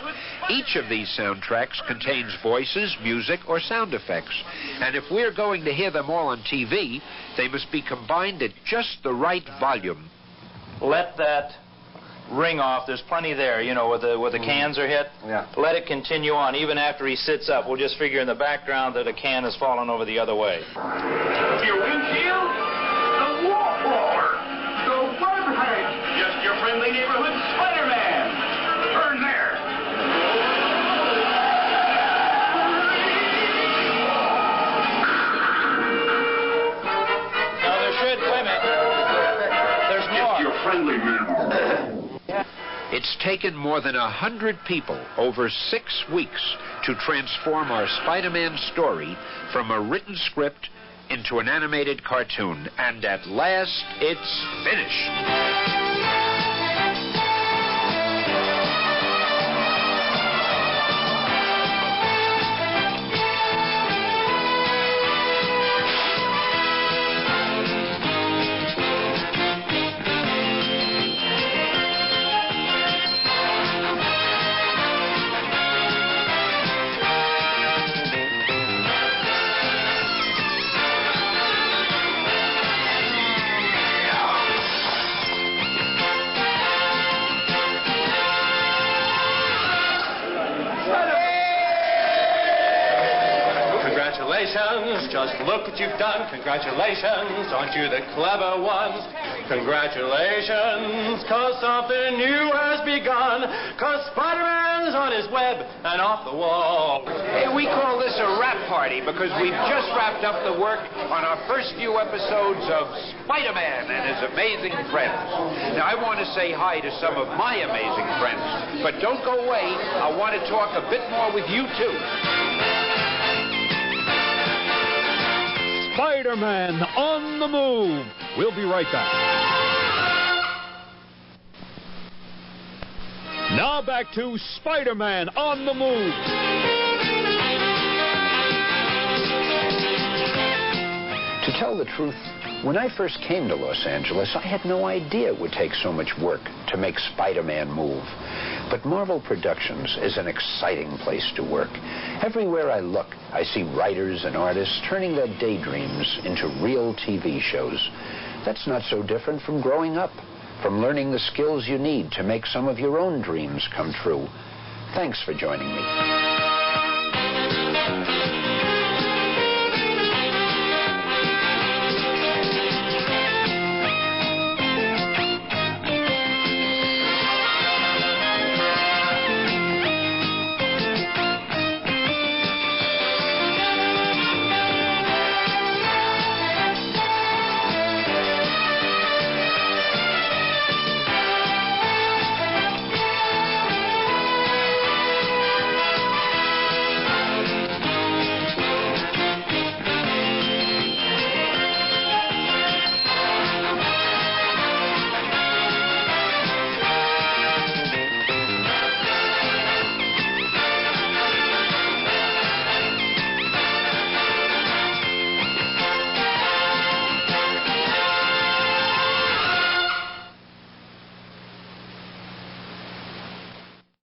Each of these soundtracks contains voices, music, or sound effects. And if we're going to hear them all on TV, they must be combined at just the right volume. Let that ring off. There's plenty there, you know, where the cans are hit. Yeah. Let it continue on. Even after he sits up, we'll just figure in the background that a can has fallen over the other way. Your windshield? The wall crawler. The webhead. Just your friendly neighborhood Spider-Man. Turn there. Now there should, wait a minute. There's more. Just your friendly neighborhood. It's taken more than 100 people over 6 weeks to transform our Spider-Man story from a written script into an animated cartoon. And at last, it's finished. Congratulations, just look what you've done. Congratulations, aren't you the clever ones? Congratulations, cause something new has begun. Cause Spider-Man's on his web and off the wall. Hey, we call this a wrap party because we've just wrapped up the work on our first few episodes of Spider-Man and his amazing friends. Now, I want to say hi to some of my amazing friends, but don't go away. I want to talk a bit more with you, too. Spider-Man on the move. We'll be right back. Now back to Spider-Man on the move. To tell the truth, when I first came to Los Angeles, I had no idea it would take so much work to make Spider-Man move. But Marvel Productions is an exciting place to work. Everywhere I look, I see writers and artists turning their daydreams into real TV shows. That's not so different from growing up, from learning the skills you need to make some of your own dreams come true. Thanks for joining me.